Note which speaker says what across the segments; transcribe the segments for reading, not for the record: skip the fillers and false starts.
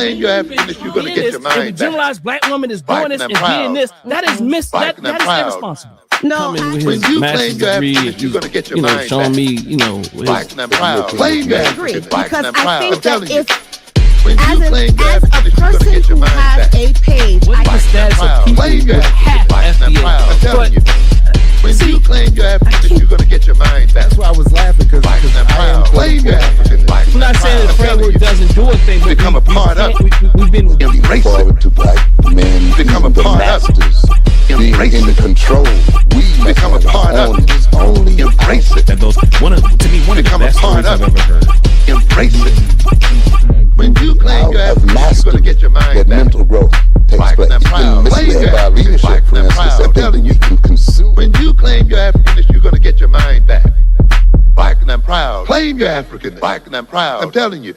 Speaker 1: claim you're Africanist, you're gonna get your mind back.
Speaker 2: The generalized black woman is doing this and getting this. That is that is irresponsible.
Speaker 3: No,
Speaker 2: coming with
Speaker 1: when
Speaker 2: his
Speaker 1: you
Speaker 2: master's
Speaker 1: claim you're
Speaker 2: degree,
Speaker 1: Africanist, you're gonna get your mind
Speaker 2: showing
Speaker 1: back.
Speaker 2: me,
Speaker 1: Black and proud. Claim you're African. Black
Speaker 3: because
Speaker 1: and proud.
Speaker 3: I think that if
Speaker 1: when you claim you're
Speaker 3: as a
Speaker 1: Africanist, you're gonna
Speaker 3: person
Speaker 1: get your
Speaker 3: who
Speaker 1: mind
Speaker 3: has
Speaker 1: back.
Speaker 3: a page,
Speaker 2: what
Speaker 3: I
Speaker 2: the status of people
Speaker 1: Claim you're
Speaker 2: with half
Speaker 1: Black and proud. I'm
Speaker 2: FBA?
Speaker 1: telling you. When you claim you're Africanist, you're gonna get your mind back.
Speaker 4: That's why I was laughing, because
Speaker 1: Black and proud. Claim you're African. Black
Speaker 2: I'm not
Speaker 1: and
Speaker 2: saying the
Speaker 1: proud.
Speaker 2: framework doesn't do a thing, but
Speaker 1: Become a part of it.
Speaker 2: We've been
Speaker 1: Embrace it.
Speaker 4: forward to black men
Speaker 1: Become a
Speaker 4: being the
Speaker 1: part of it.
Speaker 4: masters, being
Speaker 1: Embrace
Speaker 4: in the
Speaker 1: it.
Speaker 4: control. We must
Speaker 1: Become a
Speaker 4: have
Speaker 1: part
Speaker 4: our
Speaker 1: of
Speaker 4: own.
Speaker 1: it.
Speaker 4: It's only
Speaker 1: Embrace it.
Speaker 5: to me, one of the
Speaker 1: Become a
Speaker 5: best
Speaker 1: part
Speaker 5: stories I've
Speaker 1: of
Speaker 5: ever
Speaker 1: it.
Speaker 5: heard.
Speaker 1: Embrace it. When you claim
Speaker 4: How
Speaker 1: you're
Speaker 4: have
Speaker 1: African, you're
Speaker 4: mastered
Speaker 1: gonna get your mind
Speaker 4: that
Speaker 1: back.
Speaker 4: mental growth takes
Speaker 1: Black
Speaker 4: place.
Speaker 1: and
Speaker 4: You've
Speaker 1: proud.
Speaker 4: been misled by leadership,
Speaker 1: Black
Speaker 4: for
Speaker 1: and
Speaker 4: instance,
Speaker 1: proud.
Speaker 4: that
Speaker 1: I'm
Speaker 4: thinking
Speaker 1: telling
Speaker 4: you
Speaker 1: you.
Speaker 4: can consume.
Speaker 1: When you claim you're Africanist, you're gonna get your mind back. Black and proud. Claim you're African. Black and proud. I'm telling you.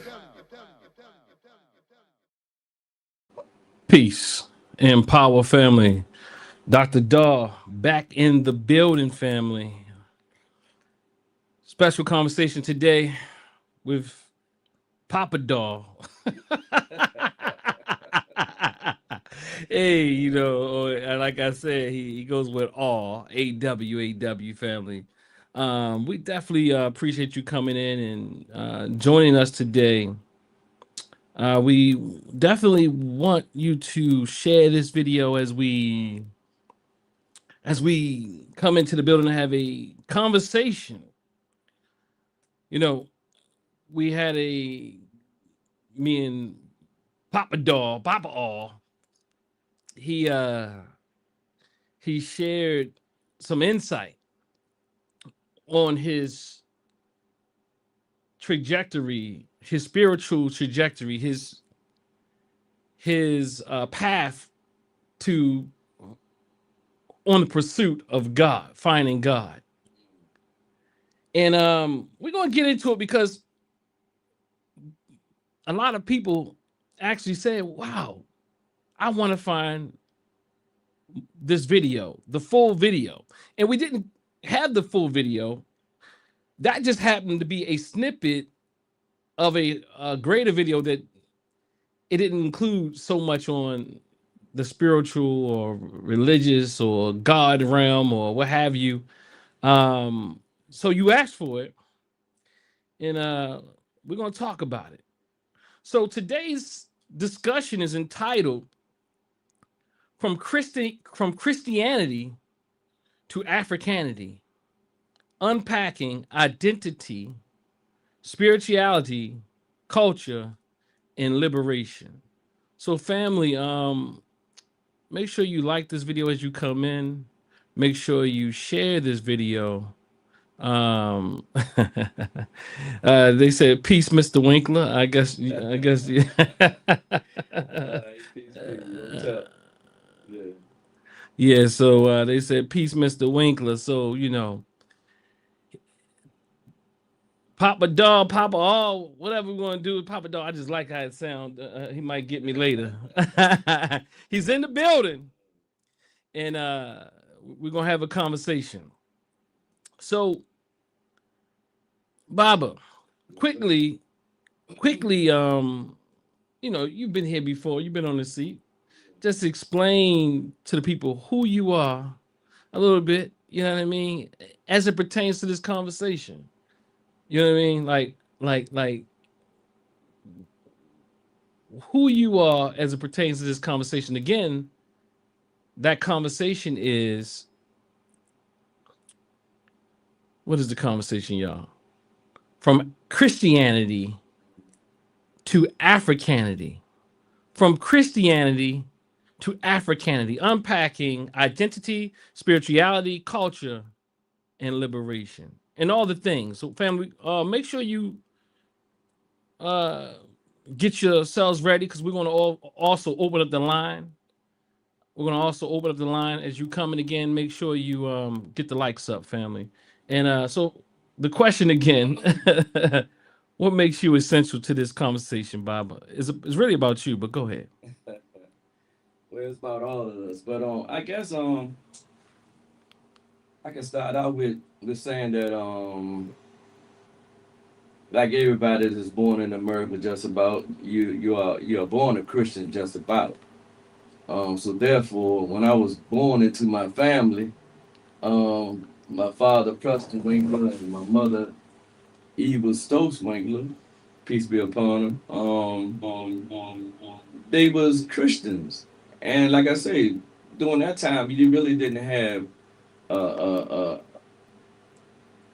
Speaker 2: peace and power, family. Dr. Daw back in the building, family. Special conversation today with Papa Daw. Hey, like I said, he goes with all AW family. We definitely appreciate you coming in and joining us today. We definitely want you to share this video as we come into the building and have a conversation. We had me and Papa All, he shared some insight on his trajectory, his spiritual trajectory, his path to on the pursuit of God, finding God. And we're gonna get into it because a lot of people actually said, wow, I want to find this video, the full video. And we didn't have the full video. That just happened to be a snippet of a greater video that it didn't include so much on the spiritual or religious or God realm or what have you. So you asked for it, and we're going to talk about it. So today's discussion is entitled from Christianity to Africanity, unpacking identity, spirituality, culture, and liberation. So family, make sure you like this video as you come in. Make sure you share this video. They said peace, Mr. Winkler. I guess yeah, so they said peace, Mr. Winkler. So Papa Dog, Papa All, whatever we're gonna do with Papa Dog. I just like how it sounds. He might get me later. He's in the building, and we're gonna have a conversation. So, Baba, quickly, you've been here before. You've been on the seat. Just explain to the people who you are a little bit. You know what I mean, as it pertains to this conversation. You know what I mean, like who you are as it pertains to this conversation. Again, that conversation is, what is the conversation, y'all? From Christianity to Africanity. From Christianity to Africanity. Unpacking identity, spirituality, culture, and liberation. And all the things. So family, make sure you get yourselves ready, because we're going to also open up the line. We're going to also open up the line as you come in again. Make sure you get the likes up, family. And so the question again, what makes you essential to this conversation, Baba? It's really about you, but go ahead.
Speaker 6: Well, it's about all of us. But I guess I can start out with saying that like everybody that's born in America, just about you are born a Christian, just about. So therefore, when I was born into my family, my father Preston Winkler and my mother Eva Stokes Winkler, peace be upon them. They was Christians, and like I say, during that time, you really didn't have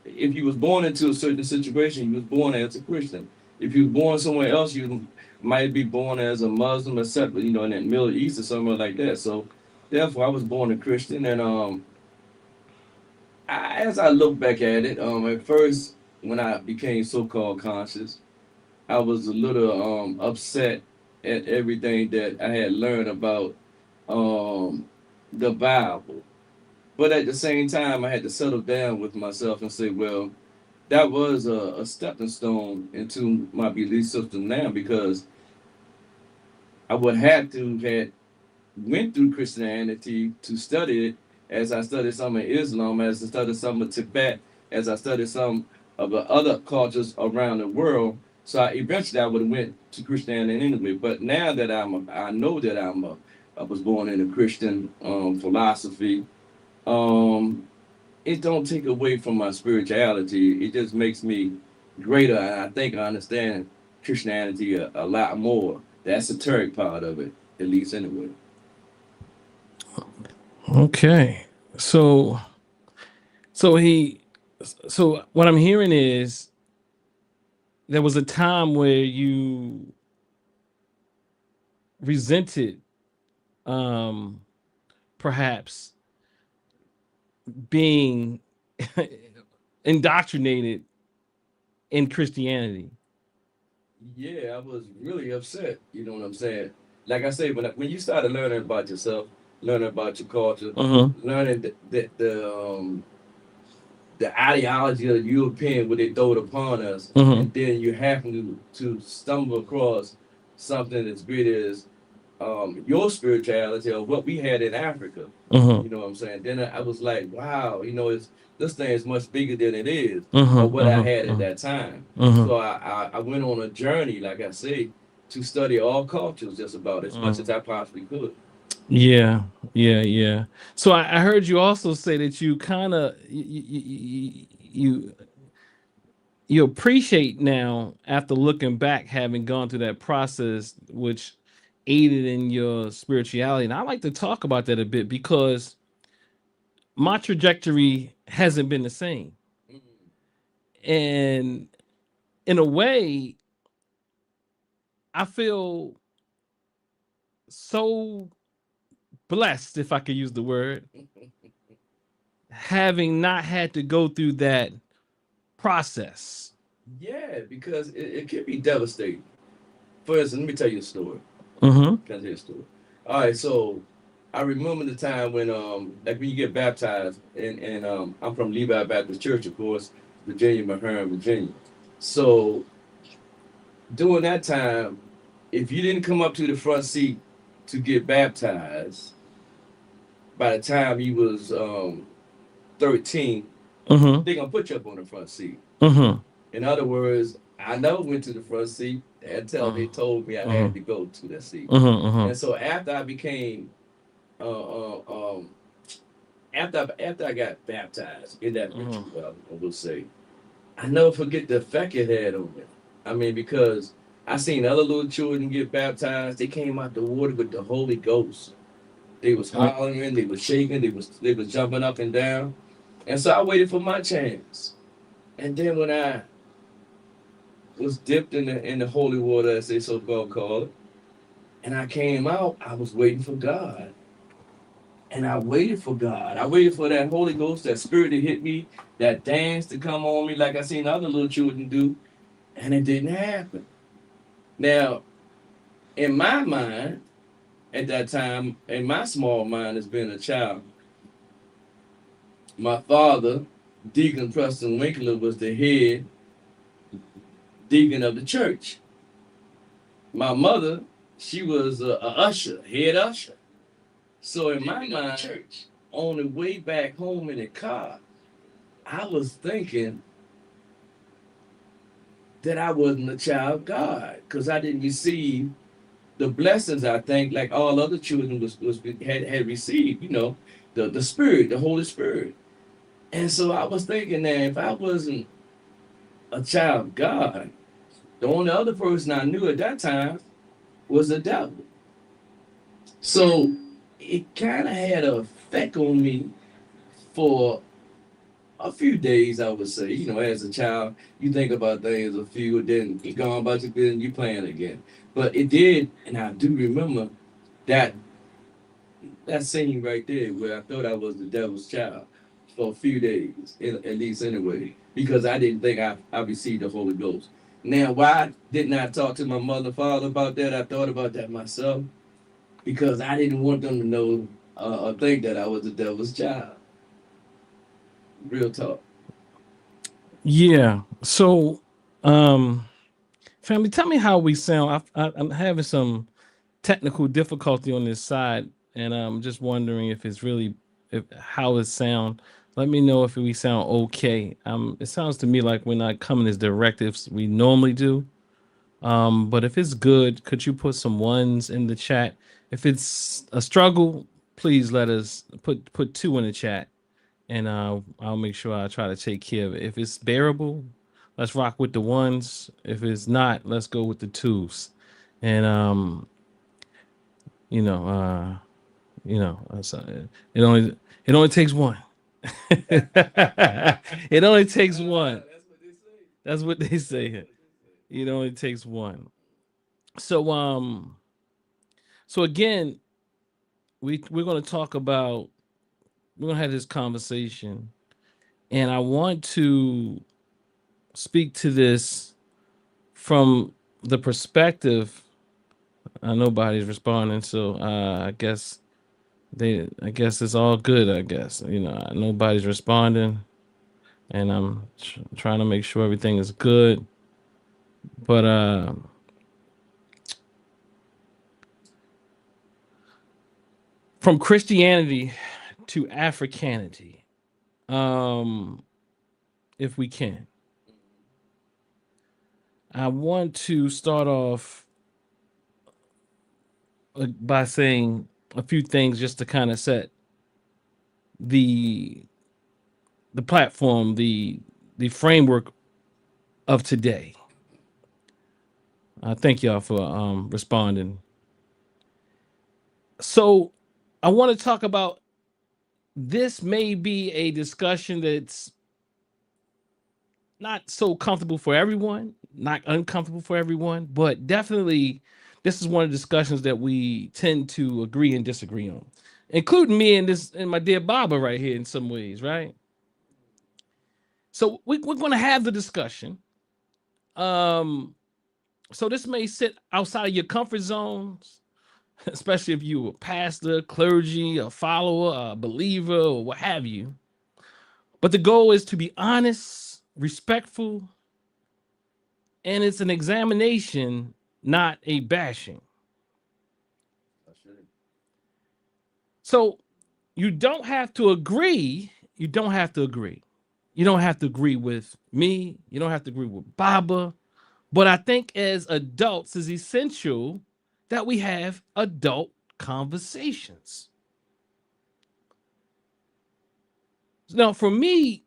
Speaker 6: if you was born into a certain situation, you was born as a Christian. If you was born somewhere else, you might be born as a Muslim, etc. You know, in that Middle East or somewhere like that. So, therefore, I was born a Christian, and as I look back at it, at first when I became so-called conscious, I was a little upset at everything that I had learned about um, the Bible. But at the same time, I had to settle down with myself and say, well, that was a stepping stone into my belief system now, because I would have to had went through Christianity to study it, as I studied some of Islam, as I studied some of Tibet, as I studied some of the other cultures around the world. So eventually I would have went to Christianity anyway. But now that I know that I was born in a Christian philosophy. It don't take away from my spirituality. It just makes me greater. And I think I understand Christianity a lot more. The esoteric part of it, at least anyway.
Speaker 2: Okay. So so he so what I'm hearing is there was a time where you resented um perhaps being indoctrinated in Christianity.
Speaker 6: Yeah, I was really upset. You know what I'm saying? Like I say, when you started learning about yourself, learning about your culture, learning the ideology of the European, what they throwed upon us, and then you happen to stumble across something as great as your spirituality or what we had in Africa. You know what I'm saying? Then I was like, wow, this thing is much bigger than it is, or what I had at that time. So I went on a journey, like I say, to study all cultures just about as much as I possibly could.
Speaker 2: Yeah, yeah. So I heard you also say that you kind of you appreciate now after looking back, having gone through that process, which aided in your spirituality. And I like to talk about that a bit because my trajectory hasn't been the same. And in a way, I feel so blessed, if I could use the word, having not had to go through that process.
Speaker 6: Yeah, because it can be devastating. For instance, let me tell you a story.
Speaker 2: Mm-hmm.
Speaker 6: Can I tell you a story? All right, so I remember the time when like when you get baptized, and I'm from Levi Baptist Church, of course, Virginia, Mahern, Virginia. So during that time, if you didn't come up to the front seat to get baptized by the time you was 13, they're gonna put you up on the front seat. In other words, I never went to the front seat until they told me I had to go to that seat. And so after I became after I got baptized in that ritual, I will say, I never forget the effect it had on me. I mean, because I seen other little children get baptized. They came out the water with the Holy Ghost. They was hollering, they was shaking, they was jumping up and down. And so I waited for my chance. And then when I was dipped in the holy water, as they so-called call it, and I came out, I was waiting for God. And I waited for God. I waited for that Holy Ghost, that spirit to hit me, that dance to come on me like I seen other little children do. And it didn't happen. Now, in my mind, at that time, in my small mind as being a child, my father, Deacon Preston Winkler, was the head deacon of the church. My mother, she was a usher, head usher. So in my mind, church, on the way back home in the car, I was thinking, that I wasn't a child of God because I didn't receive the blessings. I think like all other children had received, the Spirit, the Holy Spirit. And so I was thinking that if I wasn't a child of God, the only other person I knew at that time was the devil. So it kind of had an effect on me for a few days, I would say. As a child, you think about things a few, then you go on about your business, you playing again. But it did, and I do remember that scene right there where I thought I was the devil's child for a few days, at least anyway, because I didn't think I received the Holy Ghost. Now, why didn't I talk to my mother and father about that? I thought about that myself because I didn't want them to know or think that I was the devil's child. Real talk.
Speaker 2: Yeah. So, family, tell me how we sound. I'm having some technical difficulty on this side, and I'm just wondering if it's really how it sound. Let me know if we sound okay. It sounds to me like we're not coming as direct as we normally do. But if it's good, could you put some ones in the chat? If it's a struggle, please let us put 2 in the chat, and I'll make sure I try to take care of it. If it's bearable, let's rock with the ones. If it's not, let's go with the 2s. And it only takes one. It only takes one. That's what they say. It only takes one. So again, we're going to talk about, we're going to have this conversation, and I want to speak to this from the perspective. Nobody's responding, so I guess it's all good. I guess nobody's responding, and I'm trying to make sure everything is good. But from Christianity to Africanity, if we can, I want to start off by saying a few things just to kind of set the platform, the framework of today. Thank y'all for responding. So I want to talk about, this may be a discussion that's not so comfortable for everyone, not uncomfortable for everyone, but definitely this is one of the discussions that we tend to agree and disagree on, including me and my dear Baba right here in some ways, right? So we're going to have the discussion. So this may sit outside of your comfort zones, especially if you're a pastor, clergy, a follower, a believer, or what have you. But the goal is to be honest, respectful, and it's an examination, not a bashing. So you don't have to agree. You don't have to agree. You don't have to agree with me. You don't have to agree with Baba. But I think as adults, it's essential that we have adult conversations. Now, for me,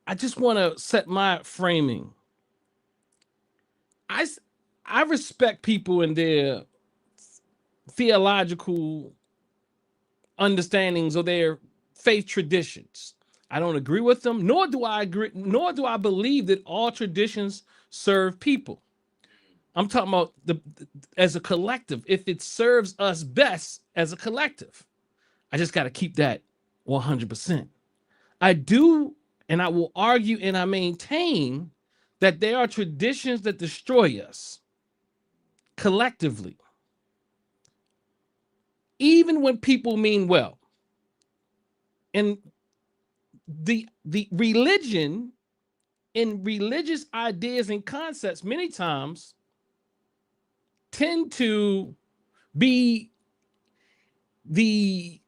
Speaker 2: I just want to set my framing. I respect people in their theological understandings or their faith traditions. I don't agree with them, nor do I believe that all traditions serve people. I'm talking about as a collective, if it serves us best as a collective. I just got to keep that 100%. I do, and I will argue and I maintain that there are traditions that destroy us collectively, even when people mean well. And the religion and religious ideas and concepts many times tend to be the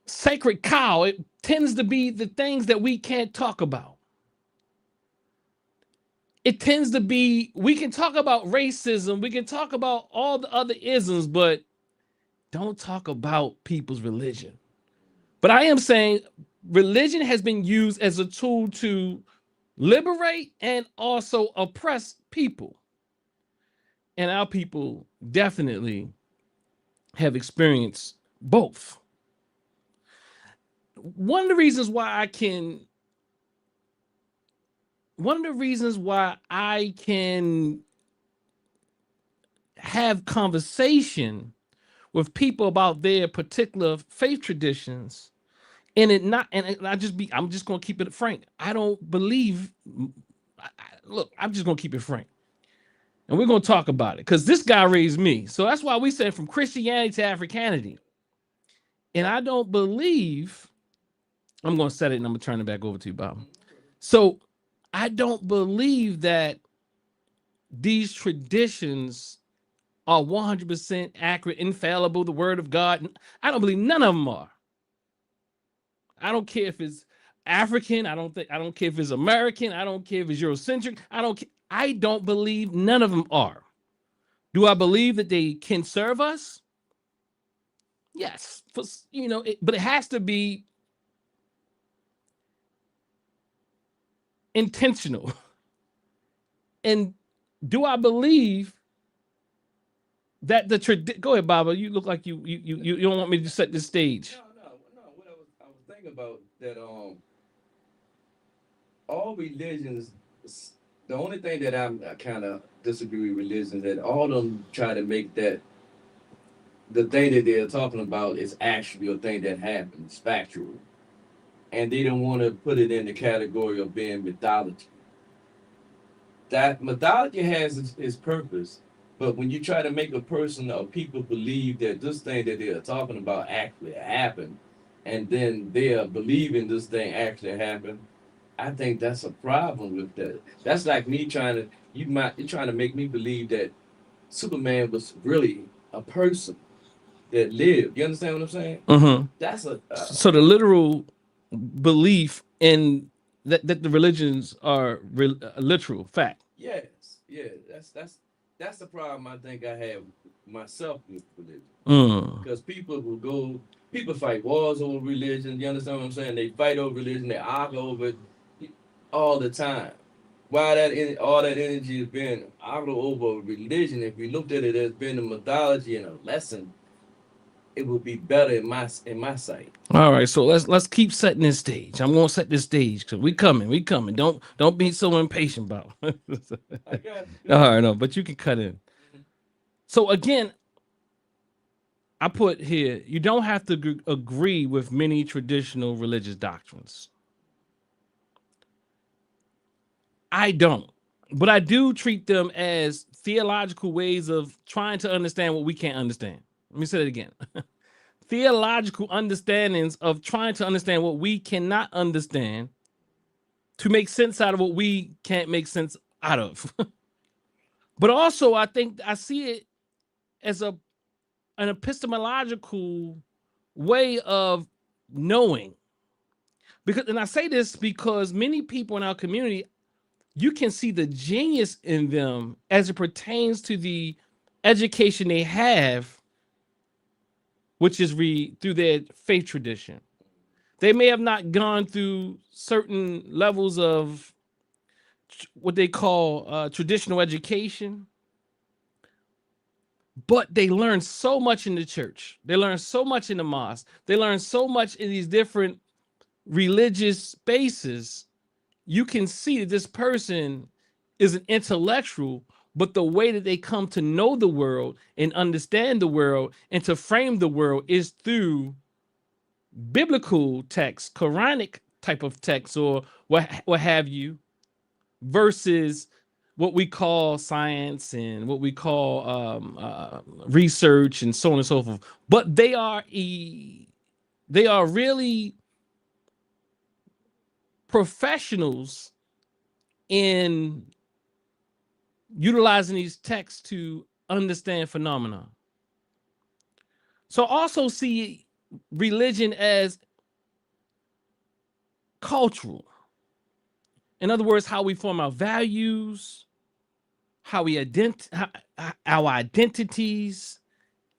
Speaker 2: sacred cow. It tends to be the things that we can't talk about. it tends to be, we can talk about racism, we can talk about all the other isms, but don't talk about people's religion. But I am saying religion has been used as a tool to liberate and also oppress people. And our people definitely have experienced both. One of the reasons why I can have conversation with people about their particular faith traditions, and I'm just gonna keep it frank. I don't believe. Look, I'm just gonna keep it frank, and we're gonna talk about it because this guy raised me. So that's why we said from Christianity to Africanity, and I don't believe. I'm gonna set it, and I'm gonna turn it back over to you, Bob. So I don't believe that these traditions are 100% accurate, infallible, the word of God. I don't believe none of them are. I don't care if it's African. I don't care if it's American. I don't care if it's Eurocentric. I don't believe none of them are. Do I believe that they can serve us? Yes. But it has to be intentional. And do I believe that the tradition? Go ahead, Baba. You look like you don't want me to set the stage.
Speaker 6: No. What I was thinking about that all religions. The only thing that I kind of disagree with religions that all of them try to make that the thing that they're talking about is actually a thing that happens, factual, and they don't want to put it in the category of being mythology. That mythology has its purpose, but when you try to make a person or people believe that this thing that they are talking about actually happened, and then they are believing this thing actually happened, I think that's a problem with that. That's like me you're trying to make me believe that Superman was really a person that lived. You understand what I'm saying?
Speaker 2: Mm-hmm.
Speaker 6: That's
Speaker 2: so the literal belief in that the religions are a literal fact.
Speaker 6: Yes, yeah. That's the problem I think I have myself with religion. Because people fight wars over religion. You understand what I'm saying? They fight over religion. They argue over it all the time. Why all that energy has been argued over religion? If we looked at it as being a mythology and a lesson, it would be better in my sight.
Speaker 2: All right, so let's keep setting this stage. I'm gonna set this stage because we coming. Don't be so impatient about. All right, no, but you can cut in. So again, I put here, you don't have to agree with many traditional religious doctrines. I don't, but I do treat them as theological ways of trying to understand what we can't understand. Let me say it again. Theological understandings of trying to understand what we cannot understand to make sense out of what we can't make sense out of. But also, I think I see it as an epistemological way of knowing. And I say this because many people in our community, you can see the genius in them as it pertains to the education they have, which is through their faith tradition. They may have not gone through certain levels of what they call traditional education, but they learn so much in the church. They learn so much in the mosque. They learn so much in these different religious spaces. You can see that this person is an intellectual, but the way that they come to know the world and understand the world and to frame the world is through biblical text, Quranic type of text, or what have you, versus what we call science and what we call research and so on and so forth. But they are really professionals in utilizing these texts to understand phenomena. So also see religion as cultural. In other words, how we form our values, how we our identities,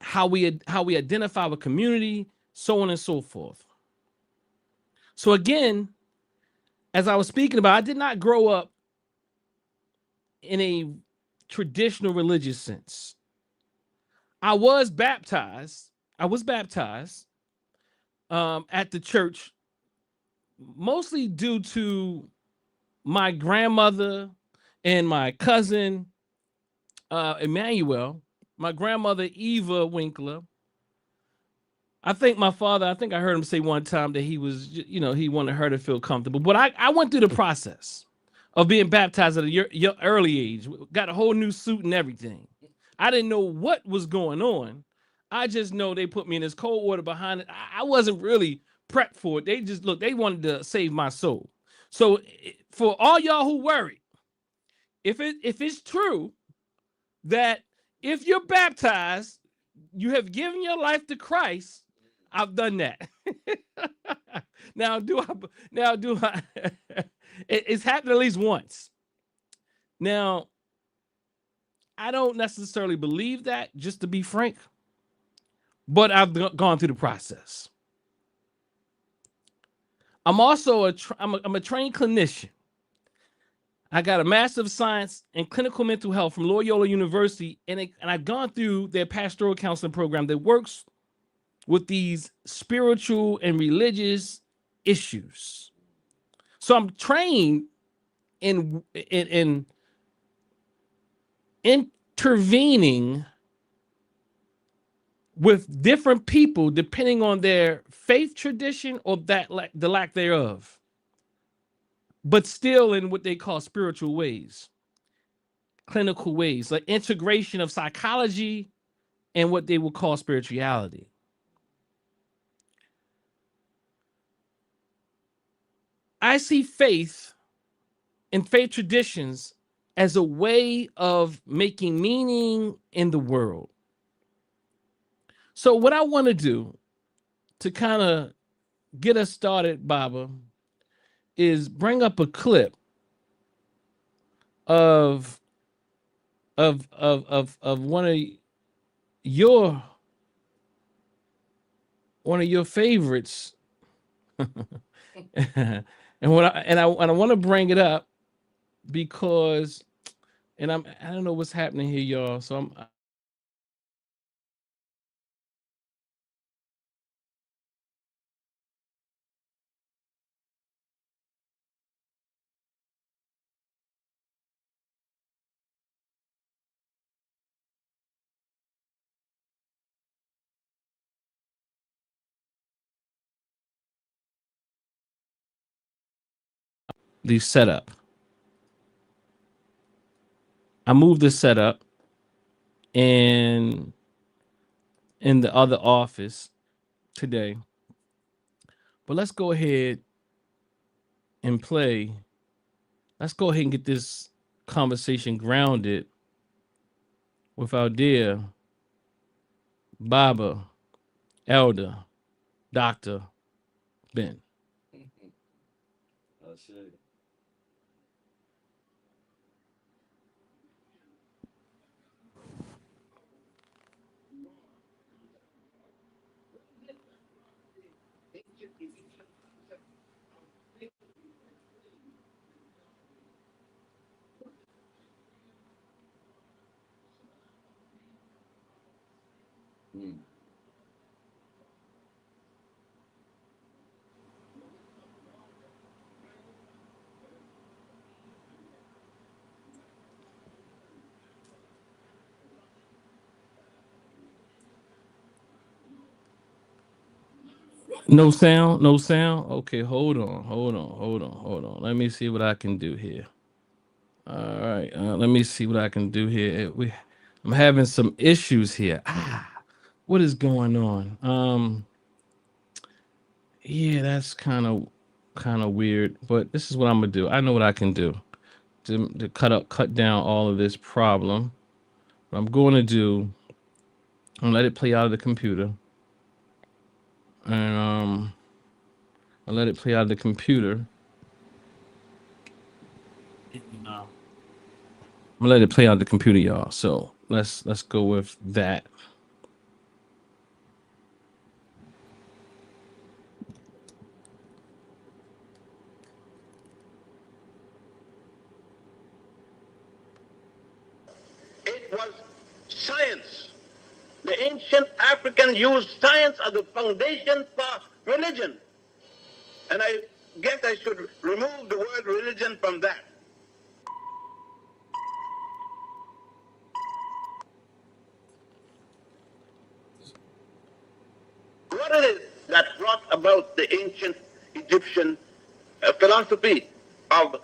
Speaker 2: how we identify with community, so on and so forth. So again, as I was speaking about, I did not grow up in a traditional religious sense. I was baptized. At the church, mostly due to my grandmother and my cousin Emmanuel, my grandmother Eva Winkler. I think my father, I think I heard him say one time that he was, he wanted her to feel comfortable. But I went through the process of being baptized at a early age, got a whole new suit and everything. I didn't know what was going on. I just know they put me in this cold water behind it. I wasn't really prepped for it. They wanted to save my soul. So for all y'all who worry, if it's true that if you're baptized, you have given your life to Christ, I've done that. Now do I it's happened at least once. Now, I don't necessarily believe that, just to be frank, but I've gone through the process. I'm also I'm a trained clinician. I got a Master of Science in Clinical Mental Health from Loyola University, and I've gone through their pastoral counseling program that works with these spiritual and religious issues. So I'm trained in intervening with different people depending on their faith tradition or the lack thereof, but still in what they call spiritual ways, clinical ways, like integration of psychology and what they will call spirituality. I see faith and faith traditions as a way of making meaning in the world. So what I want to do to kind of get us started, Baba, is bring up a clip of one of your favorites. and I want to bring it up because I don't know what's happening here, y'all. So I'm the setup. I moved the setup in the other office today. But let's go ahead and play. Let's go ahead and get this conversation grounded with our dear Baba, Elder, Dr. Ben.
Speaker 6: Oh, shit. Mm.
Speaker 2: No sound, no sound. Okay, hold on. Let me see what I can do here. All right, let me see what I can do here. I'm having some issues here. What is going on? Yeah, that's kind of weird. But this is what I'm gonna do. I know what I can do to cut down all of this problem. What I'm going to do, I'm gonna let it play out of the computer, and I let it play out of the computer. I'm gonna let it play on the computer, y'all. So let's go with that.
Speaker 3: It was science. The ancient African used science as the foundation for religion. And I guess I should remove the word religion from that. What is it that brought about the ancient Egyptian philosophy of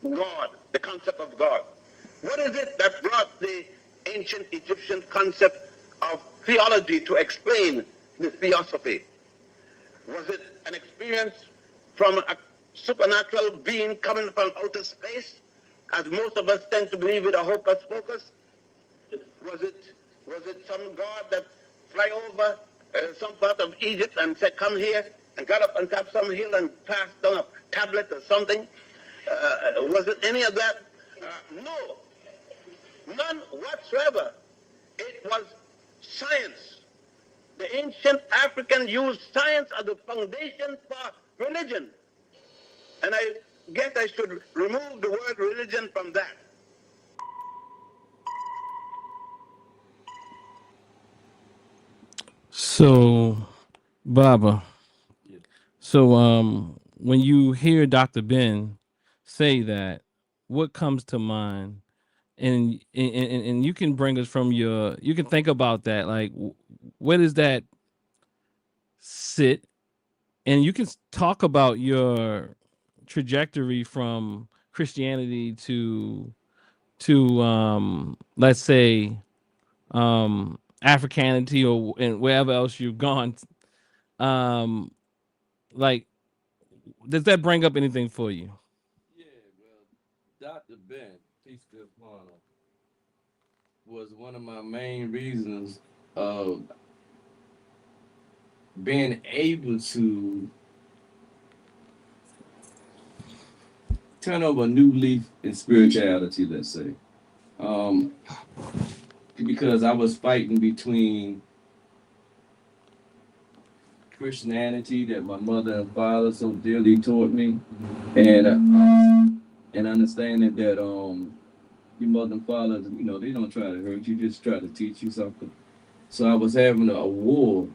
Speaker 3: God, the concept of God? What is it that brought the ancient Egyptian concept of theology to explain the theosophy? Was it an experience from a supernatural being coming from outer space, as most of us tend to believe with a hocus pocus? Was it some god that fly over some part of Egypt and said, "Come here," and got up on top of some hill and passed down a tablet or something? Was it any of that? No, none whatsoever. It was science. The ancient African used science as the foundation for religion. And I guess I should remove the word religion from that.
Speaker 2: So, Baba. So, when you hear Dr. Ben say that, what comes to mind? And you can bring us from you can think about that. Like, where does that sit? And you can talk about your trajectory from Christianity to let's say Africanity or and wherever else you've gone. Um, like, does that bring up anything for you?
Speaker 6: Yeah, well, Dr. Ben, peace be upon him, was one of my main reasons of being able to turn over a new leaf in spirituality, let's say. Um, because I was fighting between Christianity that my mother and father so dearly taught me, and understanding that your mother and father, they don't try to hurt you, just try to teach you something. So I was having a war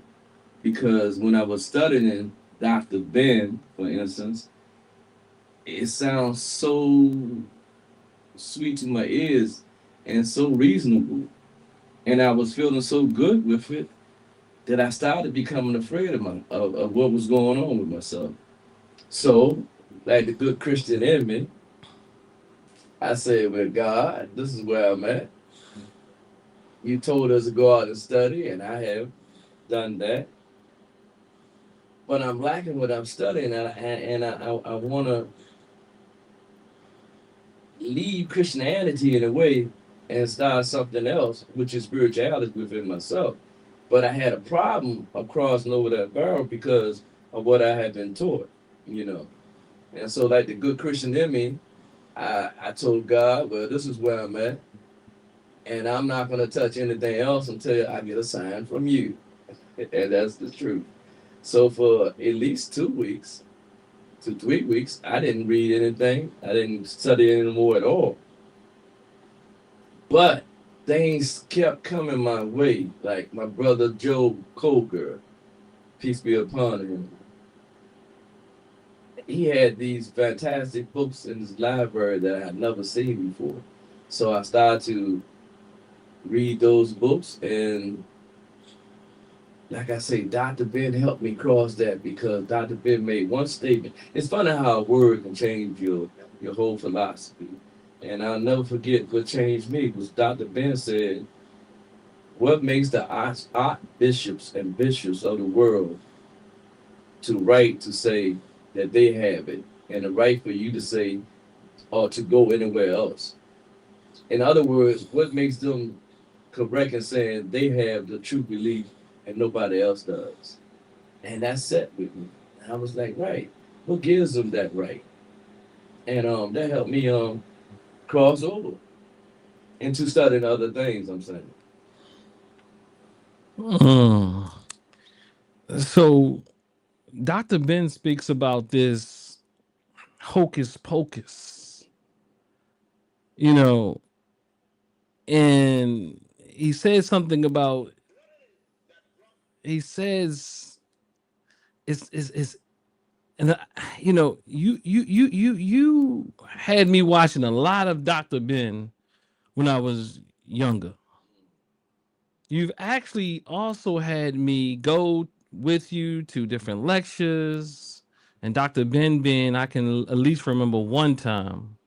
Speaker 6: because when I was studying Dr. Ben, for instance, it sounds so sweet to my ears and so reasonable. And I was feeling so good with it that I started becoming afraid of what was going on with myself. So, like the good Christian in me, I said, "Well, God, this is where I'm at. You told us to go out and study, and I have done that. But I'm lacking what I'm studying, and I want to leave Christianity in a way and start something else, which is spirituality within myself. But I had a problem of crossing over that barrel because of what I had been taught, you know. And so, like the good Christian in me, I told God, well, this is where I'm at, and I'm not going to touch anything else until I get a sign from you. And that's the truth. So for at least 2 weeks to 3 weeks, I didn't read anything. I didn't study anymore at all. But things kept coming my way, like my brother Joe Colger, peace be upon him. He had these fantastic books in his library that I had never seen before. So I started to read those books, and like I say, Dr. Ben helped me cross that because Dr. Ben made one statement. It's funny how a word can change your whole philosophy. And I'll never forget what changed me was Dr. Ben said, what makes the archbishops and bishops of the world to right to say that they have it, and the right for you to say or to go anywhere else? In other words, what makes them correct in saying they have the true belief and nobody else does? And that set with me. And I was like, right, what gives them that right? And that helped me cross over. into studying other things. I'm saying.
Speaker 2: Mm. So Dr. Ben speaks about this hocus pocus, you know, and he says something about, he says it's and you had me watching a lot of Dr. Ben when I was younger. You've actually also had me go with you to different lectures. And Dr. Ben, I can at least remember one time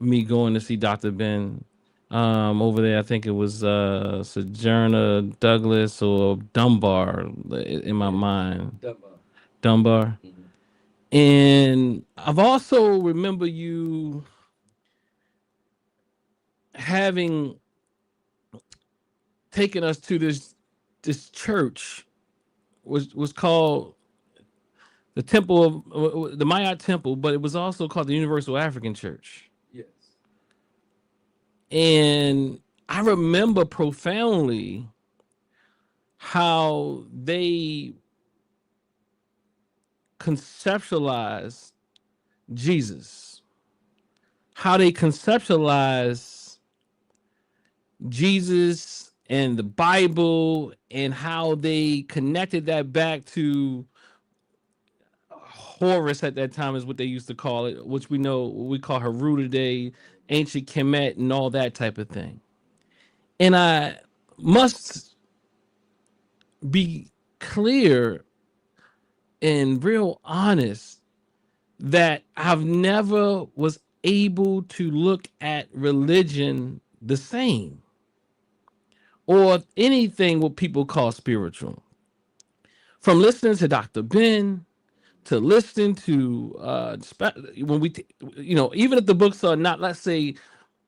Speaker 2: me going to see Dr. Ben over there. I think it was Sojourner Douglas or Dunbar in my
Speaker 6: Yeah.
Speaker 2: mind.
Speaker 6: Dogma.
Speaker 2: Dunbar.
Speaker 6: Mhm.
Speaker 2: And I've also remember you having taken us to this church was called the Temple of the Maya Temple, but it was also called the Universal African Church.
Speaker 6: Yes.
Speaker 2: And I remember profoundly how they conceptualized Jesus, how they conceptualized Jesus and the Bible, and how they connected that back to Horus at that time is what they used to call it, which we call Heru today, ancient Kemet, and all that type of thing. And I must be clear and real honest that I've never was able to look at religion the same or anything what people call spiritual. From listening to Dr. Ben to listening to when even if the books are not, let's say,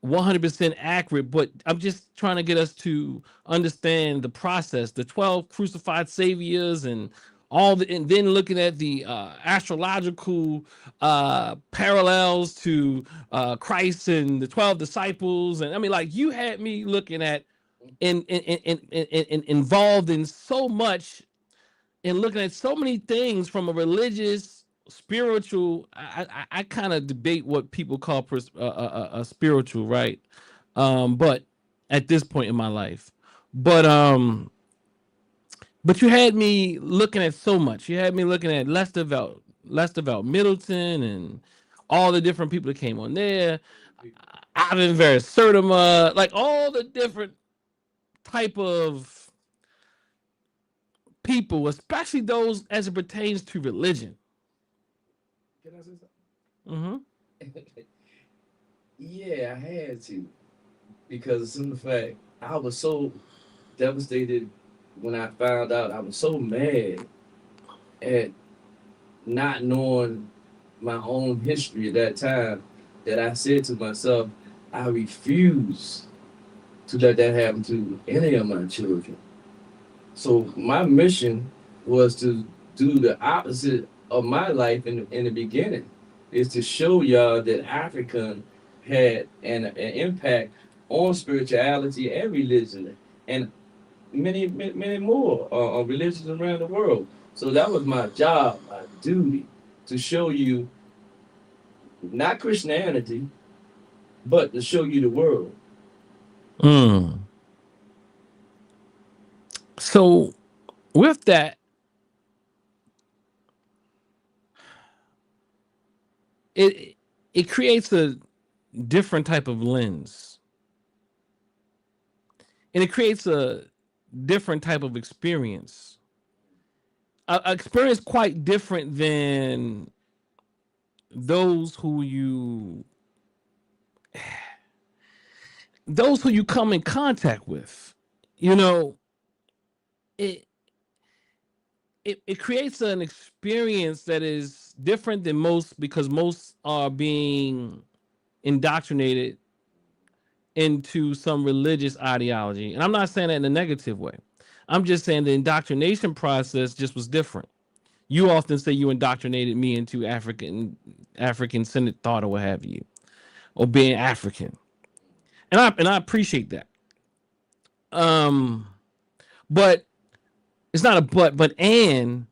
Speaker 2: 100% accurate, but I'm just trying to get us to understand the process, the 12 crucified saviors and and then looking at the astrological parallels to Christ and the 12 disciples. And I mean, like, you had me looking at involved in so much and looking at so many things from a religious, spiritual. I kind of debate what people call spiritual, right? But at this point in my life, but but you had me looking at so much. You had me looking at Lester Val Middleton, and all the different people that came on there. Ivan Verisertima, like all the different type of people, especially those as it pertains to religion.
Speaker 6: Can I say
Speaker 2: Mm-hmm.
Speaker 6: something? Yeah, I had to because of some fact I was so devastated when I found out. I was so mad at not knowing my own history at that time that I said to myself, I refuse to let that happen to any of my children. So my mission was to do the opposite of my life in the beginning, is to show y'all that African had an impact on spirituality and religion and many more religions around the world. So that was my job, my duty, to show you not Christianity, but to show you the world.
Speaker 2: Mm. So with that, it it creates a different type of lens, and it creates a different type of experience. A experience quite different than those who you come in contact with. You know, it it creates an experience that is different than most, because most are being indoctrinated into some religious ideology. And I'm not saying that in a negative way. I'm just saying the indoctrination process just was different. You often say you indoctrinated me into African centered thought or what have you, or being African. and I appreciate that. But it's not a but and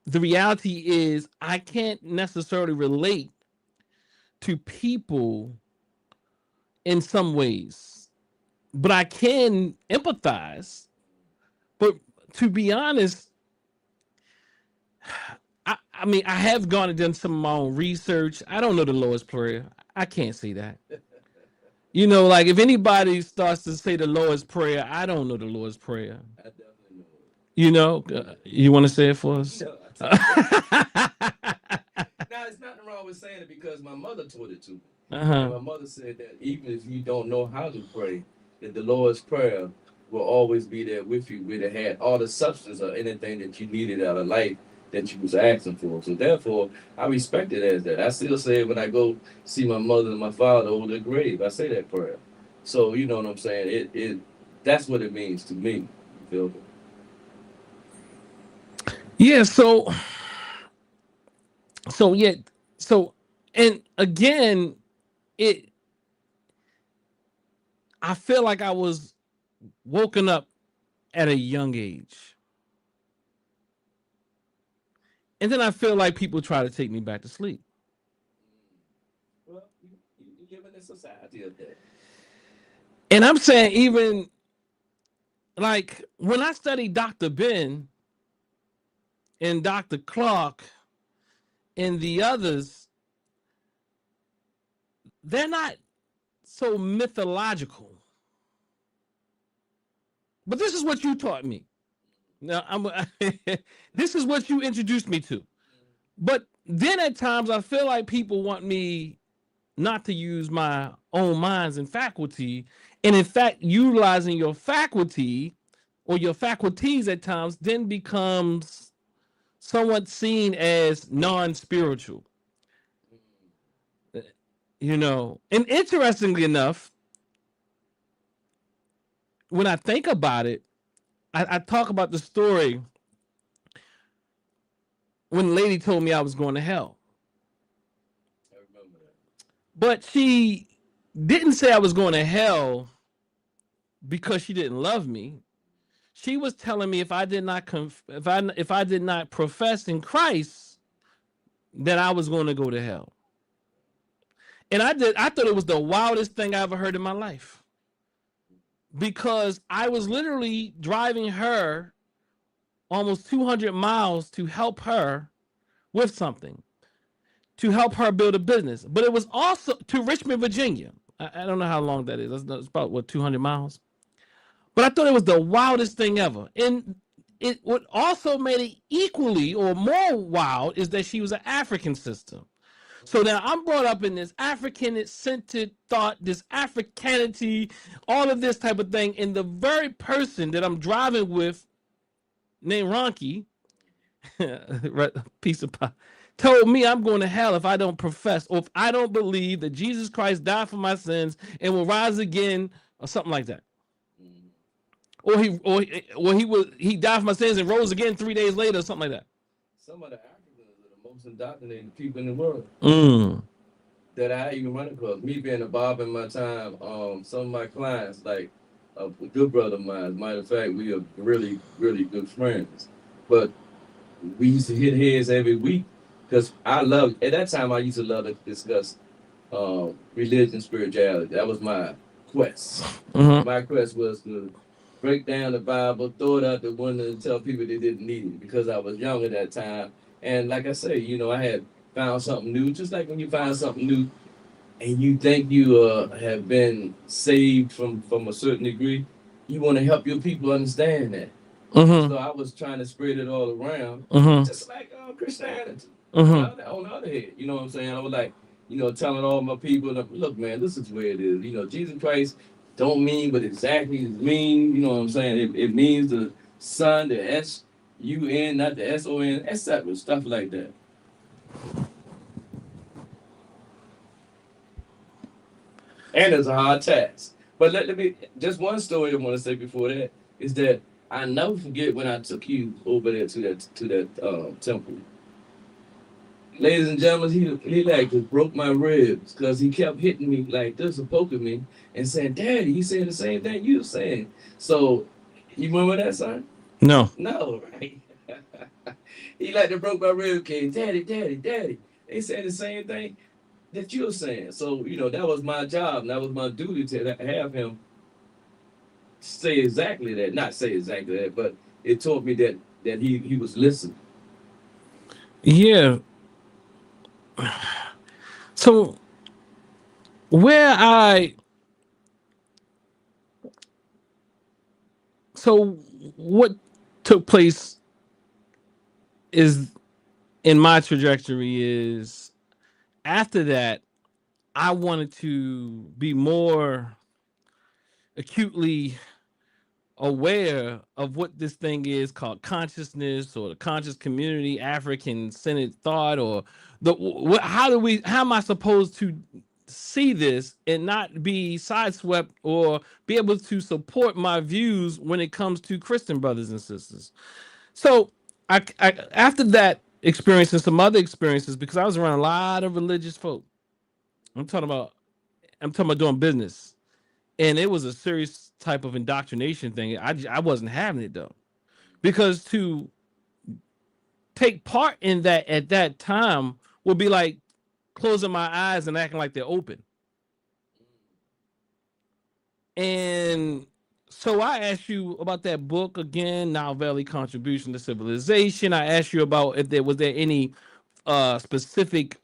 Speaker 2: the reality is I can't necessarily relate to people in some ways, but I can empathize. But to be honest, I mean, I have gone and done some of my own research. I don't know the Lord's Prayer. I can't say that. You know, like if anybody starts to say the Lord's Prayer, I don't know the Lord's Prayer.
Speaker 6: I definitely know it.
Speaker 2: You know, you want to say it for us?
Speaker 6: No, now, it's nothing wrong with saying it because my mother taught it to me. And my mother said that even if you don't know how to pray, that the Lord's Prayer will always be there with you, where it had all the substance or anything that you needed out of life that you was asking for. So therefore, I respect it as that. I still say it when I go see my mother and my father over their grave. I say that prayer. So you know what I'm saying? It that's what it means to me. You feel me?
Speaker 2: Yeah, so and again, I feel like I was woken up at a young age. And then I feel like people try to take me back to sleep.
Speaker 6: Well, you're giving the society of that.
Speaker 2: And I'm saying even like when I studied Dr. Ben and Dr. Clark and the others, they're not so mythological. But this is what you taught me. Now, this is what you introduced me to. But then at times I feel like people want me not to use my own minds and faculty. And in fact, utilizing your faculty or your faculties at times then becomes somewhat seen as non-spiritual. You know, and interestingly enough, when I think about it, I talk about the story when the lady told me I was going to hell.
Speaker 6: I remember that.
Speaker 2: But she didn't say I was going to hell because she didn't love me. She was telling me if I did not if I did not profess in Christ, that I was going to go to hell. And I thought it was the wildest thing I ever heard in my life. Because I was literally driving her almost 200 miles to help her with something, to help her build a business. But it was also to Richmond, Virginia. I don't know how long that is. That's about, what, 200 miles? But I thought it was the wildest thing ever. And what also made it equally or more wild is that she was an African sister. So now I'm brought up in this African-centered thought, this Africanity, all of this type of thing. And the very person that I'm driving with, named Ronky, piece of pie, told me I'm going to hell if I don't profess or if I don't believe that Jesus Christ died for my sins and will rise again or something like that. Or he died for my sins and rose again 3 days later or something like that.
Speaker 6: Some of the most indoctrinated people in the world that I even run across. Me being a Bob in my time, some of my clients, like a good brother of mine, as a matter of fact, we are really, really good friends. But we used to hit heads every week because at that time I used to love to discuss religion, spirituality. That was my quest. My quest was to break down the Bible, throw it out the window and tell people they didn't need it because I was young at that time. And like I say, you know, I had found something new, just like when you find something new and you think you have been saved from a certain degree, you want to help your people understand that. So I was trying to spread it all around, just like Christianity. On the other hand, you know what I'm saying? I was like, you know, telling all my people, look, man, this is where it is. You know, Jesus Christ don't mean what exactly it means. You know what I'm saying? It means the Son, the S-U-N, not the S-O-N, etc. Stuff like that. And it's a hard task. But let me, just one story I want to say before that is that I never forget when I took you over there to that temple. ladies and gentlemen, he like just broke my ribs because he kept hitting me like this and poking me and saying, "Daddy," he said the same thing you were saying. So, you remember that, son?
Speaker 2: No.
Speaker 6: No, right? He like to broke my rib cage, "Daddy, Daddy, Daddy." They said the same thing that you were saying. So, that was my job. And that was my duty to have him say exactly that. Not say exactly that, but it taught me that he was listening.
Speaker 2: Yeah. So where I so what took place is in my trajectory is after that I wanted to be more acutely aware of what this thing is called consciousness or the conscious community, African centered thought, or how am I supposed to see this and not be sideswept or be able to support my views when it comes to Christian brothers and sisters. So I after that experience and some other experiences, because I was around a lot of religious folk. I'm talking about doing business, and it was a serious type of indoctrination thing. I wasn't having it though, because to take part in that at that time would be like closing my eyes and acting like they're open. And so I asked you about that book again, Now Valley Contribution to Civilization. I asked you about if there was any specific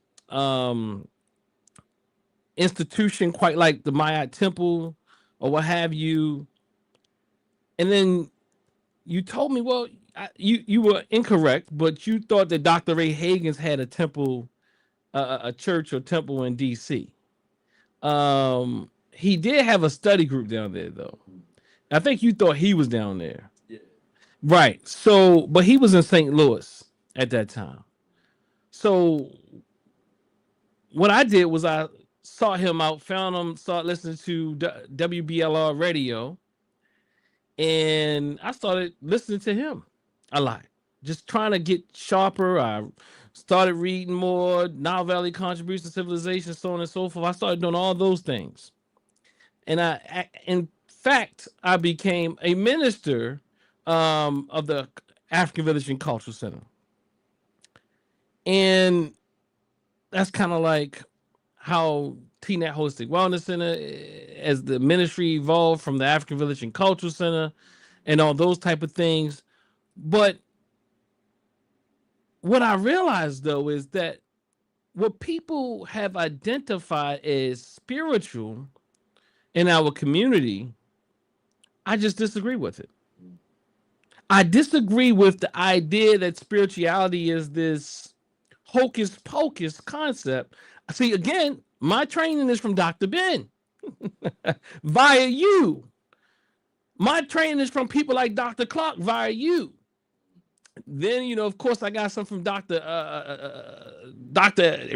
Speaker 2: institution quite like the Maya Temple or what have you. And then you told me, well, you were incorrect, but you thought that Dr. Ray Hagen's had a temple, a church or temple in D.C. He did have a study group down there, though. I think you thought he was down there,
Speaker 6: Yeah.
Speaker 2: right? So, but he was in St. Louis at that time. So, what I did was I sought him out, found him, started listening to WBLR radio, and I started listening to him a lot, just trying to get sharper. I started reading more, Now Valley Contribution to Civilization, so on and so forth. I started doing all those things. And in fact, I became a minister of the African Village and Cultural Center. And that's kind of like how TNAT Holistic Wellness Center, as the ministry evolved from the African Village and Cultural Center and all those type of things. But what I realized, though, is that what people have identified as spiritual in our community, I just disagree with it. I disagree with the idea that spirituality is this hocus pocus concept. See, again, my training is from Dr. Ben via you. My training is from people like Dr. Clark via you. Then, of course, I got some from Dr.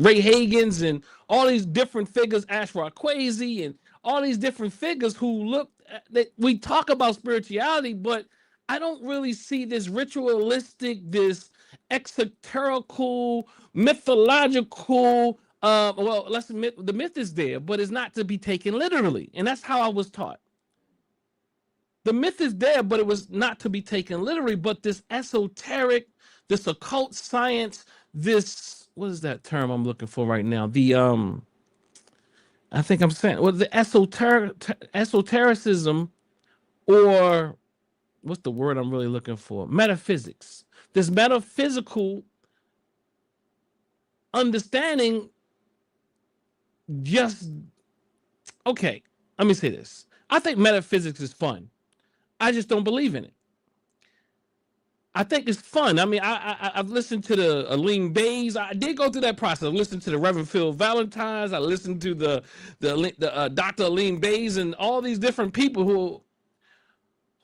Speaker 2: Ray Hagens and all these different figures, Ashra Kwesi, and all these different figures who look that we talk about spirituality, but I don't really see this ritualistic, this exoterical, mythological. Well, let's admit the myth is there, but it's not to be taken literally, and that's how I was taught. The myth is there, but it was not to be taken literally. But this esoteric, this occult science, this, what is that term I'm looking for right now? The I think I'm saying, well, the esotericism, or what's the word I'm really looking for? Metaphysics. This metaphysical understanding just, okay, let me say this. I think metaphysics is fun. I just don't believe in it. I think it's fun. I mean, I've listened to the Aline Bays. I did go through that process. I listened to the Reverend Phil Valentines. I listened to the Dr. Aline Bays and all these different people who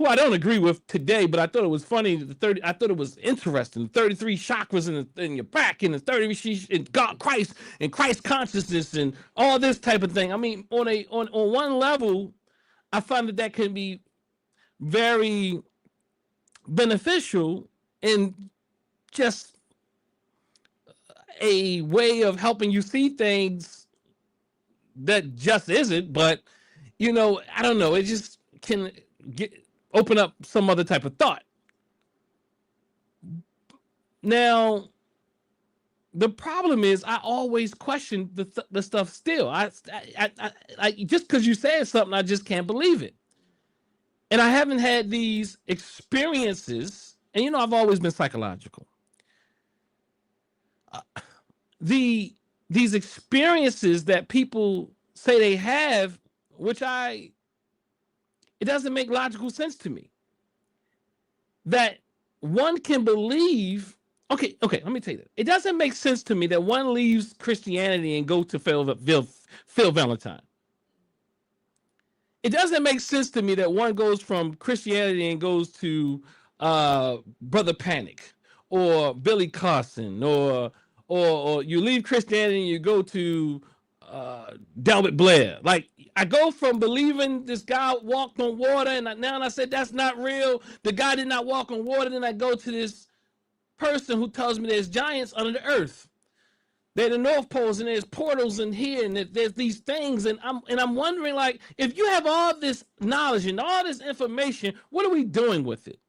Speaker 2: I don't agree with today, but I thought it was funny. I thought it was interesting. The 33 chakras in your back, and the 33 in God, Christ, and Christ consciousness, and all this type of thing. I mean, on one level, I find that can be very beneficial in just a way of helping you see things that just isn't, but you know, I don't know, it just can open up some other type of thought. Now, the problem is I always question the stuff still. I just because you said something, I just can't believe it. And I haven't had these experiences, and you know, I've always been psychological. These experiences that people say they have, which it doesn't make logical sense to me. That one can believe. Okay, let me tell you that. It doesn't make sense to me that one leaves Christianity and go to Phil Valentine. It doesn't make sense to me that one goes from Christianity and goes to Brother Panic or Billy Carson, or you leave Christianity and you go to Delbert Blair. Like, I go from believing this guy walked on water, and now I said that's not real. The guy did not walk on water. Then I go to this person who tells me there's giants under the earth. They're the North Poles, and there's portals in here, and there's these things, and I'm wondering, like, if you have all this knowledge and all this information, what are we doing with it?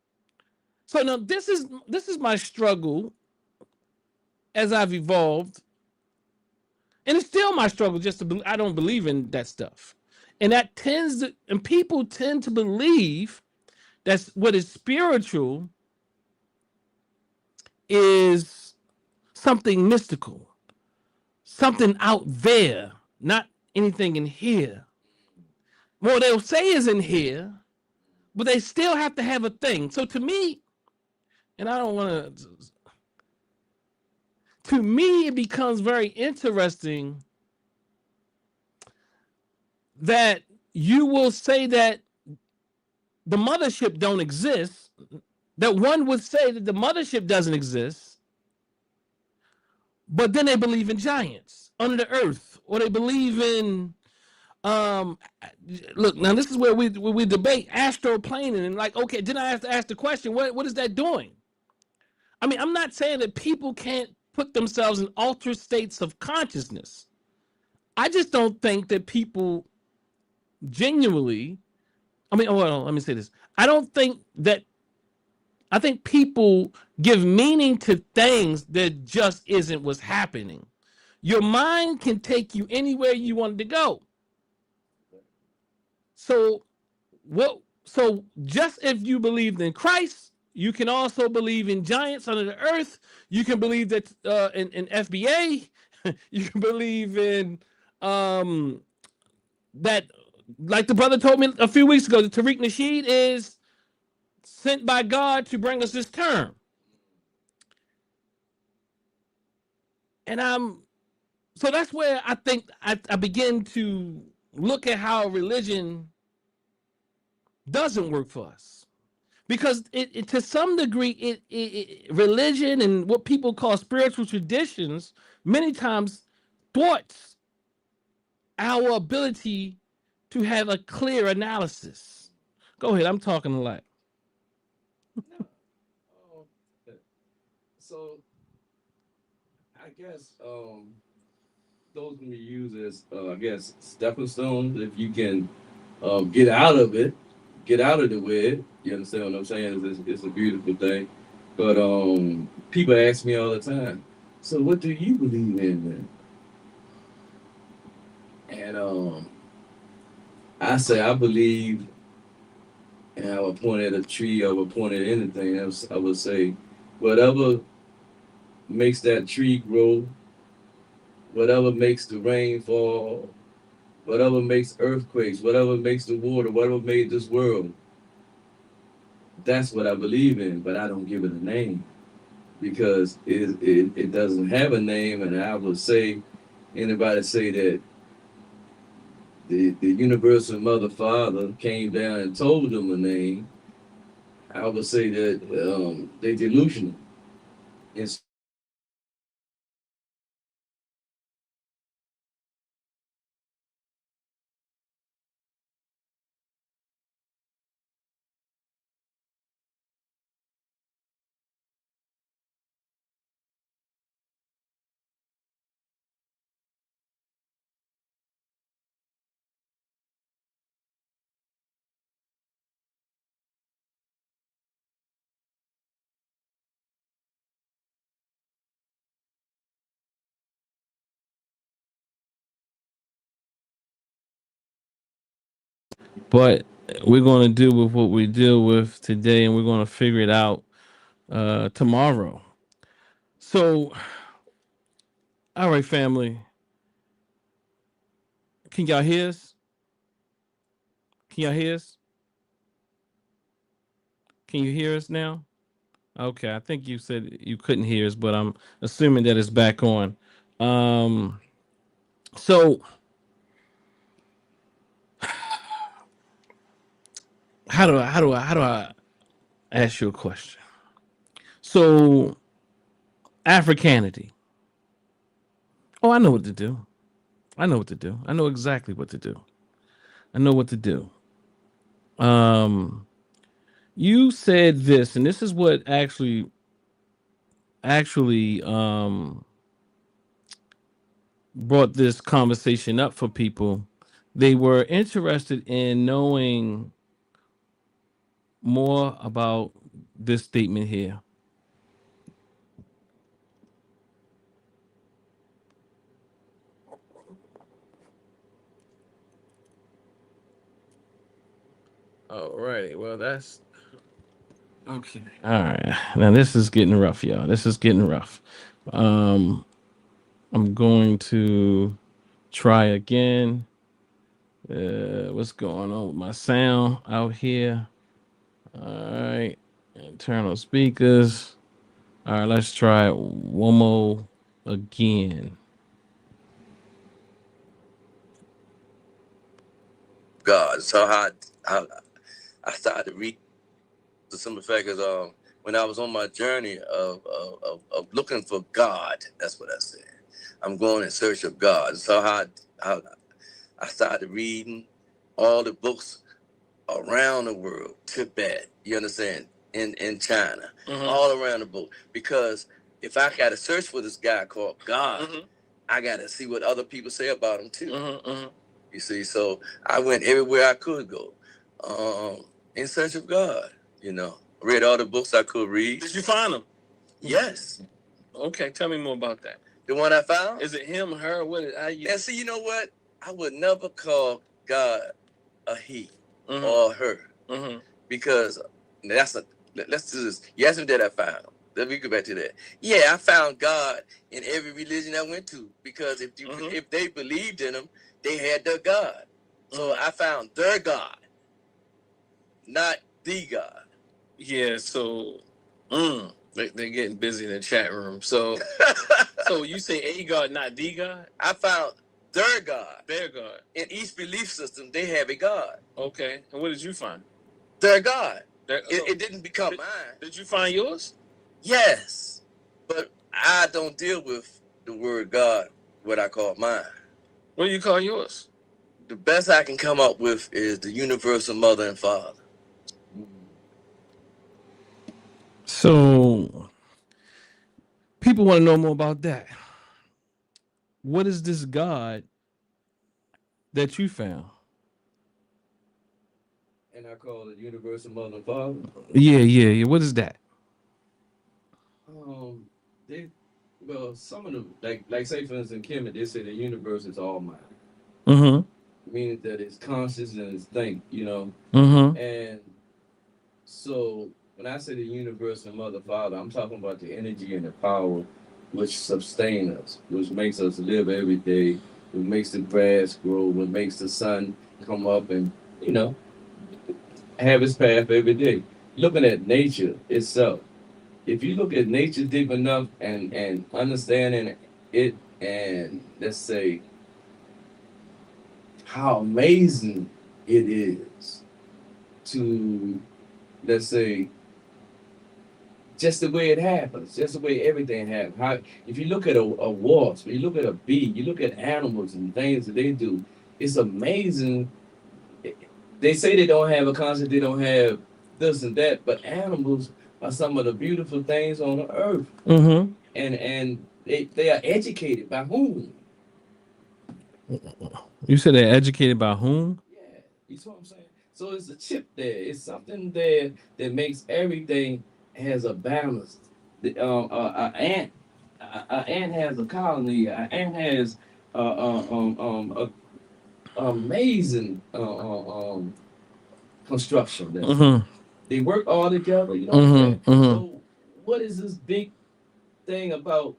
Speaker 2: So now this is my struggle as I've evolved, and it's still my struggle just to believe. I don't believe in that stuff, and people tend to believe that's what is spiritual is something mystical. Something out there, not anything in here. Well, they'll say is in here, but they still have to have a thing. So to me, and I don't want to me, it becomes very interesting that you will say that the mothership don't exist, that one would say that the mothership doesn't exist, but then they believe in giants under the earth, or they believe in look, now this is where we debate astroplaning, and like, okay, then I have to ask the question, what is that doing? I mean, I'm not saying that people can't put themselves in altered states of consciousness. I just don't think that people genuinely, well, let me say this. I think people give meaning to things that just isn't what's happening. Your mind can take you anywhere you want to go. So just if you believed in Christ, you can also believe in giants under the earth. You can believe that in FBA. You can believe in that, like the brother told me a few weeks ago, that Tariq Nasheed is sent by God to bring us this term. And so that's where I think I begin to look at how religion doesn't work for us, because it to some degree, religion and what people call spiritual traditions many times thwarts our ability to have a clear analysis. Go ahead, I'm talking a lot.
Speaker 6: So I guess those can be used as I guess stepping stones if you can get out of it, get out of the way. You understand what I'm saying? It's a beautiful thing. But people ask me all the time, so what do you believe in then? And I say I believe, and I would point at a tree, I would point at anything else. I would say whatever makes that tree grow, whatever makes the rain fall, whatever makes earthquakes, whatever makes the water, whatever made this world, that's what I believe in, but I don't give it a name because it doesn't have a name. And I would say, anybody say that the universal mother father came down and told them a name, I would say that they're delusional. And
Speaker 2: but we're going to deal with what we deal with today, and we're going to figure it out tomorrow. So, all right, family, can y'all hear us? Can y'all hear us? Can you hear us now? Okay, I think you said you couldn't hear us, but I'm assuming that it's back on. Um, so how do I ask you a question? So Africanity. Oh, I know what to do. I know what to do. I know exactly what to do. I know what to do. Um, you said this, and this is what actually brought this conversation up for people. They were interested in knowing more about this statement here. All right. Well, that's okay. All right. Now this is getting rough, y'all. This is getting rough. Um, I'm going to try again. What's going on with my sound out here? All right. Internal speakers. All right. Let's try it one more again.
Speaker 5: God. So I started to read the simple fact is when I was on my journey of looking for God, that's what I said. I'm going in search of God. So how I started reading all the books around the world, Tibet, you understand, in China, all around the book. Because if I got to search for this guy called God, I got to see what other people say about him too. You see, so I went everywhere I could go in search of God, you know. Read all the books I could read.
Speaker 2: Did you find him?
Speaker 5: Yes.
Speaker 2: Okay. Tell me more about that.
Speaker 5: The one I found?
Speaker 2: Is it him, her? What? How you?
Speaker 5: And see, you know what? I would never call God a he or her because let's do this. You asked me that I found. Let me go back to that. Yeah, I found God in every religion I went to because if they believed in him, they had their God. So I found their God, not the God.
Speaker 2: Yeah. So, they're getting busy in the chat room. So, so you say a God, not the God?
Speaker 5: I found their God.
Speaker 2: Their God.
Speaker 5: In each belief system, they have a God.
Speaker 2: Okay. And what did you find?
Speaker 5: Their God.
Speaker 2: So
Speaker 5: It didn't become mine.
Speaker 2: Did you find yours?
Speaker 5: Yes, but I don't deal with the word God, what I call mine.
Speaker 2: What do you call yours?
Speaker 5: The best I can come up with is the universal mother and father.
Speaker 2: So people want to know more about that. What is this God that you found?
Speaker 5: And I call it universal mother and father.
Speaker 2: Yeah. What is that?
Speaker 5: Some of them, like say for instance, Kemet, they say the universe is all mind. Meaning that it's conscious and it's think, you know. And so when I say the universal mother, father, I'm talking about the energy and the power which sustain us, which makes us live every day, which makes the grass grow, which makes the sun come up and, you know, have its path every day. Looking at nature itself. If you look at nature deep enough and understanding it and let's say how amazing it is to, let's say, just the way it happens, just the way everything happens. How, if you look at a wasp, you look at a bee, you look at animals and things that they do, it's amazing. They say they don't have a concept, they don't have this and that, but animals are some of the beautiful things on the earth. And they are educated by whom?
Speaker 2: You said they're educated by whom?
Speaker 5: Yeah, you see what I'm saying? So it's a chip there. It's something there that makes everything has a balance. An ant has a colony. An ant has a amazing
Speaker 6: construction.
Speaker 2: Mm-hmm.
Speaker 6: They work all together. You know what I'm saying?
Speaker 2: Mm-hmm.
Speaker 6: So what is this big thing about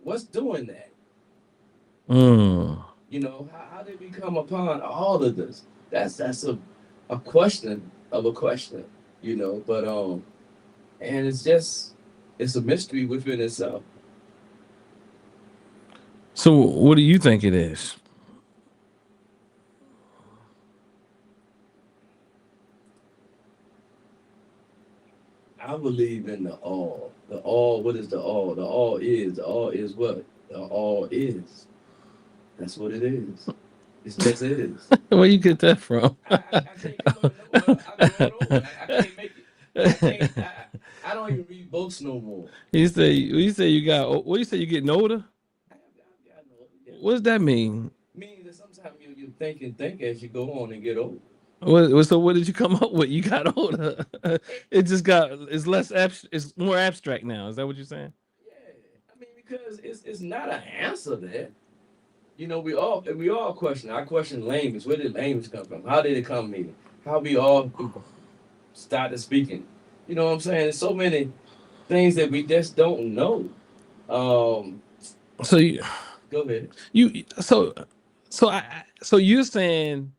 Speaker 6: what's doing that?
Speaker 2: Mm.
Speaker 6: You know, how did we come upon all of this? That's a question of a question, you know, but and it's a mystery within itself.
Speaker 2: So what do you think it is?
Speaker 6: I believe in the all. The all, what is the all? The all is. The all is what? The all is. That's what it is. It's just is.
Speaker 2: Where you get that from?
Speaker 6: I can't come up with no. I grew old. I can't make it. I can't. I don't even read books no more.
Speaker 2: You say you got what you say you getting older?
Speaker 6: I know. Yeah.
Speaker 2: What does that mean?
Speaker 6: Meaning that sometimes you think as you go on and get older.
Speaker 2: So what did you come up with? You got older. It's less it's more abstract now. Is that what you're saying?
Speaker 6: Yeah, I mean because it's not an answer there. You know, we all question. I question language. Where did language come from? How did it come here? How we all started speaking. You know what I'm saying? There's so many things that we just don't know.
Speaker 2: So you
Speaker 6: Go ahead.
Speaker 2: you so you're saying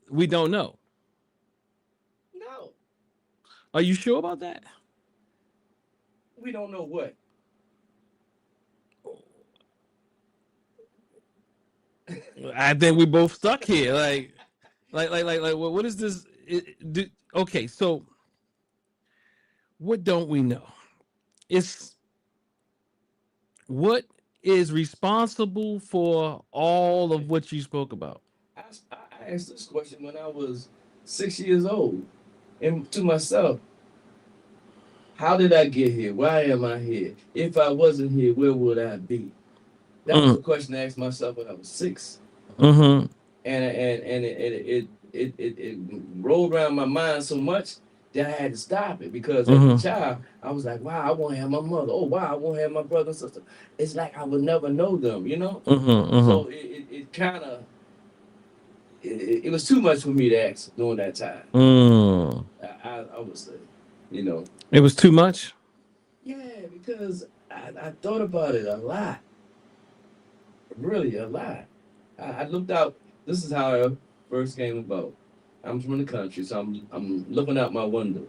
Speaker 2: we don't know.
Speaker 6: No,
Speaker 2: Are you sure about that?
Speaker 6: we don't know what.
Speaker 2: I think we both stuck here. What is this? Okay, so what don't we know? It's what is responsible for all of what you spoke about.
Speaker 6: I asked this question when I was 6 years old, and to myself, how did I get here? Why am I here? If I wasn't here, where would I be? That was a question I asked myself when I was 6.
Speaker 2: Mm-hmm.
Speaker 6: And it rolled around my mind so much that I had to stop it because as a child, I was like, wow, I want to have my mother. Oh, wow, I want to have my brother and sister. It's like I would never know them, you know? So it kind of, it was too much for me to ask during that time. I would say, you know.
Speaker 2: It was too much?
Speaker 6: Yeah, because I thought about it a lot. Really, a lot. I looked out. This is how I first came about. I'm from the country, so I'm looking out my window,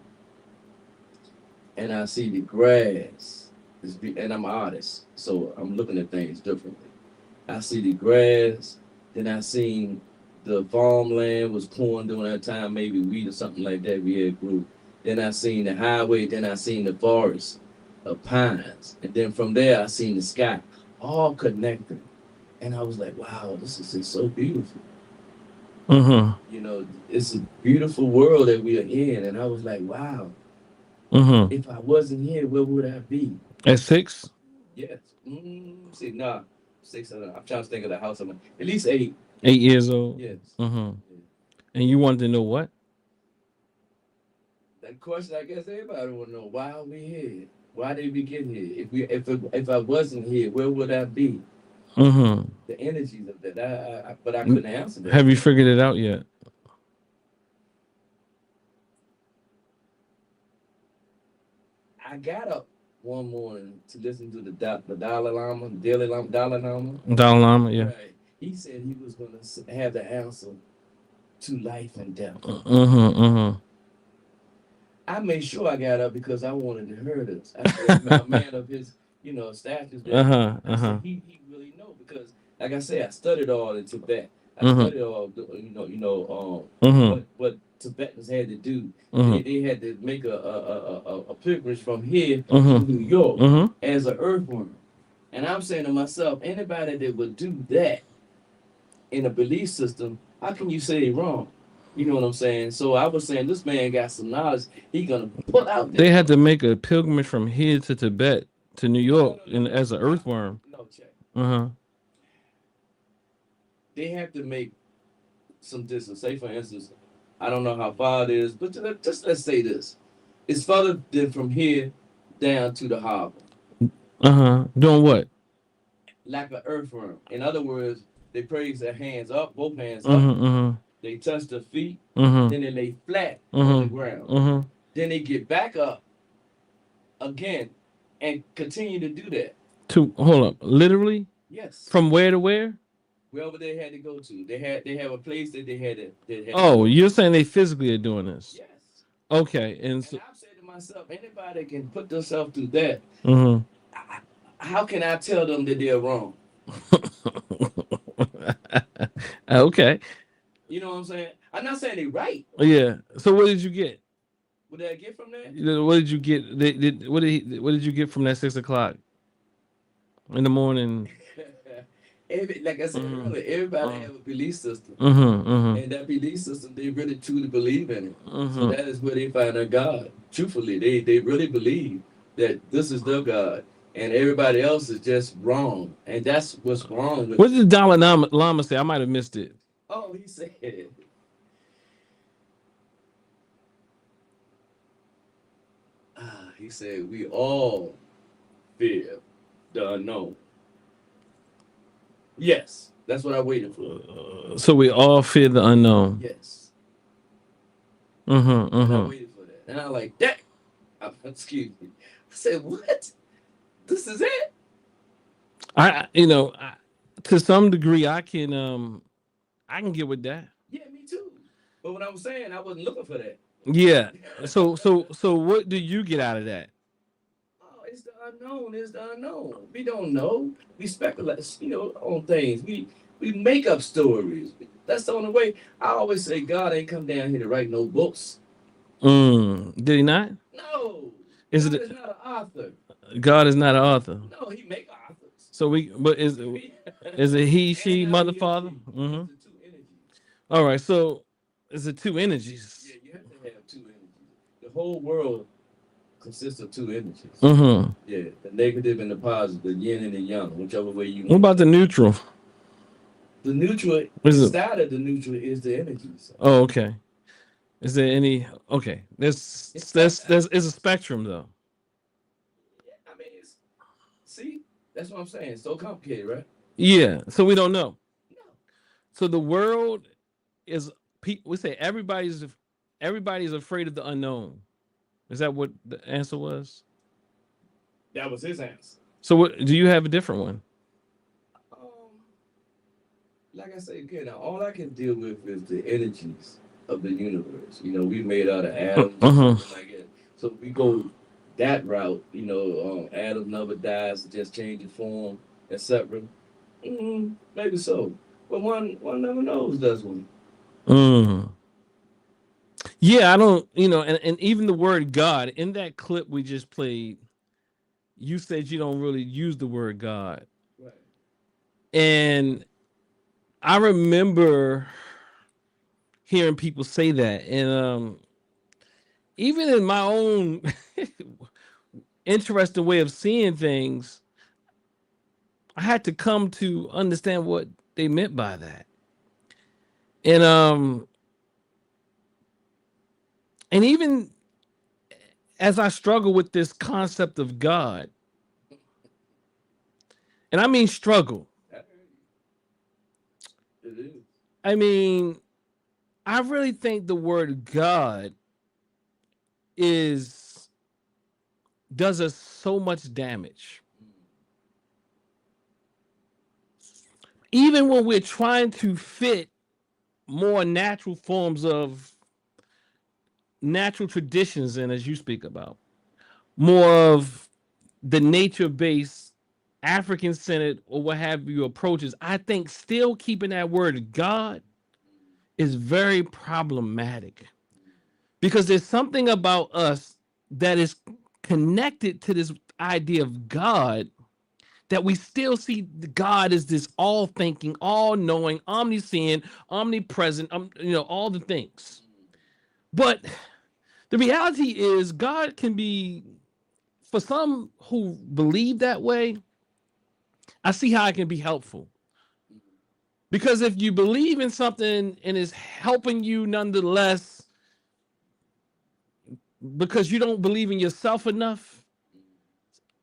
Speaker 6: and I see the grass. And I'm an artist, so I'm looking at things differently. I see the grass, then I seen the farmland was corn during that time, maybe wheat or something like that we had grew. Then I seen the highway, then I seen the forest of pines, and then from there I seen the sky, all connected. And I was like, wow, this is just so beautiful. You know, it's a beautiful world that we are in. And I was like, wow, if I wasn't here, where would I be?
Speaker 2: At 6?
Speaker 6: Yes. See, nah, 6. I'm trying to think of the house. At least 8.
Speaker 2: 8 years old?
Speaker 6: Yes.
Speaker 2: And you wanted to know what?
Speaker 6: That question, I guess everybody want to know. Why are we here? Why did we get here? If I wasn't here, where would I be? The energies of that, but I couldn't answer that.
Speaker 2: Have you figured it out yet?
Speaker 6: I got up one morning to listen to the Dalai Lama, Dalai Lama.
Speaker 2: Dalai Lama, yeah.
Speaker 6: Right. He said he was going to have the answer to life and death. I made sure I got up because I wanted to hear this. I said, a man of his, status. I said, he really know because, like I said, I studied all in Tibet. I studied all, what Tibetans had to do. They had to make a pilgrimage from here to New York as an earthworm. And I'm saying to myself, anybody that would do that in a belief system, how can you say it wrong? You know what I'm saying? So I was saying this man got some knowledge. He gonna pull out.
Speaker 2: They had to make a pilgrimage from here to Tibet to New York as an earthworm.
Speaker 6: No, check. They have to make some distance. Say for instance, I don't know how far it is, but just let's say this: it's further than from here down to the harbor.
Speaker 2: Doing what?
Speaker 6: Like an earthworm. In other words, they praise their hands up, both hands up. They touch the feet,
Speaker 2: Mm-hmm.
Speaker 6: then they lay flat on the
Speaker 2: Mm-hmm.
Speaker 6: ground.
Speaker 2: Mm-hmm.
Speaker 6: Then they get back up again and continue to do that.
Speaker 2: Hold up. Literally?
Speaker 6: Yes.
Speaker 2: From where to where?
Speaker 6: Wherever they had to go to. They have a place that they had to
Speaker 2: Oh,
Speaker 6: go.
Speaker 2: you're saying they physically are doing this?
Speaker 6: Yes.
Speaker 2: Okay. And so,
Speaker 6: I've said to myself, anybody can put themselves through that.
Speaker 2: mm-hmm.
Speaker 6: How can I tell them that they're wrong?
Speaker 2: Okay.
Speaker 6: You know what I'm saying? I'm not saying they're right.
Speaker 2: Yeah. So what did you get?
Speaker 6: What did I get from that?
Speaker 2: What did you get? What did you get from that 6 o'clock in the morning?
Speaker 6: Like I said earlier, everybody have a belief system.
Speaker 2: Mm-hmm. Mm-hmm.
Speaker 6: And that belief system, they really truly believe in it.
Speaker 2: Mm-hmm.
Speaker 6: So that is where they find their God. Truthfully, they really believe that this is their God. And everybody else is just wrong. And that's what's wrong with
Speaker 2: What did Dalai Lama say? I might have missed it.
Speaker 6: Oh, he said, he said, we all fear the unknown. Yes, that's what I waited for.
Speaker 2: So we all fear the unknown.
Speaker 6: Yes.
Speaker 2: Mm-hmm.
Speaker 6: I
Speaker 2: Mm-hmm.
Speaker 6: waited for that. And I'm like, that. Excuse me. I said, what? This is it?
Speaker 2: To some degree, I can get with that.
Speaker 6: Yeah, me too. But what I was saying, I wasn't looking for that.
Speaker 2: Yeah. So what do you get out of that?
Speaker 6: Oh, it's the unknown. It's the unknown. We don't know. We speculate, on things. We make up stories. That's the only way. I always say God ain't come down here to write no books.
Speaker 2: Did he not?
Speaker 6: No.
Speaker 2: Is
Speaker 6: God
Speaker 2: it
Speaker 6: is not an author.
Speaker 2: God is not an author?
Speaker 6: No, he make authors.
Speaker 2: So is it he, she, mother, father? Mm-hmm.
Speaker 6: It's the two energies.
Speaker 2: All right. So is it two energies?
Speaker 6: Yeah, you have to have two energies. The whole world consists of two energies.
Speaker 2: Mm-hmm.
Speaker 6: Yeah, the negative and the positive, the yin and the yang, whichever way you
Speaker 2: What about the neutral?
Speaker 6: The neutral, inside of the neutral is the energy. So.
Speaker 2: Oh, okay. Is there any? Okay, there's a spectrum though.
Speaker 6: I mean, see, that's what I'm saying. It's so complicated, right?
Speaker 2: Yeah. So we don't know.
Speaker 6: No.
Speaker 2: So the world is. We say everybody's afraid of the unknown. Is that what the answer was?
Speaker 6: That was his answer.
Speaker 2: So what? Do you have a different one?
Speaker 6: Like I say again, all I can deal with is the energies of the universe. We made out of atoms, something like that. So if we go that route, atoms never dies, just change of form, etc. Maybe so, but one never knows, does one?
Speaker 2: Yeah, I don't. And even the word God in that clip we just played, you said you don't really use the word God,
Speaker 6: right?
Speaker 2: And I remember hearing people say that, and even in my own interesting way of seeing things, I had to come to understand what they meant by that. And even as I struggle with this concept of God, and I mean struggle.
Speaker 6: It is.
Speaker 2: I mean, I really think the word God does us so much damage. Even when we're trying to fit more natural forms of natural traditions in, as you speak about, more of the nature-based African-centered or what have you approaches, I think still keeping that word God is very problematic, because there's something about us that is connected to this idea of God, that we still see God as this all-thinking, all-knowing, omniscient, omnipresent, all the things. But the reality is God can be, for some who believe that way, I see how it can be helpful. Because if you believe in something and it's helping you nonetheless, because you don't believe in yourself enough,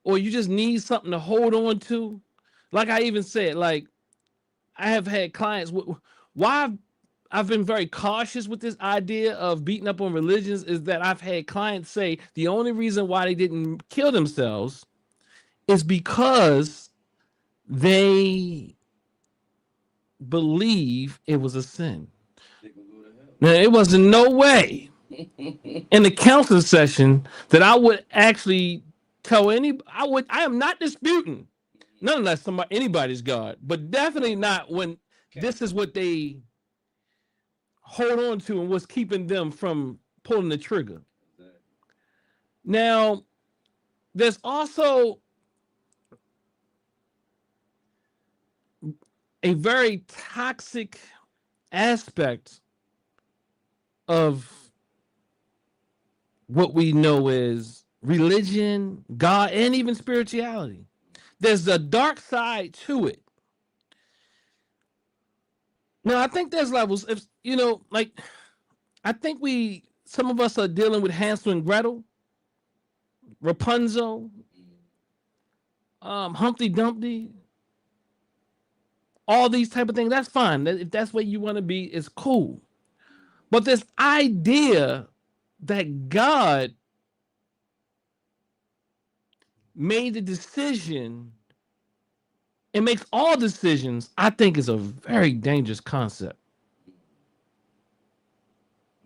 Speaker 2: or you just need something to hold on to. Like I even said, like I have had clients, why I've been very cautious with this idea of beating up on religions is that I've had clients say the only reason why they didn't kill themselves is because they believe it was a sin. Now, it wasn't no way in the counseling session that I would actually tell I am not disputing, nonetheless, anybody's God, but definitely not when this is what they hold on to and what's keeping them from pulling the trigger. Now, there's also a very toxic aspect of what we know is religion, God, and even spirituality. There's a dark side to it. Now, I think there's levels. If you know, like, I think some of us are dealing with Hansel and Gretel, Rapunzel, Humpty Dumpty, all these type of things. That's fine. If that's what you want to be, it's cool. But this idea that God made the decision and makes all decisions, I think is a very dangerous concept.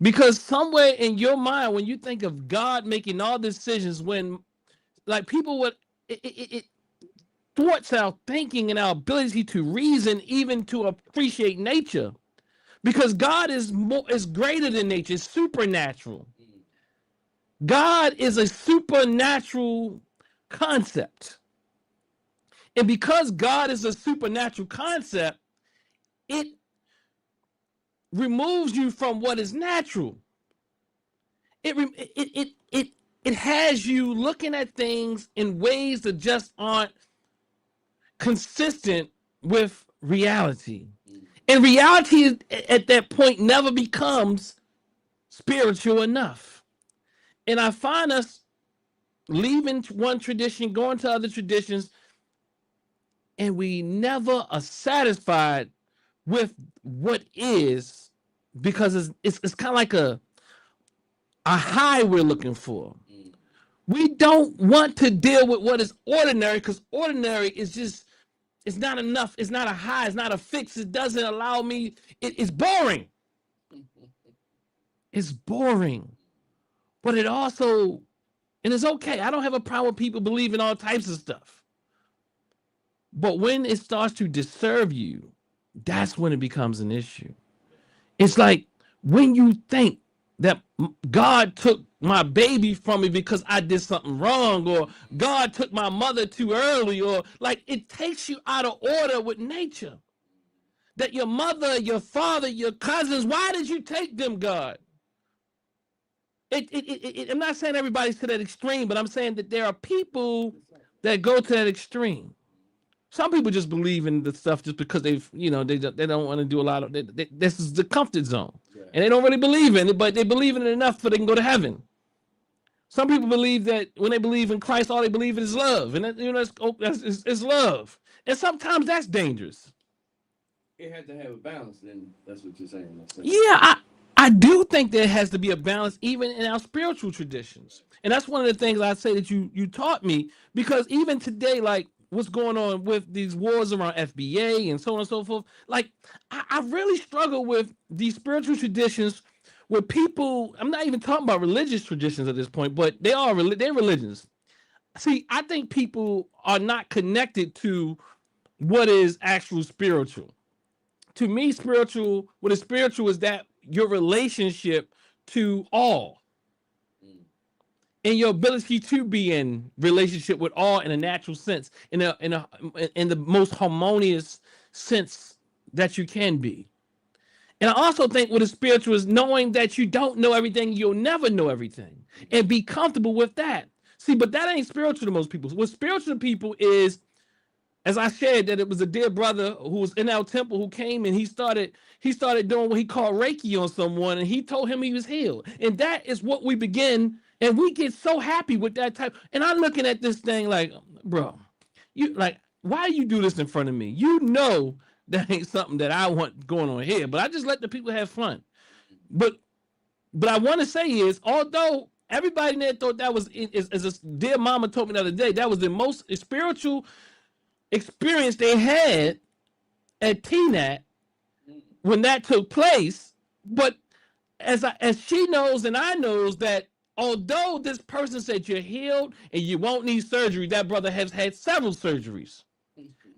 Speaker 2: Because somewhere in your mind, when you think of God making all decisions, when like people would, it thwarts our thinking and our ability to reason, even to appreciate nature. Because God is greater than nature, it's supernatural. God is a supernatural concept. And because God is a supernatural concept, it removes you from what is natural. It has you looking at things in ways that just aren't consistent with reality. And reality at that point never becomes spiritual enough. And I find us leaving one tradition, going to other traditions, and we never are satisfied with what is, because it's kind of like a high we're looking for. We don't want to deal with what is ordinary, because ordinary is just, it's not enough. It's not a high. It's not a fix. It doesn't allow me. It's boring. It's boring. But it also, and it's okay. I don't have a problem with people believing all types of stuff. But when it starts to disturb you, that's when it becomes an issue. It's like when you think that God took my baby from me because I did something wrong, or God took my mother too early, or like it takes you out of order with nature. That your mother, your father, your cousins, why did you take them, God? I'm not saying everybody's to that extreme, but I'm saying that there are people that go to that extreme. Some people just believe in the stuff just because they don't want to do a lot of this is the comfort zone, and they don't really believe in it, but they believe in it enough so they can go to heaven. Some people believe that when they believe in Christ, all they believe in is love, and it's love. And sometimes that's dangerous.
Speaker 6: It had to have a balance. Then that's what you're saying.
Speaker 2: Yeah, I do think there has to be a balance even in our spiritual traditions, and that's one of the things I say that you taught me, because even today, like what's going on with these wars around FBA and so on and so forth, like I really struggle with these spiritual traditions where people, I'm not even talking about religious traditions at this point, but they're religions. See, I think people are not connected to what is actual spiritual. To me, what is spiritual is that your relationship to all, and your ability to be in relationship with all in a natural sense, in the most harmonious sense that you can be. And I also think what is spiritual is knowing that you don't know everything, you'll never know everything, and be comfortable with that. See, but that ain't spiritual to most people. What spiritual to people is, as I shared, that it was a dear brother who was in our temple who came and he started doing what he called Reiki on someone, and he told him he was healed. And that is what we begin, and we get so happy with that type. And I'm looking at this thing like, bro, you like, why do you do this in front of me? You know that ain't something that I want going on here. But I just let the people have fun. But I want to say is, although everybody there thought that was, as a dear mama told me the other day, that was the most spiritual experience they had at TNAT when that took place. But as she knows and I knows that although this person said you're healed and you won't need surgery, that brother has had several surgeries.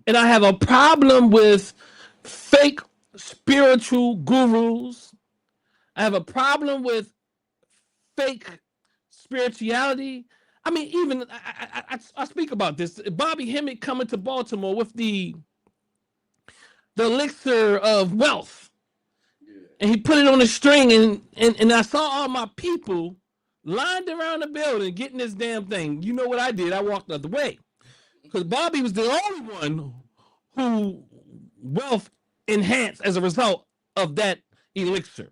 Speaker 2: And I have a problem with fake spiritual gurus. I have a problem with fake spirituality. I mean, even I speak about this. Bobby Hemmett coming to Baltimore with the elixir of wealth. And he put it on a string, and I saw all my people lined around the building getting this damn thing. You know what I did? I walked the other way. Because Bobby was the only one who wealth enhanced as a result of that elixir.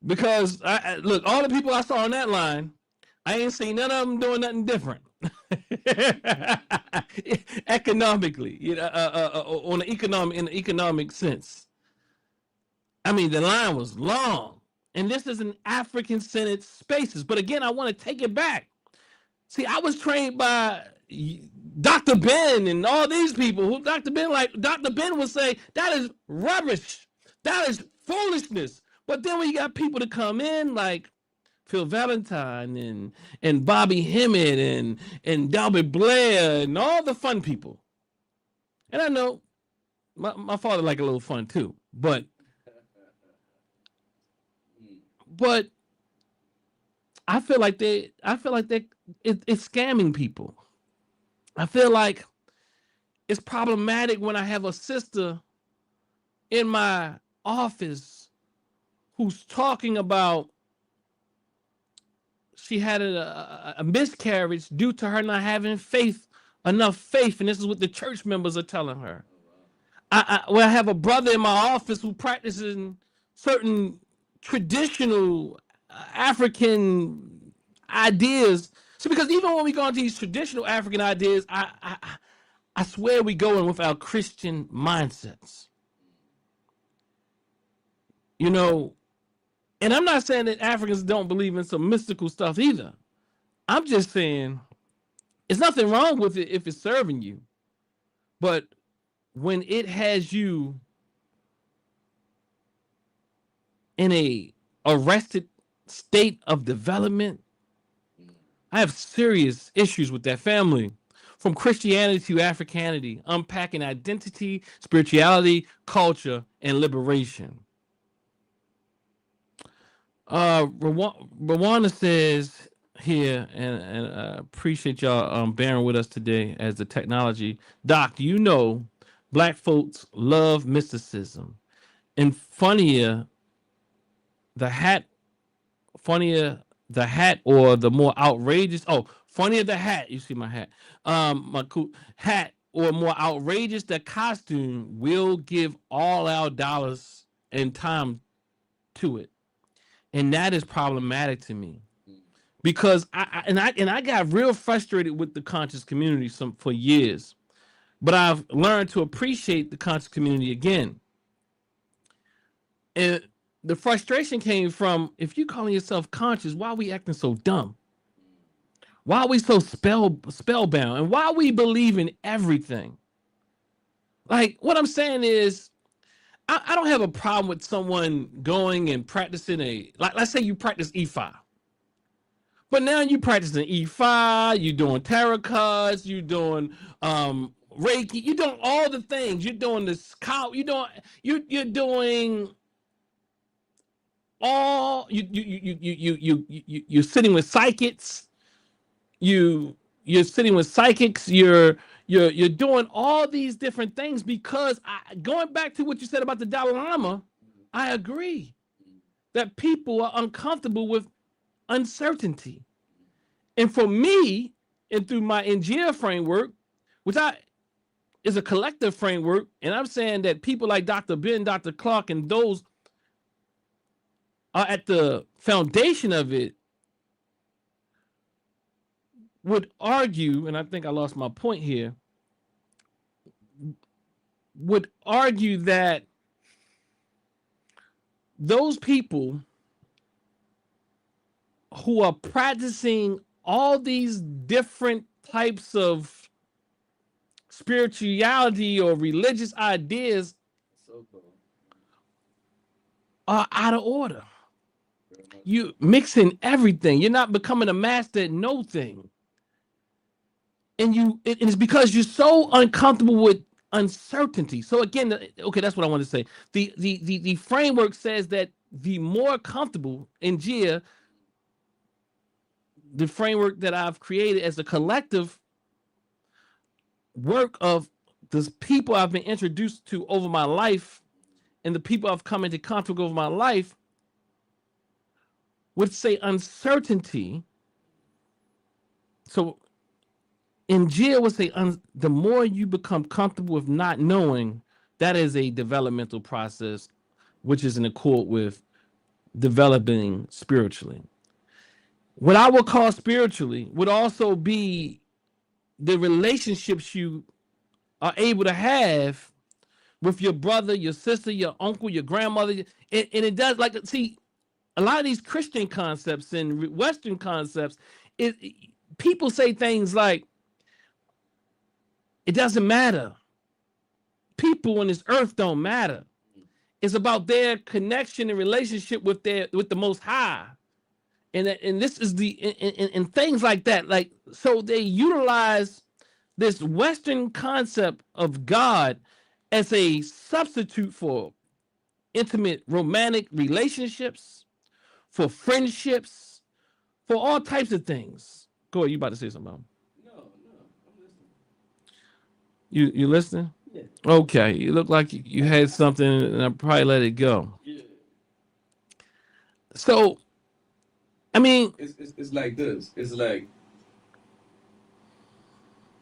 Speaker 2: Because look, all the people I saw on that line, I ain't seen none of them doing nothing different. Economically, you know, on the economic sense. I mean, the line was long, and this is an African-centered spaces. But again, I want to take it back. See, I was trained by Dr. Ben and all these people who Dr. Ben would say, that is rubbish. That is foolishness. But then when you got people to come in like Phil Valentine and Bobby Hemmett and Delbert Blair and all the fun people. And I know my father liked a little fun too, but I feel like it's scamming people. I feel like it's problematic when I have a sister in my office who's talking about she had a miscarriage due to her not having enough faith, and this is what the church members are telling her. I have a brother in my office who practices certain traditional African ideas. So because even when we go into these traditional African ideas, I swear we go in with our Christian mindsets. You know, and I'm not saying that Africans don't believe in some mystical stuff either. I'm just saying there's nothing wrong with it if it's serving you. But when it has you in a arrested state of development, I have serious issues with that family. From Christianity to Africanity, unpacking identity, spirituality, culture, and liberation. Rwanda says here, and I appreciate y'all bearing with us today as the technology. Doc, you know, black folks love mysticism. And funnier the hat or the more outrageous. Oh, funnier the hat. You see my hat. My cool hat or more outrageous the costume, will give all our dollars and time to it. And that is problematic to me. Because I got real frustrated with the conscious community for years. But I've learned to appreciate the conscious community again. And the frustration came from, if you calling yourself conscious, why are we acting so dumb? Why are we so spellbound? And why we believe in everything? Like, what I'm saying is, I don't have a problem with someone going and practicing let's say you practice E5. But now you practicing E5, you're doing tarot cards, you're doing Reiki, you're doing all the things. You're doing this, you're doing all, you're sitting with psychics, you're sitting with psychics, you're doing all these different things because going back to what you said about the Dalai Lama, I agree that people are uncomfortable with uncertainty. And for me, and through my NGL framework, which is a collective framework, and I'm saying that people like Dr. Ben, Dr. Clark, and those are at the foundation of it, would argue, and I think I lost my point here, would argue that those people who are practicing all these different types of spirituality or religious ideas are out of order. You mixing everything. You're not becoming a master at no thing. And it's because you're so uncomfortable with uncertainty. So again, okay, that's what I want to say. The framework says that the more comfortable in Gia, the framework that I've created as a collective work of the people I've been introduced to over my life and the people I've come into contact over my life would say uncertainty. So in Gia would say the more you become comfortable with not knowing, that is a developmental process, which is in accord with developing spiritually. What I would call spiritually would also be the relationships you are able to have with your brother, your sister, your uncle, your grandmother. And it does, like, see, a lot of these Christian concepts and Western concepts, people say things like, it doesn't matter. People on this earth don't matter. It's about their connection and relationship with the Most High. And this is and things like that. Like, so they utilize this Western concept of God as a substitute for intimate romantic relationships, for friendships, for all types of things. Go ahead, you about to say something?
Speaker 6: No, I'm listening.
Speaker 2: You listening?
Speaker 6: Yeah.
Speaker 2: Okay, you look like you had something, and I probably let it go.
Speaker 6: Yeah.
Speaker 2: So, I mean,
Speaker 6: it's like this. It's like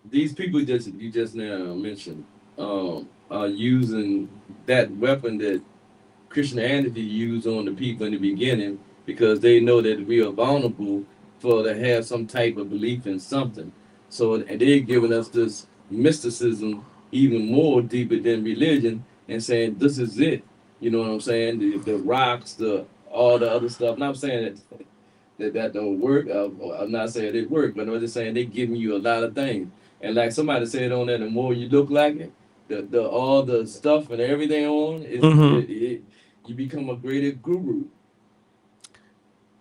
Speaker 6: these people that you just now mentioned are using that weapon that Christianity used on the people in the beginning because they know that we are vulnerable for to have some type of belief in something. So and they're giving us this mysticism even more deeper than religion and saying this is it. You know what I'm saying? The rocks, all the other stuff. And I'm saying that don't work. I'm not saying it work, but I'm just saying they're giving you a lot of things. And like somebody said on there, the more you look like it, the all the stuff and everything on, you become a greater guru.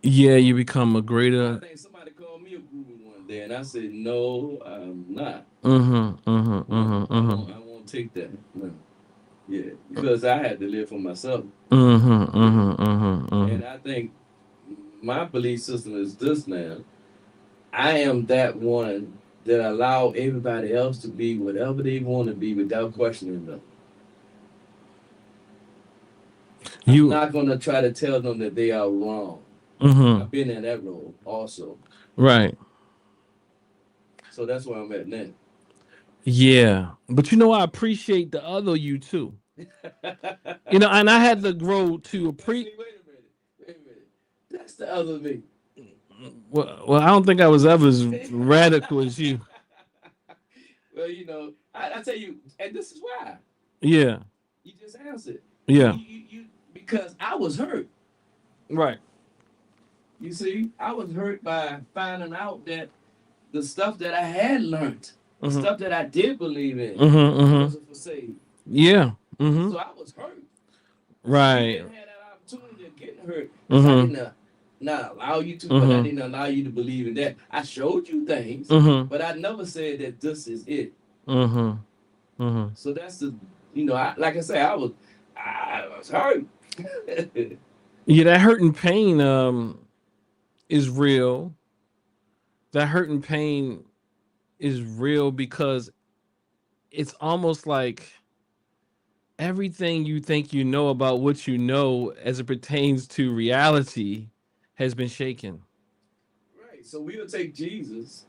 Speaker 2: Yeah, you become a greater.
Speaker 6: I think somebody called me a guru one day, and I said, no, I'm not. I won't take that. No. Yeah, because I had to live for myself. And I think my belief system is this now. I am that one that allow everybody else to be whatever they want to be without questioning them. I'm not going to try to tell them that they are wrong. I've been in that role also.
Speaker 2: Right.
Speaker 6: So that's where I'm at now.
Speaker 2: Yeah. But I appreciate the other you too. And I had to grow to appreciate.
Speaker 6: Wait a minute. That's the other me.
Speaker 2: Well, I don't think I was ever as radical as you.
Speaker 6: Well, I tell you, and this is why.
Speaker 2: Yeah.
Speaker 6: You just answered.
Speaker 2: Yeah.
Speaker 6: You because I was hurt.
Speaker 2: Right.
Speaker 6: You see, I was hurt by finding out that the stuff that I had learned, the stuff that I did believe in, wasn't for saved.
Speaker 2: Yeah.
Speaker 6: So I was hurt.
Speaker 2: Right.
Speaker 6: You didn't have that opportunity of getting hurt. I didn't not allow you to, but I didn't allow you to believe in that. I showed you things, but I never said that this is it. So that's the, like I say, I was hurt.
Speaker 2: Yeah, that hurt and pain is real. That hurt and pain is real because it's almost like everything you think you know about what you know as it pertains to reality has been shaken.
Speaker 6: Right. So we'll take Jesus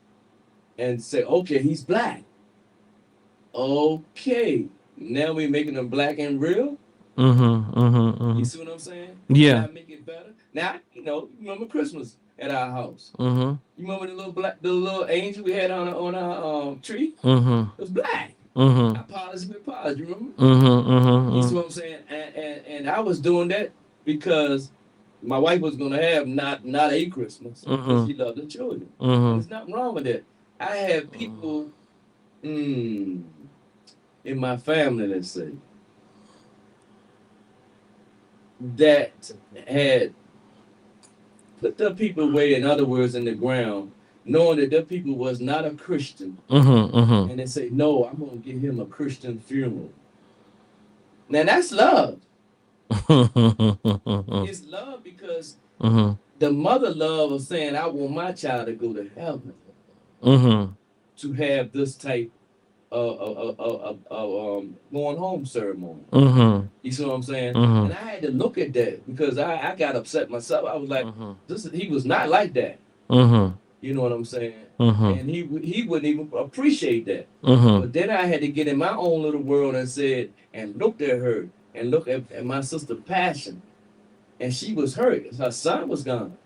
Speaker 6: and say, okay, he's black. Okay. Now we're making him black and real. You see what I'm saying?
Speaker 2: Yeah.
Speaker 6: Can I make it better? Now, you remember Christmas at our house. You remember the little angel we had on our tree? It was black.
Speaker 2: Mm-hmm.
Speaker 6: I polished with polish, you remember?
Speaker 2: Mm-hmm.
Speaker 6: You see what I'm saying? And I was doing that because my wife was gonna have not a Christmas because she loved the children. And there's nothing wrong with that. I had people in my family, let's say, that had put the people away, in other words, in the ground, knowing that the people was not a Christian. And they say, no, I'm gonna give him a Christian funeral. Now that's love. It's love because the mother love of saying, I want my child to go to heaven to have this type of going home ceremony. You see what I'm saying? And I had to look at that because I got upset myself. I was like, he was not like that. You know what I'm saying? And he wouldn't even appreciate that. But then I had to get in my own little world and said, and looked at her and looked at my sister Passion. And she was hurt. Her son was gone.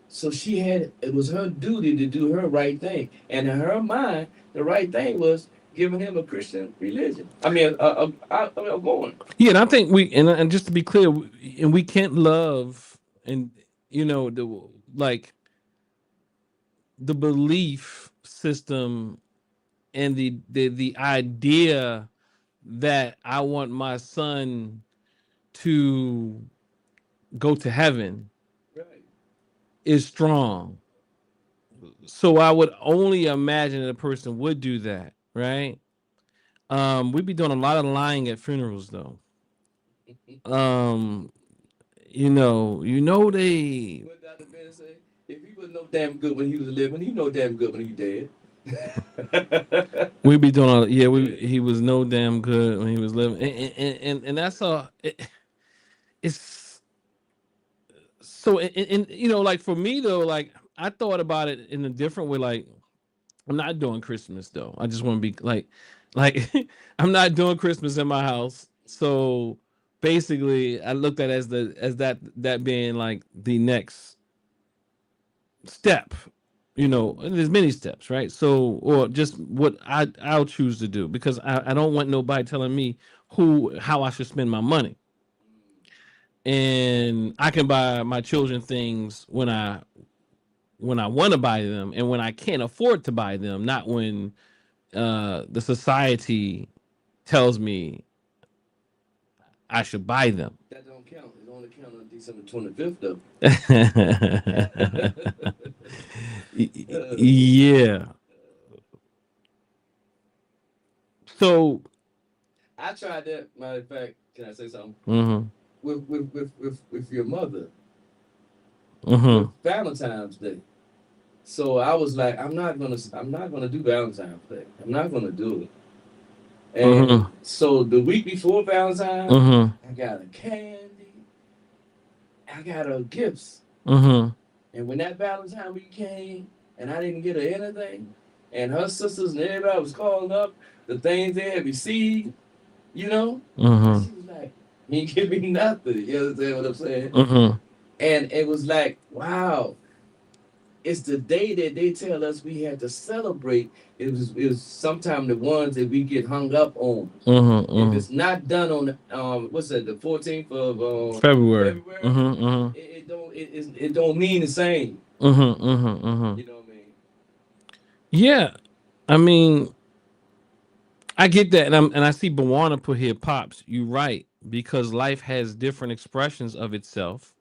Speaker 6: So it was her duty to do her right thing. And in her mind, the right thing was giving him a Christian religion. I mean, going.
Speaker 2: Yeah, and I think and just to be clear, and we can't love, and like the belief system and the idea that I want my son to go to heaven is strong. So I would only imagine that a person would do that, right? We'd be doing a lot of lying at funerals, though. They.
Speaker 6: What Dr. Ben say? If he was no damn good when he was living, he no damn good when he dead.
Speaker 2: We'd be doing he was no damn good when he was living, and that's it's so and like for me though, like I thought about it in a different way. Like I'm not doing Christmas though. I just want to be like I'm not doing Christmas in my house. So basically, I looked at it as that being like the next step. And there's many steps, right? So, or just what I'll choose to do because I don't want nobody telling me how I should spend my money. And I can buy my children things when I want to buy them and when I can't afford to buy them, not when the society tells me I should buy them.
Speaker 6: That don't count. It only count on December 25th, though.
Speaker 2: Yeah. So
Speaker 6: I tried that. Matter of fact, can I say something? With your mother. With Valentine's Day. So I was like, I'm not gonna do Valentine's Day. I'm not gonna do it. And so the week before Valentine's, I got a candy. I got her gifts. And when that Valentine week came, and I didn't get her anything, and her sisters and everybody was calling up the things they had received, she was like, "You ain't give me nothing." You understand what I'm saying? And it was like, wow. It's the day that they tell us we had to celebrate. It was sometimes the ones that we get hung up on. If it's not done on the 14th of
Speaker 2: February.
Speaker 6: It don't mean the same. You know what I mean?
Speaker 2: Yeah, I mean, I get that, and I see Bawana put here, Pops. You right, because life has different expressions of itself.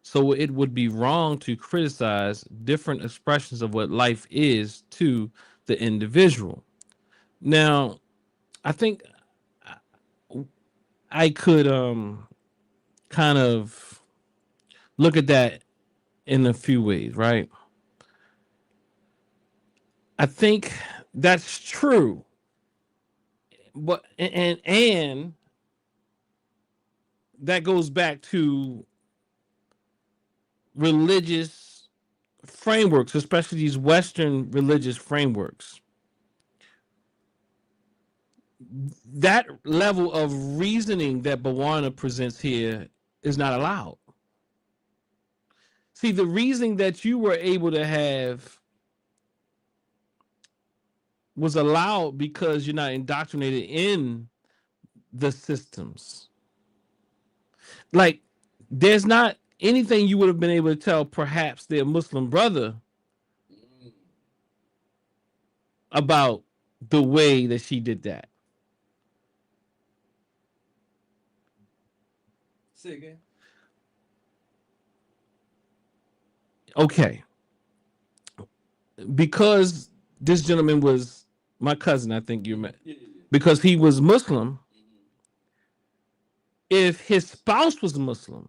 Speaker 2: So it would be wrong to criticize different expressions of what life is to the individual. Now, I think I could kind of look at that in a few ways, right? I think that's true. But and that goes back to religious frameworks, especially these Western religious frameworks. That level of reasoning that Bawana presents here is not allowed. See, the reasoning that you were able to have was allowed because you're not indoctrinated in the systems. Like, there's not anything you would have been able to tell perhaps their Muslim brother about the way that she did that.
Speaker 6: Say again.
Speaker 2: Okay. Because this gentleman was my cousin, I think you met. Because he was Muslim, if his spouse was Muslim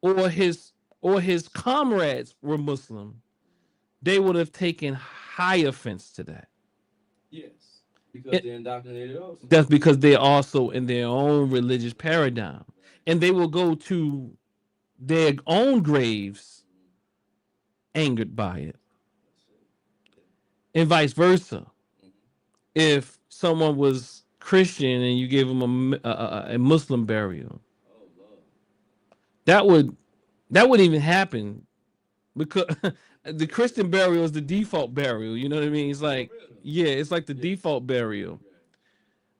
Speaker 2: or his comrades were Muslim, they would have taken high offense to that.
Speaker 6: Yes. Because they're indoctrinated also.
Speaker 2: That's because they're also in their own religious paradigm. And they will go to their own graves angered by it. And vice versa. If someone was Christian and you gave them a Muslim burial, that would even happen, because the Christian burial is the default burial. You know what I mean? It's like, yeah, it's like the default burial.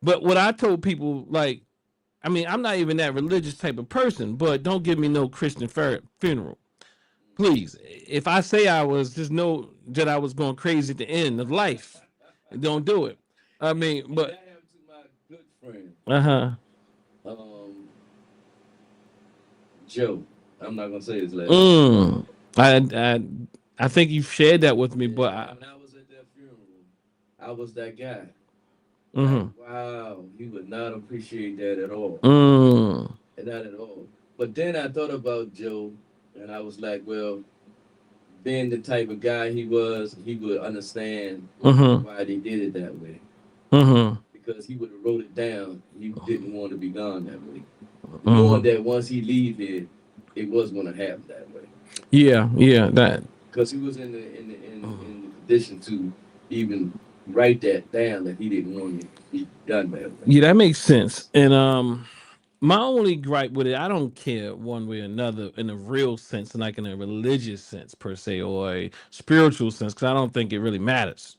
Speaker 2: But what I told people, like, I mean, I'm not even that religious type of person, but don't give me no Christian funeral. Please. If I say I was, just know that I was going crazy at the end of life. Don't do it. I mean, but
Speaker 6: that happened to my good friend. Joe. I'm not gonna say his last name.
Speaker 2: I think you've shared that with me, but
Speaker 6: when I was at that funeral, I was that guy.
Speaker 2: Mhm.
Speaker 6: Like, wow, he would not appreciate that at all. Not at all. But then I thought about Joe, and I was like, well, being the type of guy he was, he would understand why they did it that way. Because he would have wrote it down. He didn't want to be gone that way. Knowing that once he leave here, it was going to happen that way.
Speaker 2: Yeah, that.
Speaker 6: Because he was in the condition to even write that down, that he didn't want to be done that way.
Speaker 2: Yeah, that makes sense. And my only gripe with it, I don't care one way or another in a real sense, and like in a religious sense per se, or a spiritual sense, because I don't think it really matters.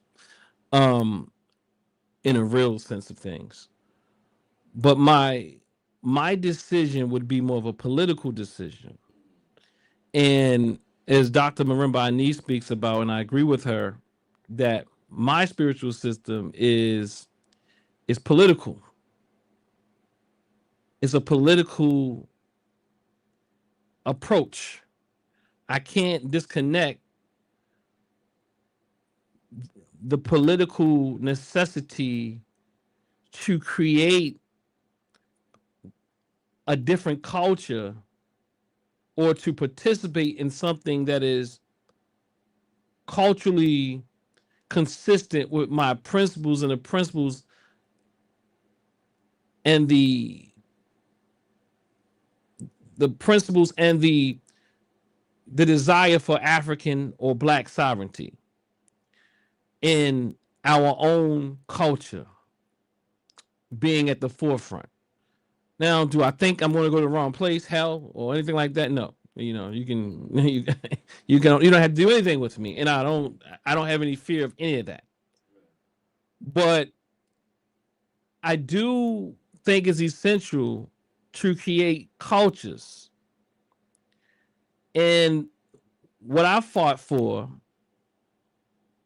Speaker 2: In a real sense of things. But my decision would be more of a political decision. And as Dr. Marimba Ani speaks about, and I agree with her, that my spiritual system is political. It's a political approach. I can't disconnect the political necessity to create a different culture or to participate in something that is culturally consistent with my principles and the principles and the principles and the desire for African or Black sovereignty in our own culture being at the forefront. Now, do I think I'm going to go to the wrong place, hell, or anything like that? No. You know, you don't have to do anything with me, and I don't have any fear of any of that. But I do think it's essential to create cultures. And what I fought for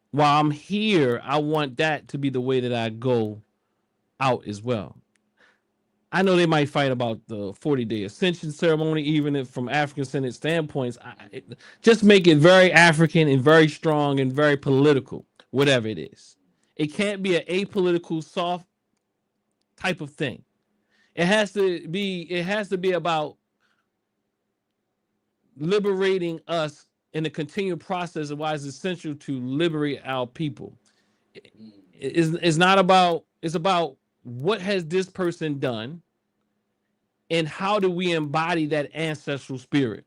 Speaker 2: while I'm here, I want that to be the way that I go out as well. I know they might fight about the 40-day ascension ceremony, even if from African Senate standpoints, just make it very African and very strong and very political, whatever it is. It can't be an apolitical, soft type of thing. It has to be about liberating us in the continued process of why it's essential to liberate our people. It's not about, it's about what has this person done and how do we embody that ancestral spirit.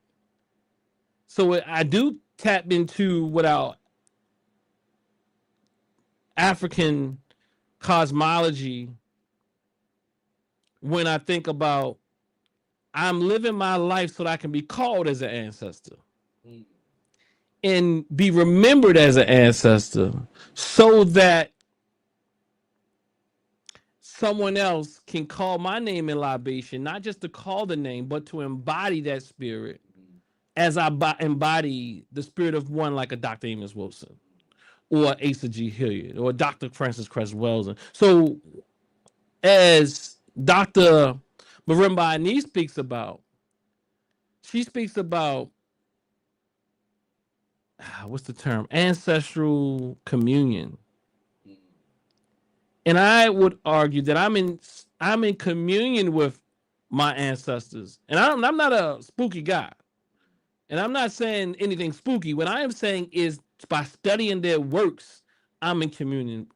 Speaker 2: So I do tap into what our African cosmology when I think about I'm living my life so that I can be called as an ancestor and be remembered as an ancestor, so that someone else can call my name in libation, not just to call the name, but to embody that spirit as I embody the spirit of one like a Dr. Amos Wilson or Asa G. Hilliard or Dr. Francis Cress Wells. So as Dr. Marimba Ani speaks about, she speaks about, what's the term? Ancestral communion. And I would argue that I'm in communion with my ancestors. And I'm not a spooky guy. And I'm not saying anything spooky. What I am saying is by studying their works, I'm in communion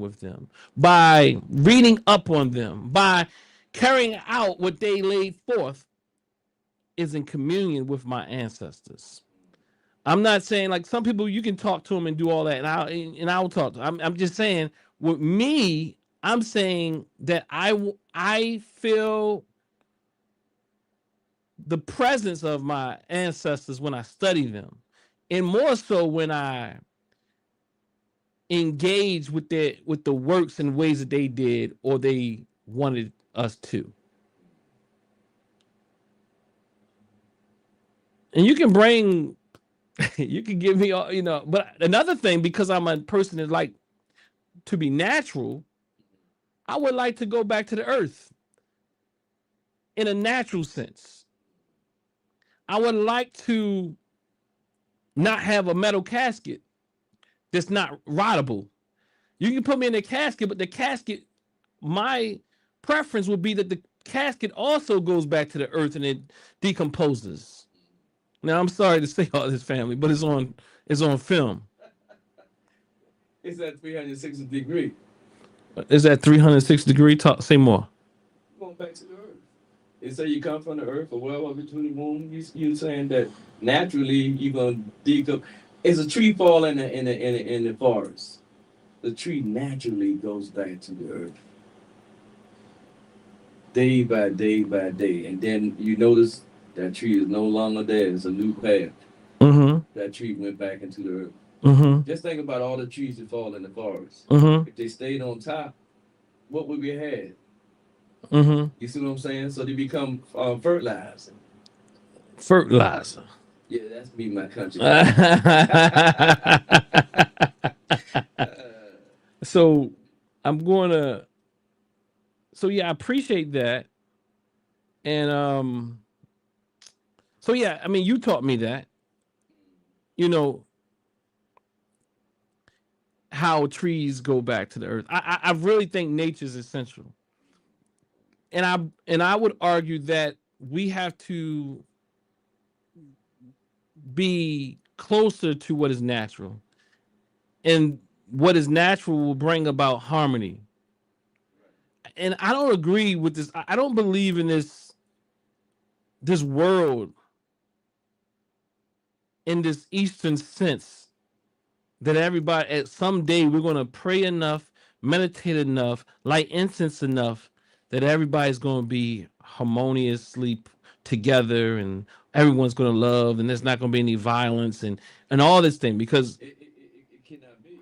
Speaker 2: with them. By reading up on them, by carrying out what they laid forth, is in communion with my ancestors. I'm not saying, like, some people, you can talk to them and do all that, and I will talk to them. I'm just saying, with me, I'm saying that I feel the presence of my ancestors when I study them, and more so when I engage with the works and ways that they did or they wanted us to. And you can bring, you can give me all, but another thing, because I'm a person that like to be natural, I would like to go back to the earth in a natural sense. I would like to not have a metal casket that's not rottable. You can put me in a casket, but the casket, my preference would be that the casket also goes back to the earth and it decomposes. Now, I'm sorry to say all this, family, but it's on film.
Speaker 6: It's at 360 degree.
Speaker 2: Is that 360 degree? Say more.
Speaker 6: Going back to the earth. They say you come from the earth or wherever between the moon. You saying that naturally you're gonna decompose. It's a tree fall in the forest. The tree naturally goes back to the earth. Day by day by day. And then you notice that tree is no longer there. It's a new path.
Speaker 2: Mm-hmm.
Speaker 6: That tree went back into the earth.
Speaker 2: Mm-hmm.
Speaker 6: Just think about all the trees that fall in the forest.
Speaker 2: Mm-hmm.
Speaker 6: If they stayed on top, what would we have?
Speaker 2: Mm-hmm.
Speaker 6: You see what I'm saying? So they become fertilizer.
Speaker 2: Fertilizer.
Speaker 6: Yeah, that's me, my country.
Speaker 2: So I'm going to. So yeah, I appreciate that. And so yeah, I mean, you taught me that. How trees go back to the earth. I really think nature is essential. And I would argue that we have to be closer to what is natural. And what is natural will bring about harmony. And I don't agree with this. I don't believe in this world in this Eastern sense that everybody, at some day, we're going to pray enough, meditate enough, light incense enough that everybody's going to be harmoniously together and everyone's going to love and there's not going to be any violence and all this thing, because
Speaker 6: it cannot be.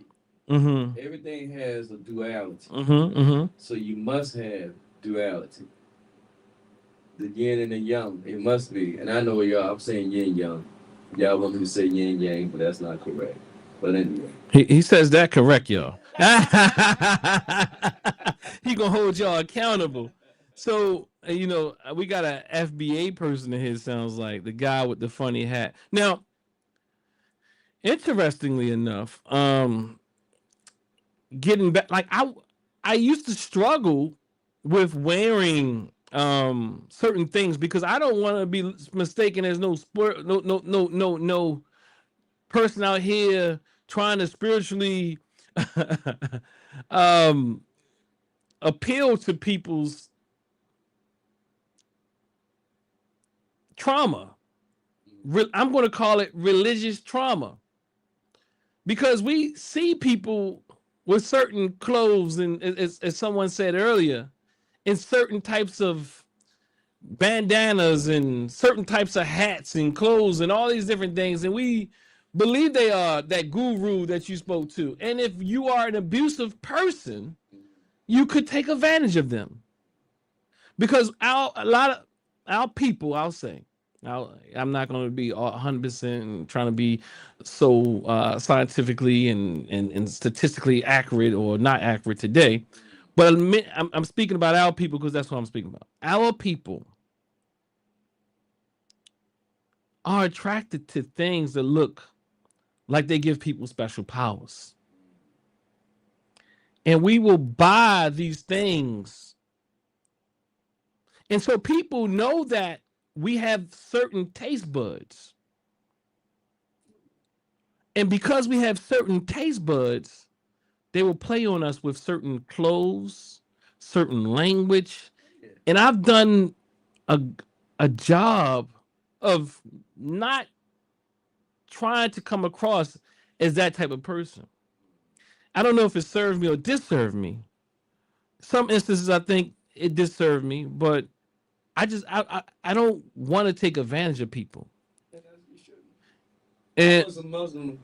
Speaker 2: Mm-hmm.
Speaker 6: Everything has a duality.
Speaker 2: Mm-hmm. Mm-hmm.
Speaker 6: So you must have duality. The yin and the yang, it must be. And I know y'all, I'm saying yin yang. Y'all want me to say yin yang, but that's not correct. But anyway.
Speaker 2: He says that correct, y'all. He gonna hold y'all accountable. So, we got a FBA person in here, sounds like, the guy with the funny hat. Now, interestingly enough, getting back, like I used to struggle with wearing certain things because I don't want to be mistaken as no person out here trying to spiritually appeal to people's trauma. I'm going to call it religious trauma, because we see people with certain clothes and, as someone said earlier, in certain types of bandanas and certain types of hats and clothes and all these different things, and we believe they are that guru that you spoke to. And if you are an abusive person, you could take advantage of them. Because a lot of our people, I'll say, I'm not going to be 100% trying to be so scientifically and statistically accurate or not accurate today, but I'm speaking about our people because that's what I'm speaking about. Our people are attracted to things that look like they give people special powers. And we will buy these things. And so people know that we have certain taste buds. And because we have certain taste buds, they will play on us with certain clothes, certain language. And I've done a job of not trying to come across as that type of person. I don't know if it served me or disserved me. Some instances I think it disserved me, but I don't want to take advantage of people.
Speaker 6: I was a Muslim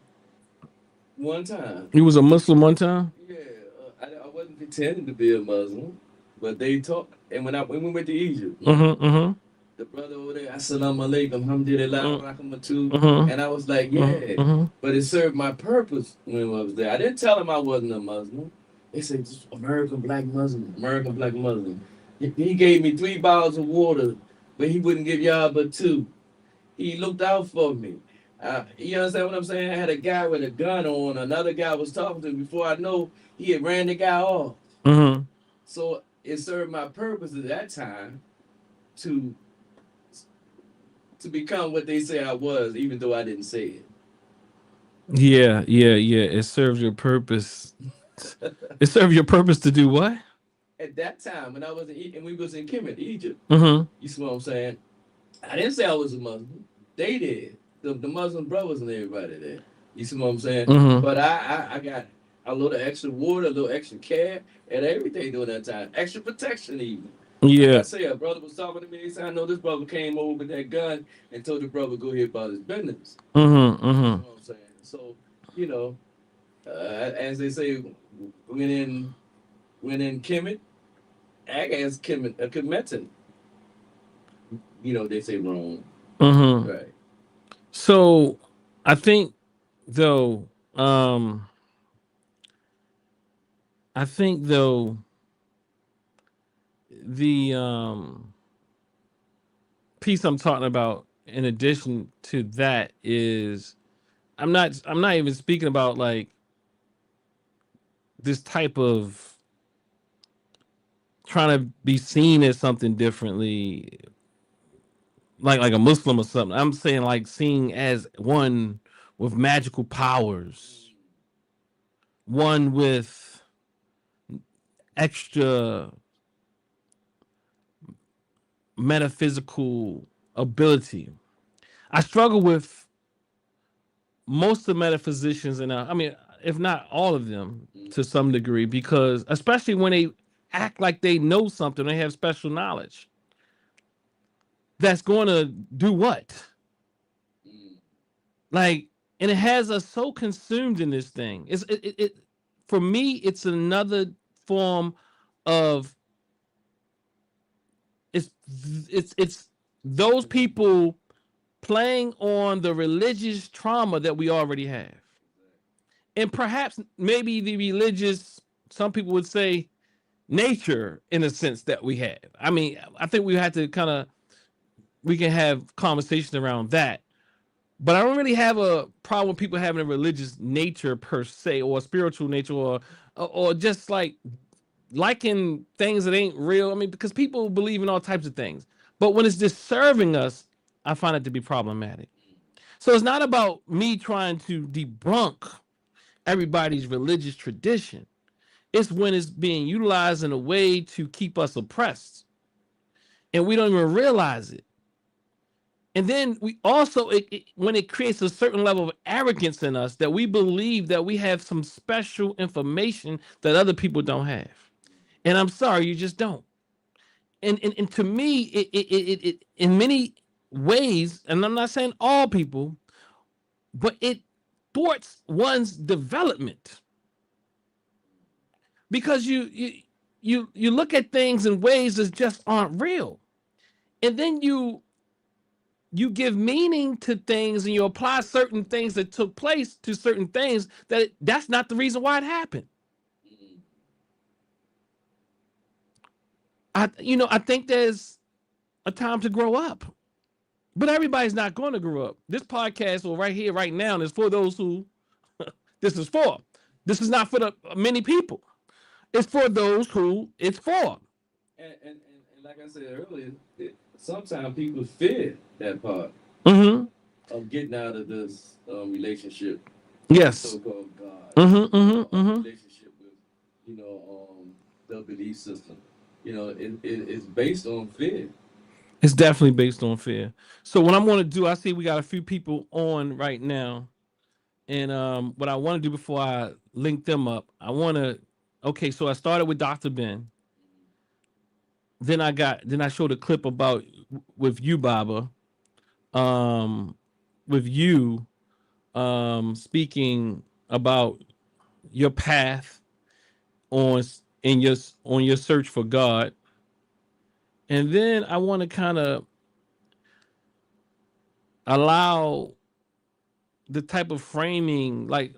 Speaker 6: one time.
Speaker 2: You was a Muslim one time?
Speaker 6: Yeah, I wasn't pretending to be a Muslim, but they taught. And when we went to Egypt, the brother over there, Assalamu alaikum, alhamdulillah, rahmatullahi, and I was like, yeah, but it served my purpose when I was there. I didn't tell him I wasn't a Muslim. They said, just American black Muslim, American black Muslim. He gave me 3 bottles of water, but he wouldn't give y'all but 2. He looked out for me. You understand what I'm saying? I had a guy with a gun on. Another guy was talking to me. Before I know, he had ran the guy off. So it served my purpose at that time to become what they say I was, even though I didn't say it.
Speaker 2: Yeah. It serves your purpose. It served your purpose to do what?
Speaker 6: At that time, when I was and we was in Kemet, Egypt. You see what I'm saying? I didn't say I was a Muslim. They did. The Muslim brothers and everybody there. You see what I'm saying? But I got a little extra water, a little extra care, and everything during that time. Extra protection even.
Speaker 2: Yeah.
Speaker 6: Like I say, a brother was talking to me. He said, I know this brother came over with that gun and told the brother go here about his business. You know what I'm saying? So, you know, as they say, when in Kemet, I guess Kemetan. You know, they say wrong. Right.
Speaker 2: So I think though the piece I'm talking about in addition to that is I'm not even speaking about like this type of trying to be seen as something differently, like a Muslim or something. I'm saying like seen as one with magical powers, one with extra metaphysical ability. I struggle with most of the metaphysicians, and I mean, if not all of them to some degree, because especially when they act like they know something, they have special knowledge. That's going to do what? Like, and it has us so consumed in this thing. It for me, it's another form of it's those people playing on the religious trauma that we already have. And perhaps maybe the religious, some people would say, nature in a sense that we have. I mean, I think we had to we can have conversation around that. But I don't really have a problem with people having a religious nature per se, or a spiritual nature, or just like liking things that ain't real. I mean, because people believe in all types of things. But when it's just serving us, I find it to be problematic. So it's not about me trying to debunk everybody's religious tradition. It's when it's being utilized in a way to keep us oppressed. And we don't even realize it. And then we also, when it creates a certain level of arrogance in us, that we believe that we have some special information that other people don't have. And I'm sorry, you just don't. And to me, it in many ways, and I'm not saying all people, but it thwarts one's development. Because you look at things in ways that just aren't real, and then you give meaning to things, and you apply certain things that took place to certain things that's not the reason why it happened. I think there's a time to grow up, but everybody's not going to grow up. This podcast, well, right here, right now, is for those who this is for. This is not for the many people. It's for those who it's for.
Speaker 6: And like I said earlier, sometimes people fear that part of getting out of this relationship.
Speaker 2: Yes.
Speaker 6: So-called God. Relationship with, the belief system. It's based on fear.
Speaker 2: It's definitely based on fear. So what I'm going to do, I see we got a few people on right now, and what I want to do before I link them up, so I started with Dr. Ben. Then I showed a clip about with you, Baba, with you speaking about your path on your search for God. And then I want to kind of allow the type of framing, like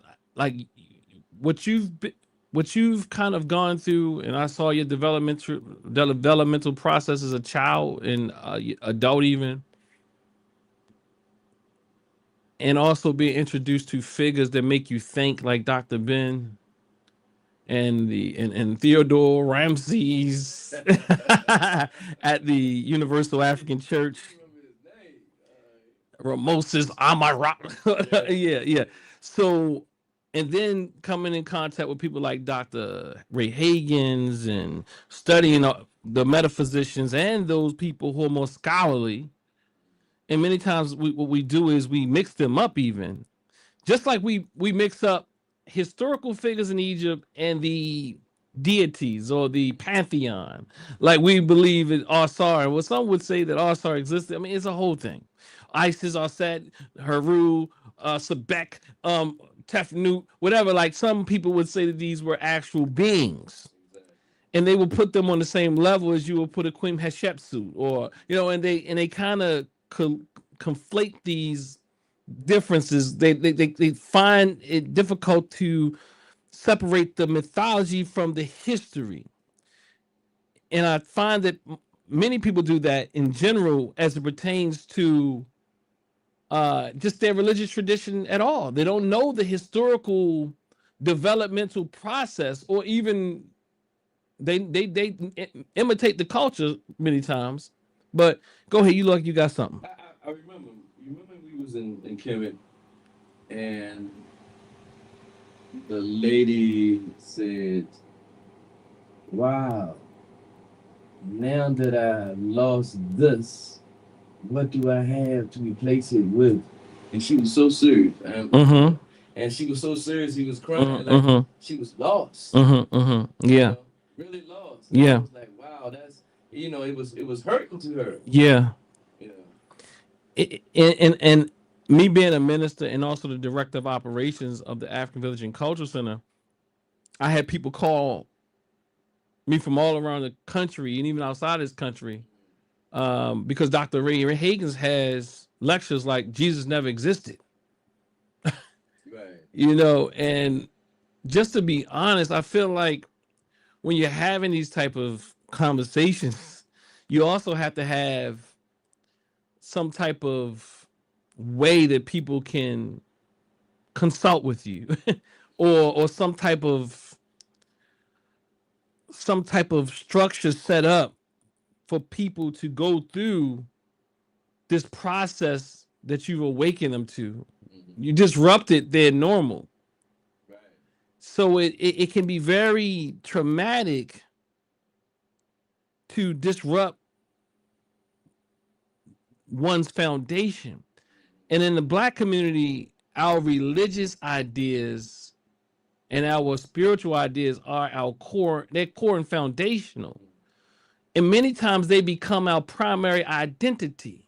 Speaker 2: what you've kind of gone through, and I saw your developmental process as a child and adult even, and also being introduced to figures that make you think, like Dr. Ben and Theodore Ramses at the Universal African Church. Moses Amara. Yeah. So, and then coming in contact with people like Dr. Ray Hagens and studying the metaphysicians and those people who are more scholarly. And many times what we do is we mix them up, even just like we mix up historical figures in Egypt and the deities or the pantheon. Like we believe in Ausar. Well, some would say that Ausar existed. I mean, it's a whole thing. Isis, Aset, Heru, Sebek, Tefnut, whatever. Like some people would say that these were actual beings, and they would put them on the same level as you would put a Queen Hatshepsut, or and they kind of conflate these differences. They find it difficult to separate the mythology from the history, and I find that many people do that in general as it pertains to just their religious tradition at all. They don't know the historical developmental process, or even they imitate the culture many times. But go ahead, you look like you got something.
Speaker 6: I remember. You remember we was in Kemet, and the lady said, "Wow, now that I lost this, what do I have to replace it with?" And she was so serious. And she was so serious, he was crying. Like she was lost.
Speaker 2: Yeah.
Speaker 6: Really lost.
Speaker 2: Yeah.
Speaker 6: I was like, wow, that's, it was hurting to her.
Speaker 2: Yeah. And me being a minister and also the director of operations of the African Village and Cultural Center, I had people call me from all around the country and even outside this country, because Dr. Ray Hagens has lectures like Jesus never existed.
Speaker 6: Right.
Speaker 2: And just to be honest, I feel like when you're having these type of conversations, you also have to have some type of way that people can consult with you or some type of structure set up for people to go through this process that you've awakened them to. You disrupted their normal.
Speaker 6: Right.
Speaker 2: So it can be very traumatic to disrupt one's foundation. And in the Black community, our religious ideas and our spiritual ideas are our core. They're core and foundational. And many times they become our primary identity.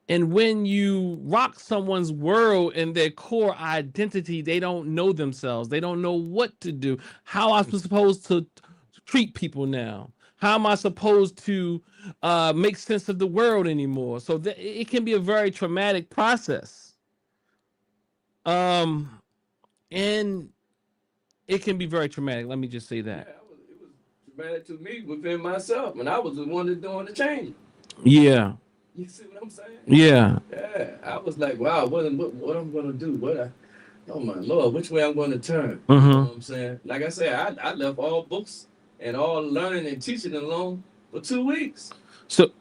Speaker 2: And when you rock someone's world and their core identity, they don't know themselves. They don't know what to do. How I'm supposed to treat people now? How am I supposed to make sense of the world anymore? So it can be a very traumatic process. And it can be very traumatic. Let me just say that.
Speaker 6: Yeah, it was traumatic to me within myself, and I was the one that's doing the change.
Speaker 2: Yeah.
Speaker 6: You see what I'm saying?
Speaker 2: Yeah.
Speaker 6: Yeah, I was like, wow, what I'm gonna do? Oh my Lord, which way I'm gonna turn? You know what I'm saying? Like I said, I left all books and all learning and teaching alone for 2 weeks.
Speaker 2: So,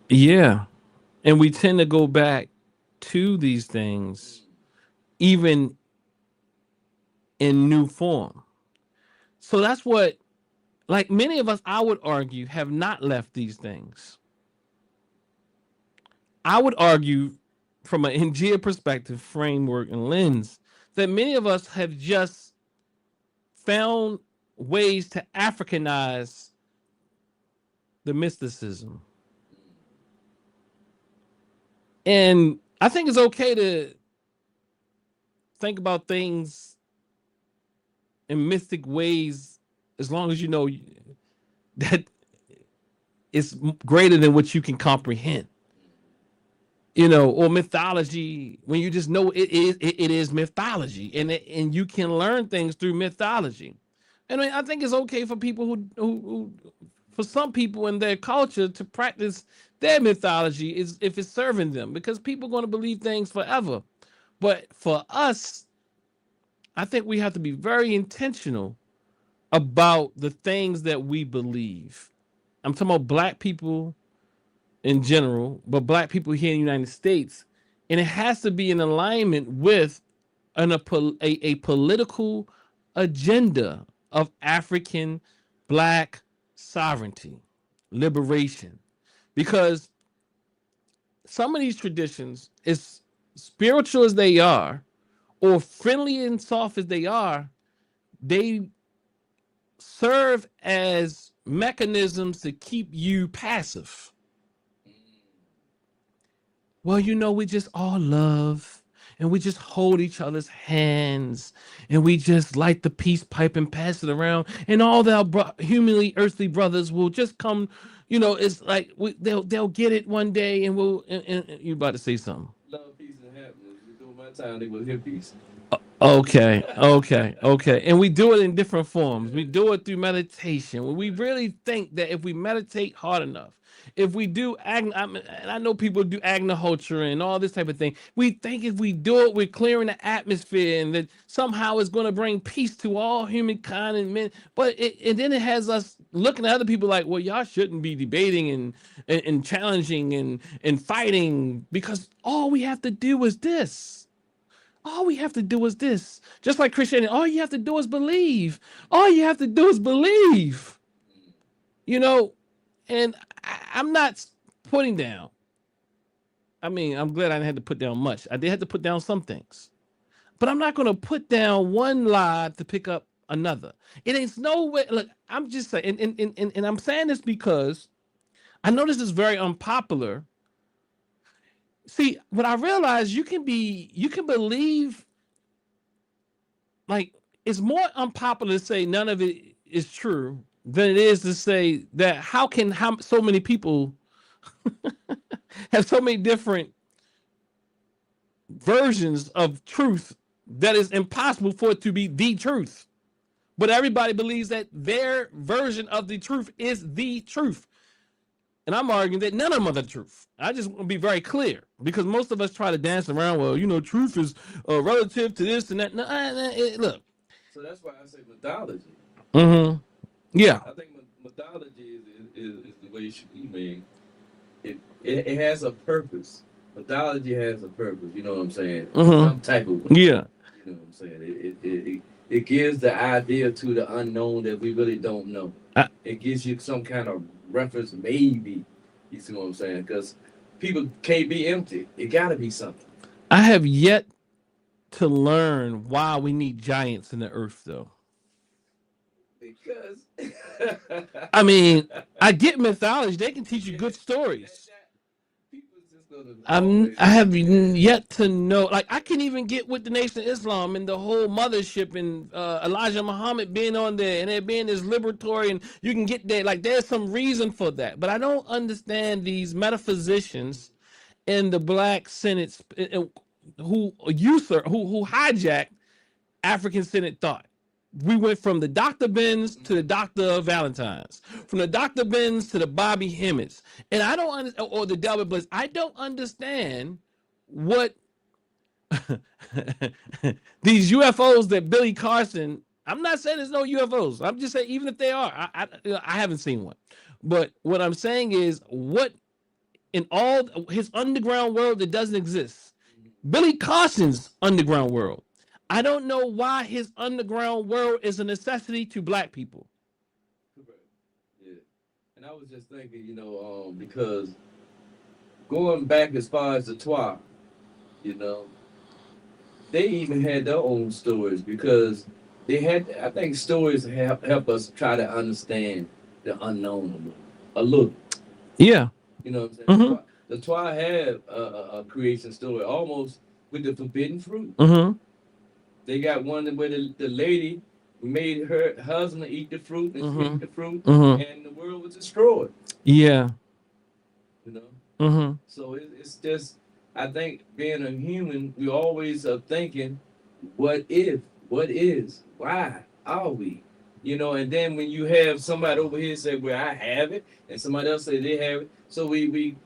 Speaker 2: yeah. And we tend to go back to these things, even in new form. So that's what, like many of us, I would argue, have not left these things. I would argue from an NGA perspective, framework, and lens, that many of us have just found ways to Africanize the mysticism. And I think it's okay to think about things in mystic ways as long as you know that it's greater than what you can comprehend. You know, or mythology, when you just know it is mythology, and you can learn things through mythology. And I think it's okay for people who for some people in their culture to practice their mythology is if it's serving them, because people are going to believe things forever. But for us, I think we have to be very intentional about the things that we believe. I'm talking about Black people in general, but Black people here in the United States, and it has to be in alignment with a political agenda of African Black sovereignty, liberation, because some of these traditions, as spiritual as they are, or friendly and soft as they are, they serve as mechanisms to keep you passive. Well, you know, we just all love, and we just hold each other's hands, and we just light the peace pipe and pass it around, and all our humanly earthly brothers will just come. You know, it's like they'll get it one day, and and you about to say something.
Speaker 6: Love, peace, and happiness. During my time, they was hippies.
Speaker 2: Okay. And we do it in different forms. We do it through meditation. We really think that if we meditate hard enough, if we do and I know people do agriculture and all this type of thing, we think if we do it, we're clearing the atmosphere, and that somehow it's going to bring peace to all humankind and men. But and then it has us looking at other people like, well, y'all shouldn't be debating and challenging and fighting, because all we have to do is this. All we have to do is this. Just like Christianity, all you have to do is believe. All you have to do is believe. You know, and I'm not putting down. I mean, I'm glad I didn't have to put down much. I did have to put down some things. But I'm not going to put down one lie to pick up another. It ain't no way. Look, I'm just saying, and I'm saying this because I know this is very unpopular. See, what I realized, you can believe, like, it's more unpopular to say none of it is true than it is to say that how so many people have so many different versions of truth that is impossible for it to be the truth. But everybody believes that their version of the truth is the truth. And I'm arguing that none of them are the truth. I just want to be very clear, because most of us try to dance around, well, you know, truth is relative to this and that. No, look.
Speaker 6: So that's why I say mythology.
Speaker 2: Mm-hmm. Yeah.
Speaker 6: I think mythology is the way it should be made. It has a purpose. Mythology has a purpose. You know what I'm saying?
Speaker 2: Mm-hmm.
Speaker 6: Some type of way.
Speaker 2: Yeah.
Speaker 6: You know what I'm saying? It gives the idea to the unknown that we really don't know. It gives you some kind of reference, maybe. You see what I'm saying? Because people can't be empty. It got to be something.
Speaker 2: I have yet to learn why we need giants in the earth, though.
Speaker 6: Because
Speaker 2: I mean, I get mythology. They can teach you good stories.
Speaker 6: People just
Speaker 2: I have yet to know. Like, I can't even get with the Nation of Islam and the whole mothership and Elijah Muhammad being on there and there being this liberatory, and you can get there. Like, there's some reason for that, but I don't understand these metaphysicians in the black Senate who hijacked African Senate thought. We went from the Dr. Benz to the Dr. Valentines, from the Dr. Benz to the Bobby Hemmets, and I don't understand, or the Delbert Bliss. I don't understand what these UFOs that Billy Carson. I'm not saying there's no UFOs. I'm just saying even if they are, I haven't seen one. But what I'm saying is, what in all his underground world that doesn't exist, Billy Carson's underground world. I don't know why his underground world is a necessity to black people.
Speaker 6: Yeah. And I was just thinking, because going back as far as the Twa, they even had their own stories because they had, I think stories help us try to understand the unknown a little.
Speaker 2: Yeah.
Speaker 6: You know what I'm saying?
Speaker 2: Mm-hmm.
Speaker 6: The Twa had a creation story almost with the forbidden fruit.
Speaker 2: Mm-hmm.
Speaker 6: They got one where the lady made her husband eat the fruit and she ate the fruit, and the world was destroyed.
Speaker 2: Yeah.
Speaker 6: So it's just, I think being a human, we always are thinking, what if, what is, why are we? And then when you have somebody over here say, well, I have it, and somebody else say they have it, so we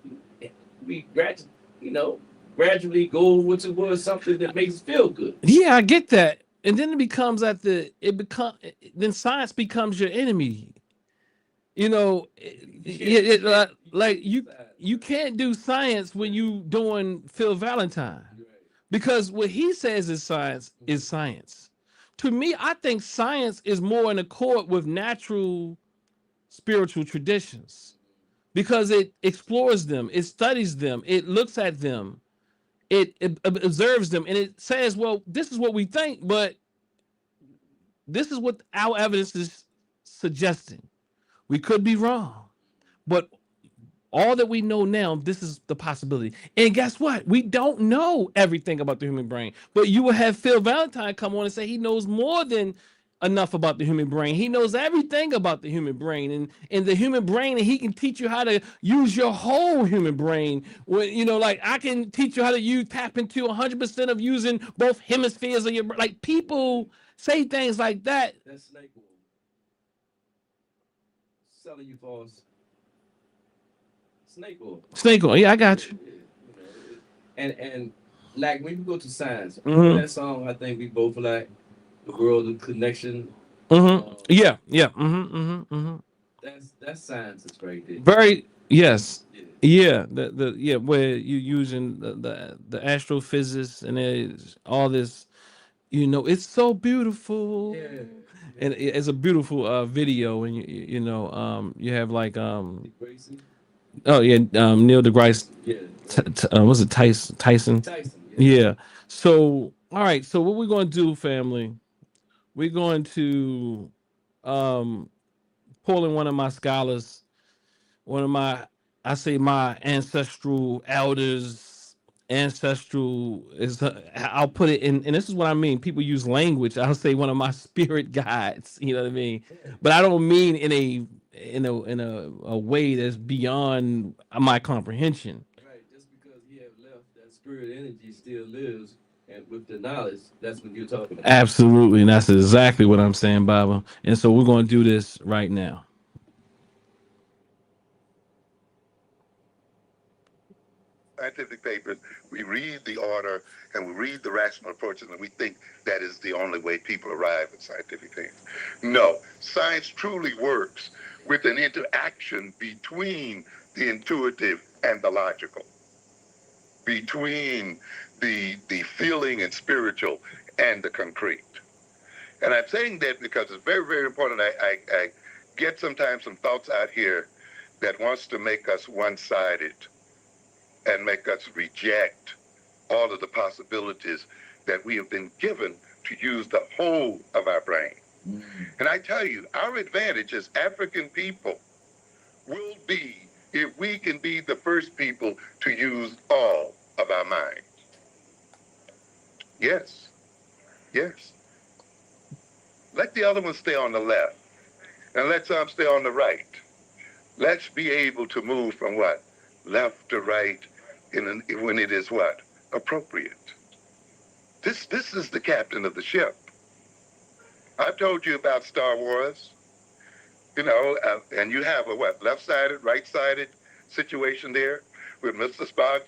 Speaker 6: gradually go towards something that makes us feel good.
Speaker 2: Yeah, I get that. And then it becomes then science becomes your enemy. Like you can't do science when you doing Phil Valentine, because what he says is science is science. To me, I think science is more in accord with natural spiritual traditions because it explores them, it studies them, it looks at them. It observes them, and it says, well, this is what we think, but this is what our evidence is suggesting. We could be wrong, but all that we know now, this is the possibility. And guess what? We don't know everything about the human brain, but you will have Phil Valentine come on and say he knows more than enough about the human brain. He knows everything about the human brain and the human brain, and he can teach you how to use your whole human brain. When like I can teach you how to tap into 100% of using both hemispheres of your brain. Like, people say things like that.
Speaker 6: That's snake oil. Selling you false snake oil.
Speaker 2: Snake oil, yeah, I got you.
Speaker 6: And like when you go to science, that song I think we both like. The world of connection.
Speaker 2: Yeah.
Speaker 6: That's science is right there.
Speaker 2: Very yes. Yeah. The where you using the astrophysics and there's all this. It's so beautiful.
Speaker 6: Yeah.
Speaker 2: And it's a beautiful video, and you have like Neil deGrasse.
Speaker 6: Yeah.
Speaker 2: Was it Tyson?
Speaker 6: Tyson.
Speaker 2: Yeah. So all right. So what we're going to do, family? We're going to pull in one of my scholars, my ancestral elders, I'll put it in, and this is what I mean. People use language. I'll say one of my spirit guides, you know what I mean? But I don't mean in a way that's beyond my comprehension.
Speaker 6: Right, just because he have left, that spirit energy still lives. And with the knowledge, that's what you're talking about.
Speaker 2: Absolutely, and that's exactly what I'm saying, Baba. And so we're going to do this right now.
Speaker 1: Scientific papers, we read the order and we read the rational approaches, and we think that is the only way people arrive at scientific things. No, science truly works with an interaction between the intuitive and the logical, between the feeling and spiritual and the concrete. And I'm saying that because it's very, very important. I get sometimes some thoughts out here that wants to make us one-sided and make us reject all of the possibilities that we have been given to use the whole of our brain. And I tell you, our advantage as African people will be if we can be the first people to use all of our mind. Yes, yes. Let the other one stay on the left, and let some stay on the right. Let's be able to move from what? Left to right when it is what? Appropriate. This is the captain of the ship. I've told you about Star Wars, and you have a what? Left-sided, right-sided situation there with Mr. Spock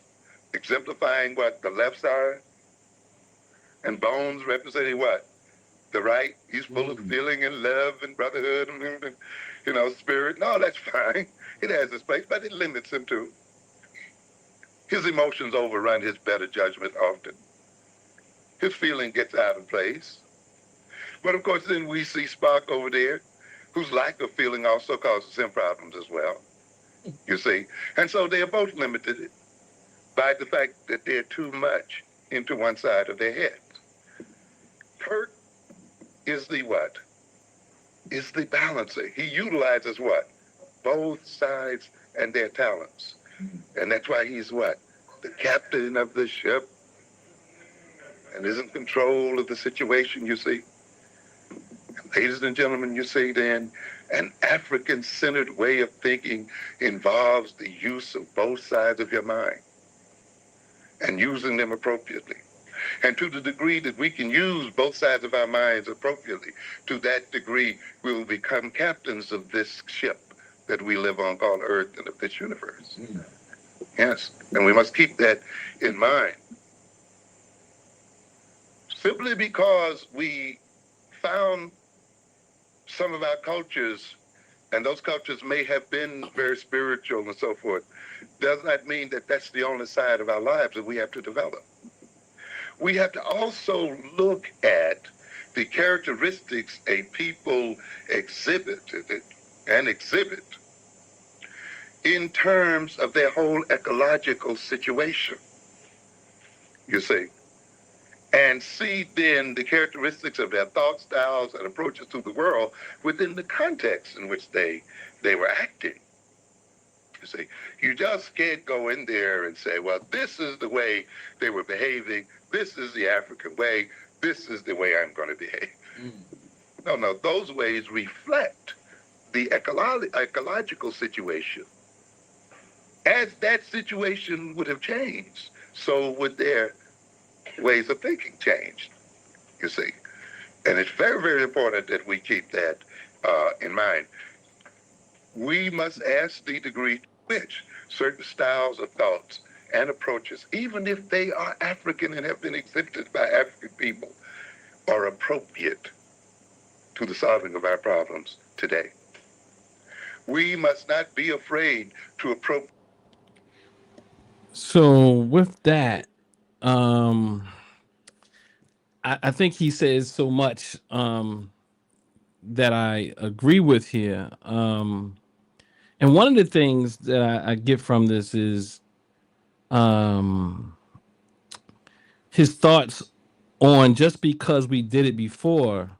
Speaker 1: exemplifying what? The left side, and Bones representing what? The right. He's full of feeling and love and brotherhood and spirit. No, that's fine. It has its place, but it limits him too. His emotions overrun his better judgment often. His feeling gets out of place. But of course, then we see Spock over there, whose lack of feeling also causes him problems as well. You see? And so they are both limited by the fact that they're too much into one side of their heads. Kirk is the what? Is the balancer. He utilizes what? Both sides and their talents. And that's why he's what? The captain of the ship, and is in control of the situation, you see. And ladies and gentlemen, you see then, an African-centered way of thinking involves the use of both sides of your mind and using them appropriately. And to the degree that we can use both sides of our minds appropriately, to that degree we will become captains of this ship that we live on called Earth and of this universe. Yes, and we must keep that in mind. Simply because we found some of our cultures, and those cultures may have been very spiritual and so forth, does not mean that that's the only side of our lives that we have to develop. We have to also look at the characteristics a people exhibit in terms of their whole ecological situation, you see, and see then the characteristics of their thought styles and approaches to the world within the context in which they were acting. You see, you just can't go in there and say, well, this is the way they were behaving, this is the African way, this is the way I'm going to behave. No, those ways reflect the ecological situation. As that situation would have changed, so would their ways of thinking change, you see. And it's very, very important that we keep that in mind. We must ask the degree to which certain styles of thoughts and approaches, even if they are African and have been exhibited by African people, are appropriate to the solving of our problems today. We must not be afraid to approach.
Speaker 2: So with that, I think he says so much that I agree with here. And one of the things that I get from this is his thoughts on just because we did it before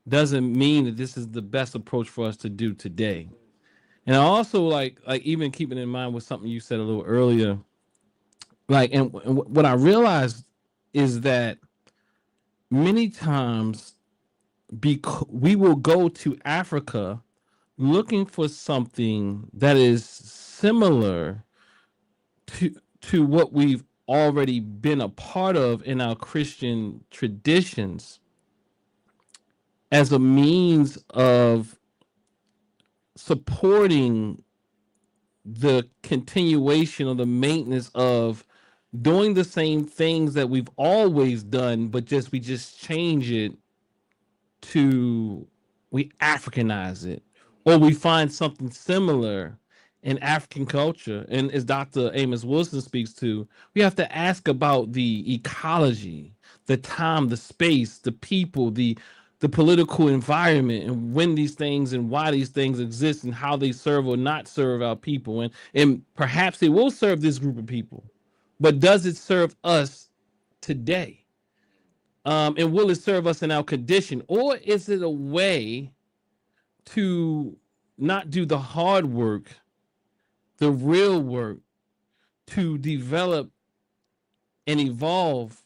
Speaker 2: doesn't mean that this is the best approach for us to do today. And I also like even keeping in mind with something you said a little earlier, and what I realized is that many times we will go to Africa looking for something that is similar to what we've already been a part of in our Christian traditions as a means of supporting the continuation or the maintenance of doing the same things that we've always done, but we just change it to, we Africanize it, or we find something similar in African culture. And as Dr. Amos Wilson speaks to, we have to ask about the ecology, the time, the space, the people, the political environment, and when these things and why these things exist and how they serve or not serve our people. And perhaps it will serve this group of people, but does it serve us today? And will it serve us in our condition? Or is it a way to not do the hard work the real work to develop and evolve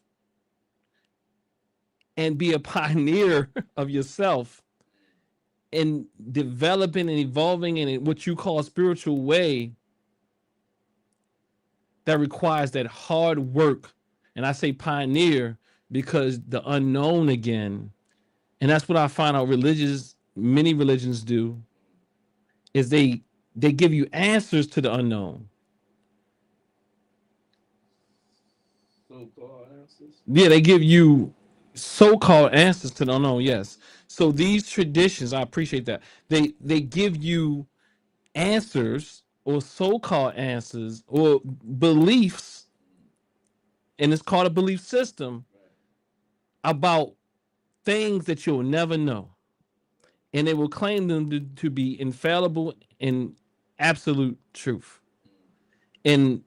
Speaker 2: and be a pioneer of yourself in developing and evolving in what you call a spiritual way that requires that hard work. And I say pioneer because the unknown again, and that's what I find out many religions do, is they give you answers to the unknown.
Speaker 6: So-called answers.
Speaker 2: Yeah, they give you so-called answers to the unknown. Yes. So these traditions, I appreciate that. They give you answers or so-called answers or beliefs, and it's called a belief system about things that you'll never know. And they will claim them to be infallible and absolute truth. And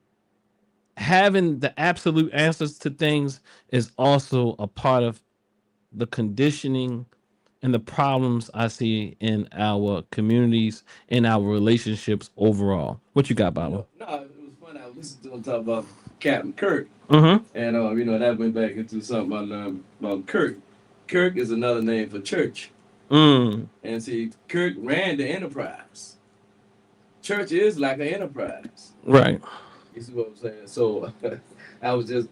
Speaker 2: having the absolute answers to things is also a part of the conditioning and the problems I see in our communities, in our relationships overall. What you got, Baba?
Speaker 6: No, it was funny. I listened to him talk about Captain Kirk,
Speaker 2: Mm-hmm.
Speaker 6: and that went back into something I learned about Kirk. Kirk is another name for church,
Speaker 2: Mm.
Speaker 6: and see, Kirk ran the enterprise. Church is like an enterprise.
Speaker 2: Right.
Speaker 6: You see what I'm saying? So I was just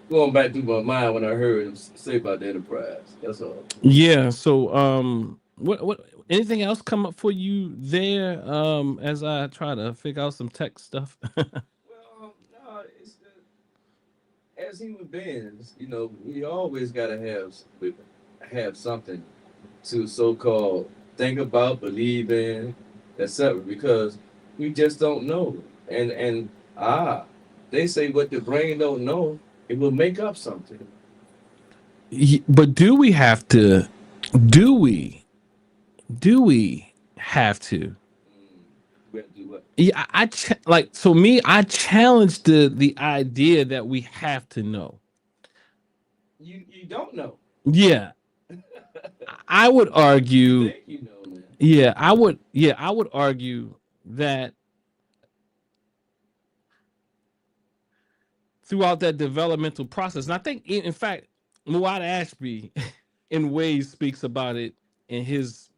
Speaker 6: going back through my mind when I heard him say about the enterprise. That's all.
Speaker 2: Yeah. So what anything else come up for you there? As I try to figure out some tech stuff.
Speaker 6: Well, no, it's as human beings, we always gotta have something to so-called think about, believe in, etc. Because we just don't know. And they say what the brain don't know, it will make up something.
Speaker 2: But do we have to? Do we? Do we have to?
Speaker 6: We have to do what?
Speaker 2: Yeah, I challenge the idea that we have to know.
Speaker 6: You don't know.
Speaker 2: Yeah, I would
Speaker 6: You
Speaker 2: argue.
Speaker 6: think you know, man.
Speaker 2: Yeah, I would. Yeah, I would argue that throughout that developmental process, and I think, in fact, Muad Ashby, in ways, speaks about it in his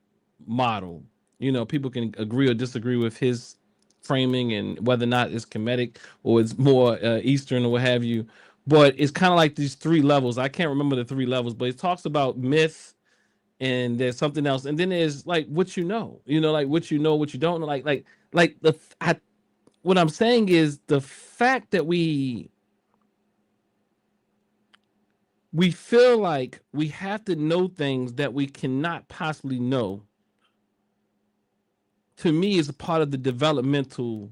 Speaker 2: model. People can agree or disagree with his framing and whether or not it's Kemetic or it's more Eastern or what have you. But it's kind of like these three levels. I can't remember the three levels, but it talks about myth, and there's something else, and then there's like what you know. Like what you know, what you don't know. What I'm saying is the fact that we feel like we have to know things that we cannot possibly know, to me, is a part of the developmental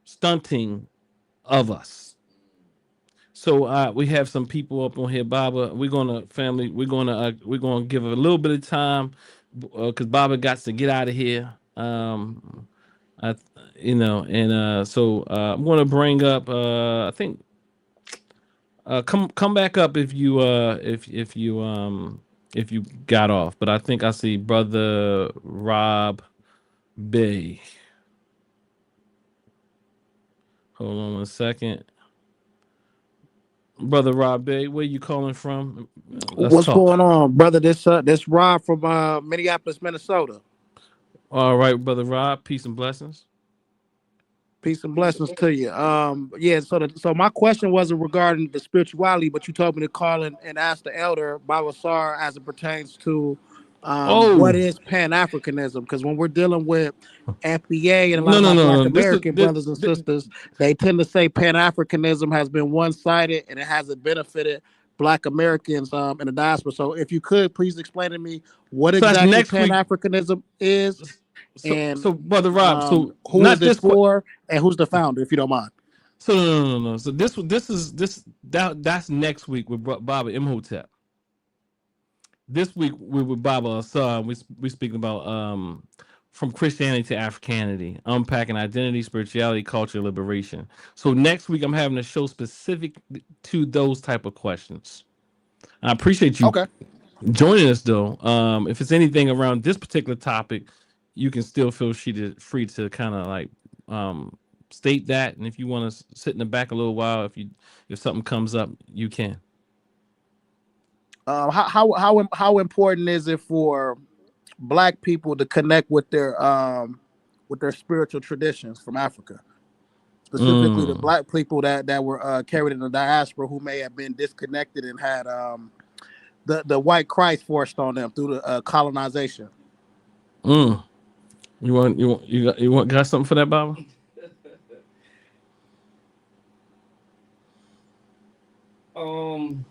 Speaker 2: stunting of us. So we have some people up on here, Baba. We're gonna give a little bit of time because Baba got to get out of here. I I'm gonna bring up. I think come back up if you if you got off. But I think I see Brother Rob Bay. Hold on 1 second. Brother Rob Bay, where you calling from? Let's
Speaker 7: What's
Speaker 2: talk.
Speaker 7: going on, brother? This Rob from Minneapolis, Minnesota.
Speaker 2: All right, Brother Rob, peace and blessings.
Speaker 7: Peace and blessings to you. Yeah. So my question wasn't regarding the spirituality, but you told me to call and ask the elder Baba Ausar as it pertains to
Speaker 2: Oh,
Speaker 7: what is Pan Africanism? Because when we're dealing with FBA and a lot
Speaker 2: no,
Speaker 7: of
Speaker 2: no,
Speaker 7: my Black
Speaker 2: no, no. This is
Speaker 7: American brothers and sisters, they tend to say Pan Africanism has been one sided and it hasn't benefited Black Americans in the diaspora. So if you could please explain to me what
Speaker 2: so that's
Speaker 7: exactly
Speaker 2: next
Speaker 7: Pan
Speaker 2: week.
Speaker 7: Africanism is.
Speaker 2: So,
Speaker 7: And
Speaker 2: Brother Rob. So
Speaker 7: who is
Speaker 2: not
Speaker 7: this
Speaker 2: this.
Speaker 7: for, and who's the founder, if you don't mind?
Speaker 2: So no. So that's next week with Baba Imhotep. This week we're with Baba Ausar. We speaking about from Christianity to Africanity, unpacking identity, spirituality, culture, liberation. So next week I'm having a show specific to those type of questions. I appreciate you
Speaker 7: Okay.
Speaker 2: joining us though. If it's anything around this particular topic, you can still feel free to kind of like state that, and if you want to sit in the back a little while, if something comes up, you can.
Speaker 7: How important is it for Black people to connect with their spiritual traditions from Africa, specifically the
Speaker 2: Mm,
Speaker 7: Black people that were carried in the diaspora, who may have been disconnected and had the white Christ forced on them through the colonization?
Speaker 2: mm. You got something for that, Baba?
Speaker 6: Um,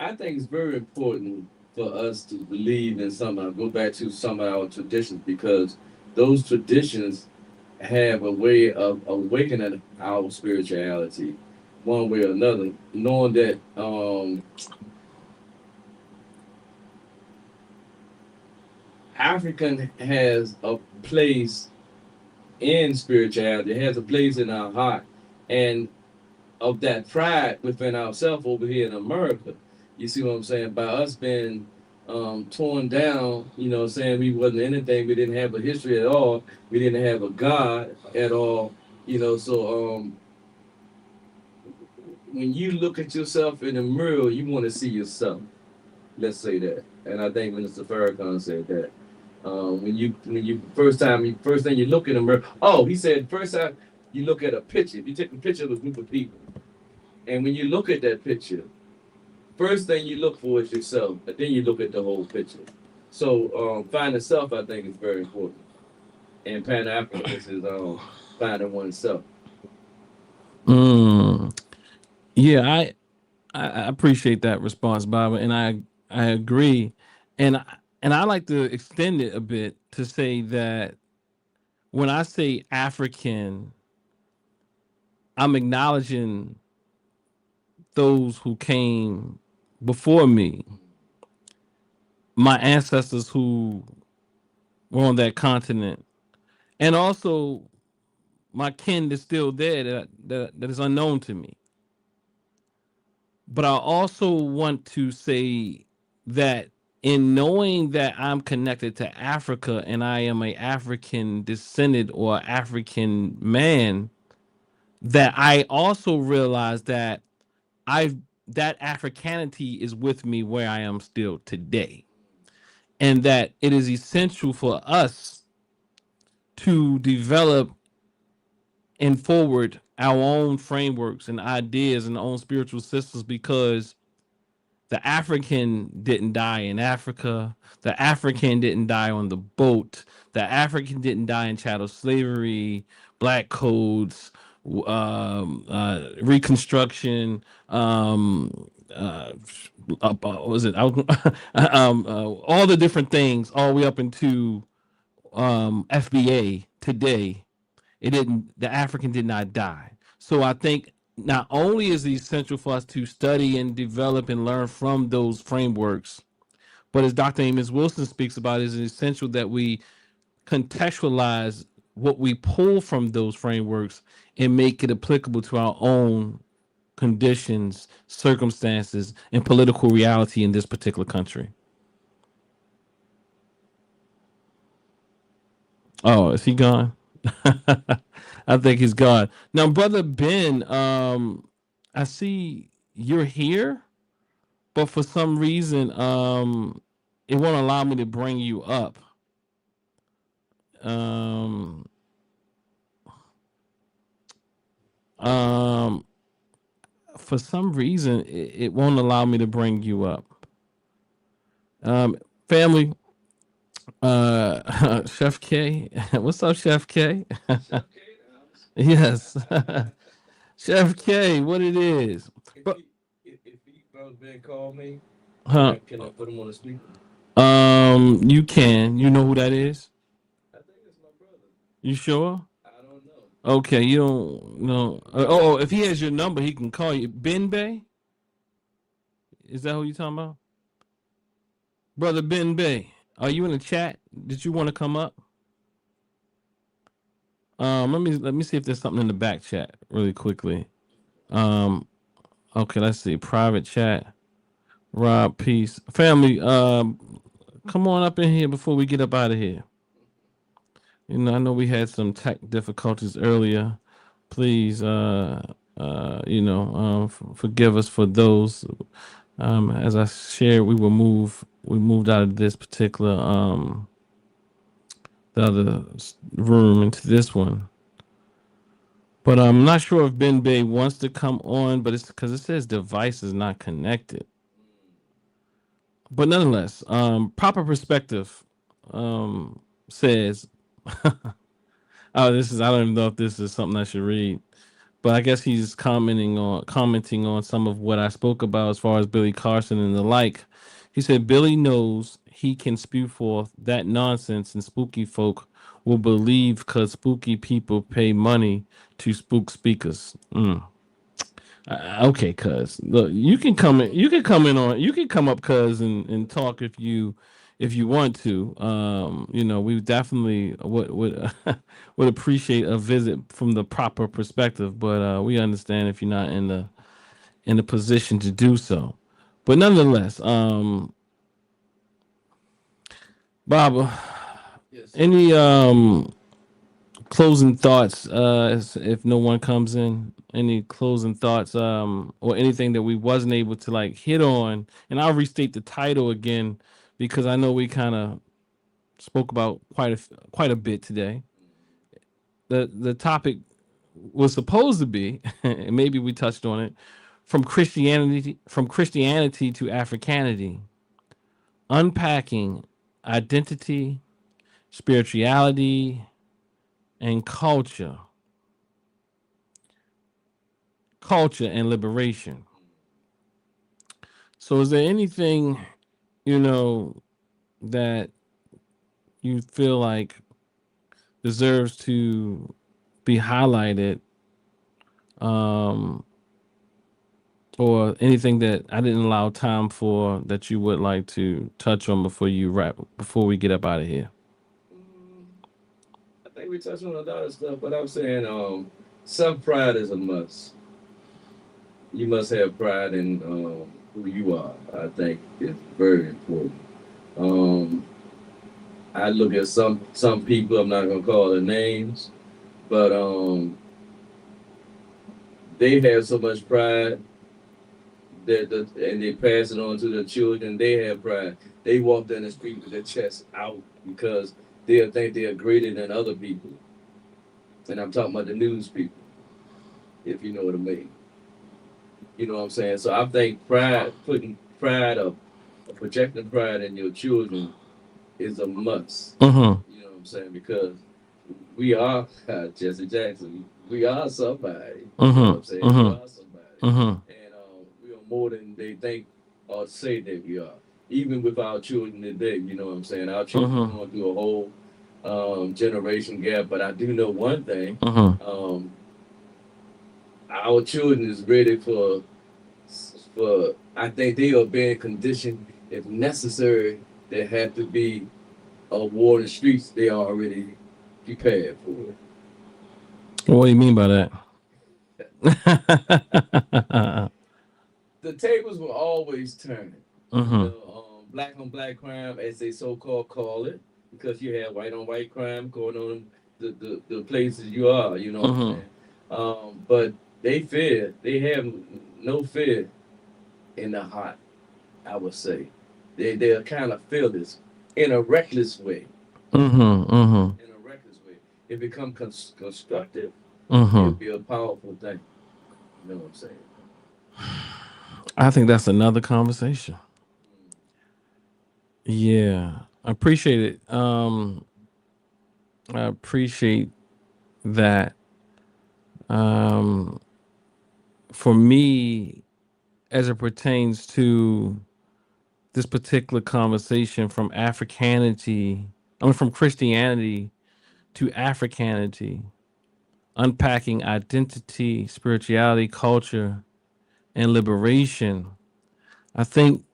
Speaker 6: I think it's very important for us to believe in some. Go back to some of our traditions, because those traditions have a way of awakening our spirituality, one way or another. Knowing that African has a place in spirituality, has a place in our heart, and of that pride within ourselves over here in America. You see what I'm saying? By us being torn down, you know what I'm saying, we wasn't anything, we didn't have a history at all, we didn't have a God at all, you know, so when you look at yourself in the mirror, you want to see yourself. Let's say that. And I think Minister Farrakhan said that. When you first thing you look in the mirror. Oh, he said first time you look at a picture. If you take a picture of a group of people, and when you look at that picture, first thing you look for is yourself, and then you look at the whole picture. So finding self, I think, is very important. And Pan Africanism is finding oneself.
Speaker 2: Mm. Yeah, I appreciate that response, Baba, and I agree, and I like to extend it a bit to say that when I say African, I'm acknowledging those who came before me, my ancestors who were on that continent, and also my kin that's still there that is unknown to me. But I also want to say that in knowing that I'm connected to Africa and I am a African descendant or African man, that I also realize that I've that Africanity is with me where I am still today. And that it is essential for us to develop and forward our own frameworks and ideas and our own spiritual systems, because the African didn't die in Africa. The African didn't die on the boat. The African didn't die in chattel slavery, black codes, Reconstruction. Was it all the different things, all the way up into FBA today? It didn't. The African did not die. So I think not only is it essential for us to study and develop and learn from those frameworks, but as Dr. Amos Wilson speaks about, it's essential that we contextualize what we pull from those frameworks and make it applicable to our own conditions, circumstances, and political reality in this particular country. Oh, is he gone? I think he's gone. Now, brother Ben, I see you're here, but for some reason, it won't allow me to bring you up. Um, um, for some reason, it won't allow me to bring you up. Um, family, Chef K, what's up, Chef K? Yes, Chef K, what it is? But
Speaker 6: If he brother Ben called me,
Speaker 2: huh?
Speaker 6: can I put him on the speaker?
Speaker 2: You can. You know who that is?
Speaker 6: I think it's my brother.
Speaker 2: You sure?
Speaker 6: I don't know.
Speaker 2: Okay, you don't know. If he has your number, he can call you. Ben Bay? Is that who you talking about? Brother Ben Bay. Are you in the chat? Did you want to come up? Let me see if there's something in the back chat really quickly. Okay, let's see. Private chat. Rob Peace. Family, come on up in here before we get up out of here. I know we had some tech difficulties earlier. Please, forgive us for those. As I shared, we moved out of this particular the other room into this one. But I'm not sure if Ben Bay wants to come on, but it's because it says device is not connected. But nonetheless, proper perspective says, oh, this is, I don't even know if this is something I should read, but I guess he's commenting on some of what I spoke about as far as Billy Carson and the like. He said Billy knows he can spew forth that nonsense and spooky folk will believe because spooky people pay money to spook speakers. Okay, cuz look, you can come in. You can come in on. You can come up, cuz, and talk if you want to. We definitely would would appreciate a visit from the proper perspective, but we understand if you're not in the position to do so. But nonetheless, Baba,
Speaker 6: Yes, sir.
Speaker 2: any closing thoughts if no one comes in, any closing thoughts or anything that we wasn't able to like hit on, and I'll restate the title again because I know we kind of spoke about quite a bit today. The topic was supposed to be and maybe we touched on it, from Christianity to Africanity, unpacking identity, spirituality, and culture and liberation. So is there anything, you know, that you feel like deserves to be highlighted, um, or anything that I didn't allow time for that you would like to touch on before we get up out of here?
Speaker 6: Mm, I think we touched on a lot of stuff, but I'm saying self pride is a must. You must have pride in who you are. I think it's very important. Um, I look at some people. I'm not gonna call their names, but they have so much pride and they pass it on to their children. They have pride. They walk down the street with their chest out because they think they are greater than other people. And I'm talking about the news people, if you know what I mean. You know what I'm saying? So I think putting pride up, projecting pride in your children is a must.
Speaker 2: Mm-hmm.
Speaker 6: You know what I'm saying? Because we are Jesse Jackson. We are somebody. You know what I'm saying?
Speaker 2: Mm-hmm.
Speaker 6: We
Speaker 2: Mm-hmm.
Speaker 6: are somebody,
Speaker 2: Mm-hmm.
Speaker 6: and we are more than they think or say that we are. Even with our children today, you know what I'm saying? Our children are
Speaker 2: Mm-hmm.
Speaker 6: going through a whole generation gap, but I do know one thing:
Speaker 2: Mm-hmm.
Speaker 6: um, our children is ready for. I think they are being conditioned, if necessary, there have to be a war in the streets. They are already prepared for it.
Speaker 2: What do you mean by that?
Speaker 6: The tables will always turn. You
Speaker 2: Mm-hmm.
Speaker 6: know, black on black crime, as they so-called call it, because you have white on white crime going on the places you are. You know what I'm
Speaker 2: Mm-hmm.
Speaker 6: saying? But they have no fear in the heart. I would say they are kind of fearless in a reckless way.
Speaker 2: Mm-hmm. Mm-hmm.
Speaker 6: In a reckless way, it become constructive. It'll
Speaker 2: Mm-hmm.
Speaker 6: be a powerful thing. You know what I'm saying?
Speaker 2: I think that's another conversation. Yeah, I appreciate it. I appreciate that. Um, for me, as it pertains to this particular conversation from Africanity, from Christianity to Africanity, unpacking identity, spirituality, culture, and liberation. I think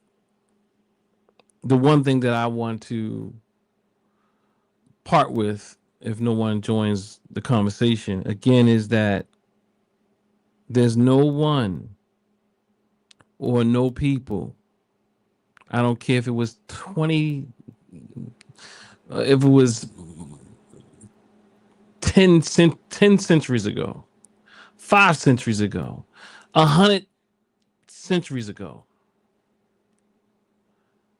Speaker 2: the one thing that I want to part with, if no one joins the conversation again, is that there's no one or no people. I don't care if it was 20 if it was 10 centuries ago, 5 centuries ago, 100 centuries ago,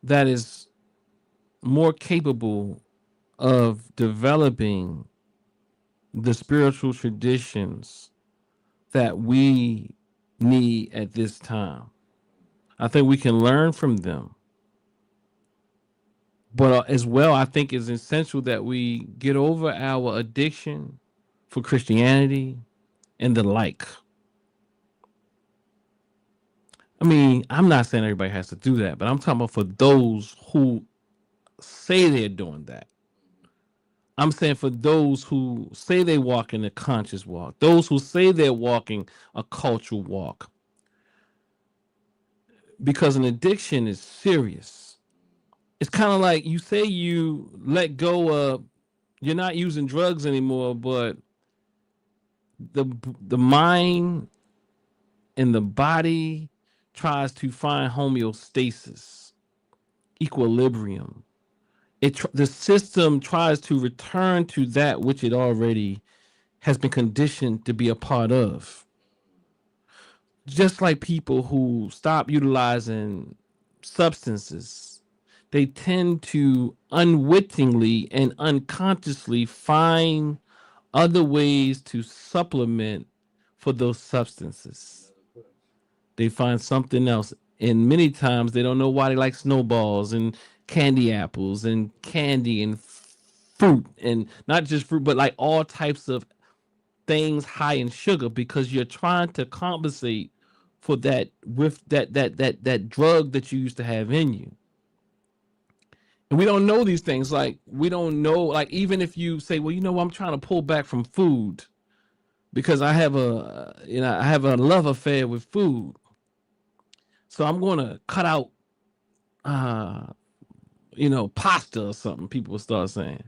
Speaker 2: that is more capable of developing the spiritual traditions that we need at this time. I think we can learn from them. But as well, I think it's essential that we get over our addiction for Christianity and the like. I mean, I'm not saying everybody has to do that, but I'm talking about for those who say they're doing that. I'm saying for those who say they walk in a conscious walk, those who say they're walking a cultural walk, because an addiction is serious. It's kind of like you say you let go of, you're not using drugs anymore, but the mind and the body tries to find homeostasis, equilibrium. The system tries to return to that which it already has been conditioned to be a part of. Just like people who stop utilizing substances, they tend to unwittingly and unconsciously find other ways to supplement for those substances. They find something else. And many times they don't know why they like snowballs and candy apples and candy and fruit, and not just fruit, but like all types of things high in sugar, because you're trying to compensate for that with that drug that you used to have in you. And we don't know these things. Like, we don't know, like, even if you say, well, I'm trying to pull back from food because I have a love affair with food. So I'm going to cut out pasta or something. People start saying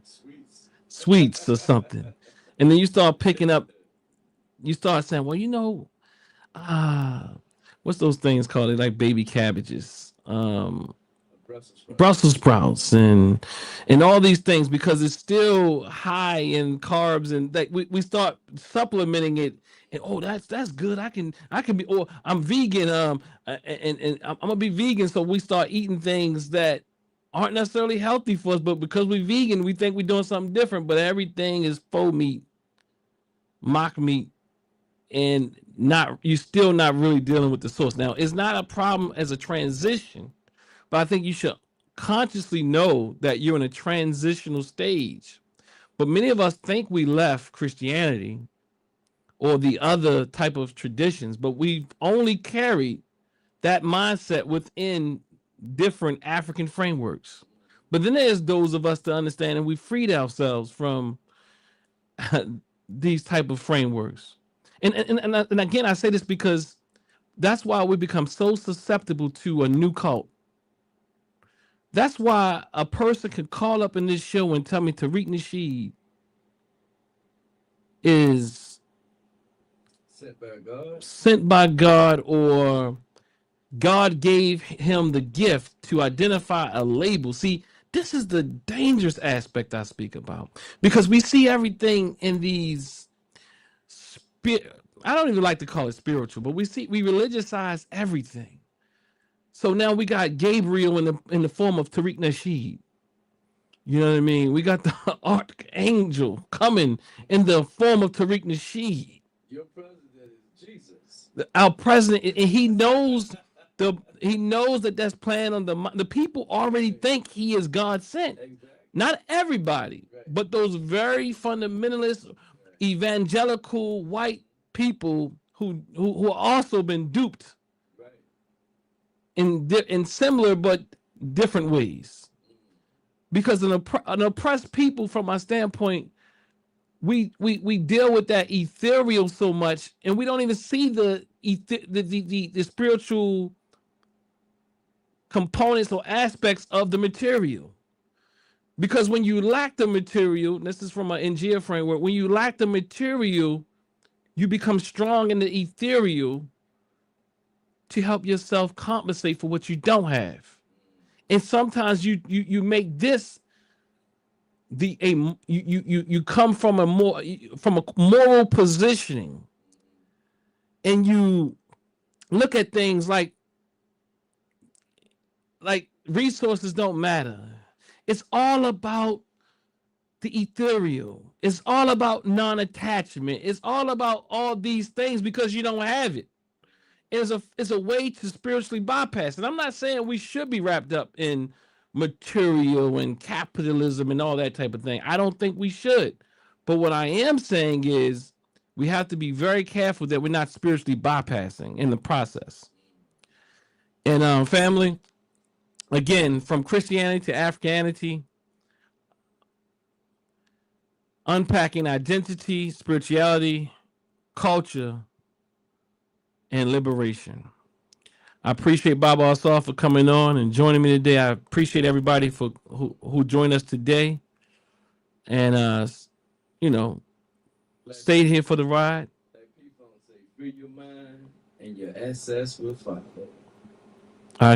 Speaker 2: sweets or something. And then you start picking up, you start saying, well, what's those things called? They're like baby cabbages, Brussels sprouts, and all these things, because it's still high in carbs, and like we start supplementing it, and that's good. I can be, or I'm vegan, and I'm gonna be vegan. So we start eating things that aren't necessarily healthy for us, but because we're vegan, we think we're doing something different. But everything is faux meat, mock meat, and you're still not really dealing with the source. Now, it's not a problem as a transition, but I think you should consciously know that you're in a transitional stage. But many of us think we left Christianity or the other type of traditions, but we've only carried that mindset within different African frameworks. But then there's those of us to understand, and we freed ourselves from these type of frameworks. And again, I say this because that's why we become so susceptible to a new cult. That's why a person could call up in this show and tell me Tariq Nasheed is sent by God, or God gave him the gift to identify a label. See, this is the dangerous aspect I speak about, because we see everything in these I don't even like to call it spiritual, but we religiousize everything. So now we got Gabriel in the form of Tariq Nasheed. You know what I mean? We got the archangel coming in the form of Tariq Nasheed.
Speaker 6: Your president is Jesus.
Speaker 2: Our president, and he knows that that's planned on the people already think he is God sent.
Speaker 6: Exactly.
Speaker 2: Not everybody, right, but those very fundamentalist, right, evangelical white people who also been duped, right, in similar but different ways. Because an oppressed people, from my standpoint, we deal with that ethereal so much, and we don't even see the spiritual components or aspects of the material. Because when you lack the material, this is from an NGA framework, when you lack the material, you become strong in the ethereal to help yourself compensate for what you don't have. And sometimes you make this you come from a moral positioning, and you look at things like resources don't matter. It's all about the ethereal. It's all about non-attachment. It's all about all these things because you don't have it. It's a way to spiritually bypass. And I'm not saying we should be wrapped up in material and capitalism and all that type of thing. I don't think we should. But what I am saying is we have to be very careful that we're not spiritually bypassing in the process. And family, again, from Christianity to Africanity, unpacking identity, spirituality, culture, and liberation. I appreciate Baba Ausar for coming on and joining me today. I appreciate everybody for who joined us today, and stayed here for the ride.
Speaker 6: Free your mind and your access will follow.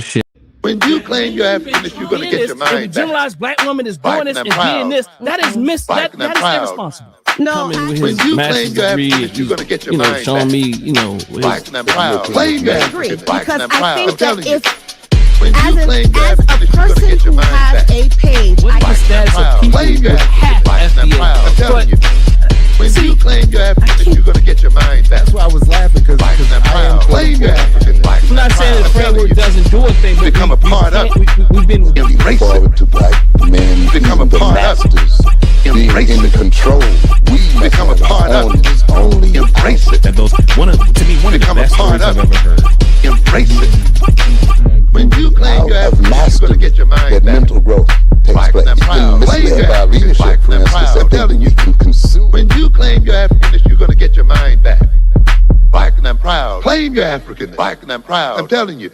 Speaker 2: Shit.
Speaker 1: When you claim you're Africanist, you're going to get your mind back.
Speaker 8: If a generalized black woman is doing this and being this, that is irresponsible.
Speaker 2: No, coming with his master's degree, you're going to get your mind showing back. Me,
Speaker 1: Black and I'm proud. Claim you're African. Black and I'm proud.
Speaker 9: I think that
Speaker 1: as
Speaker 9: a person who has a page,
Speaker 2: what is the status of people with half FBA?
Speaker 1: When you claim you're African, you're going to get your mind back.
Speaker 4: That's why I was laughing, because I am
Speaker 1: claim you're African.
Speaker 2: I'm not saying the framework doesn't do a thing, but
Speaker 1: become a part of it.
Speaker 2: We've been
Speaker 4: forward to black men
Speaker 1: become a part of it.
Speaker 4: Being in the control. We
Speaker 1: become a part of it.
Speaker 4: Only
Speaker 1: embrace it.
Speaker 10: That those one of the best stories I've ever heard.
Speaker 1: Embrace it. When you claim you're African, you're going to get your mind
Speaker 4: that
Speaker 1: back.
Speaker 4: mental growth takes place. You've been misled by leadership, for instance, that thinking you can consume.
Speaker 1: When you claim you're Africanist, you're going to get your mind back. Black and I'm proud. Claim you're African. Black and I'm proud. I'm telling you,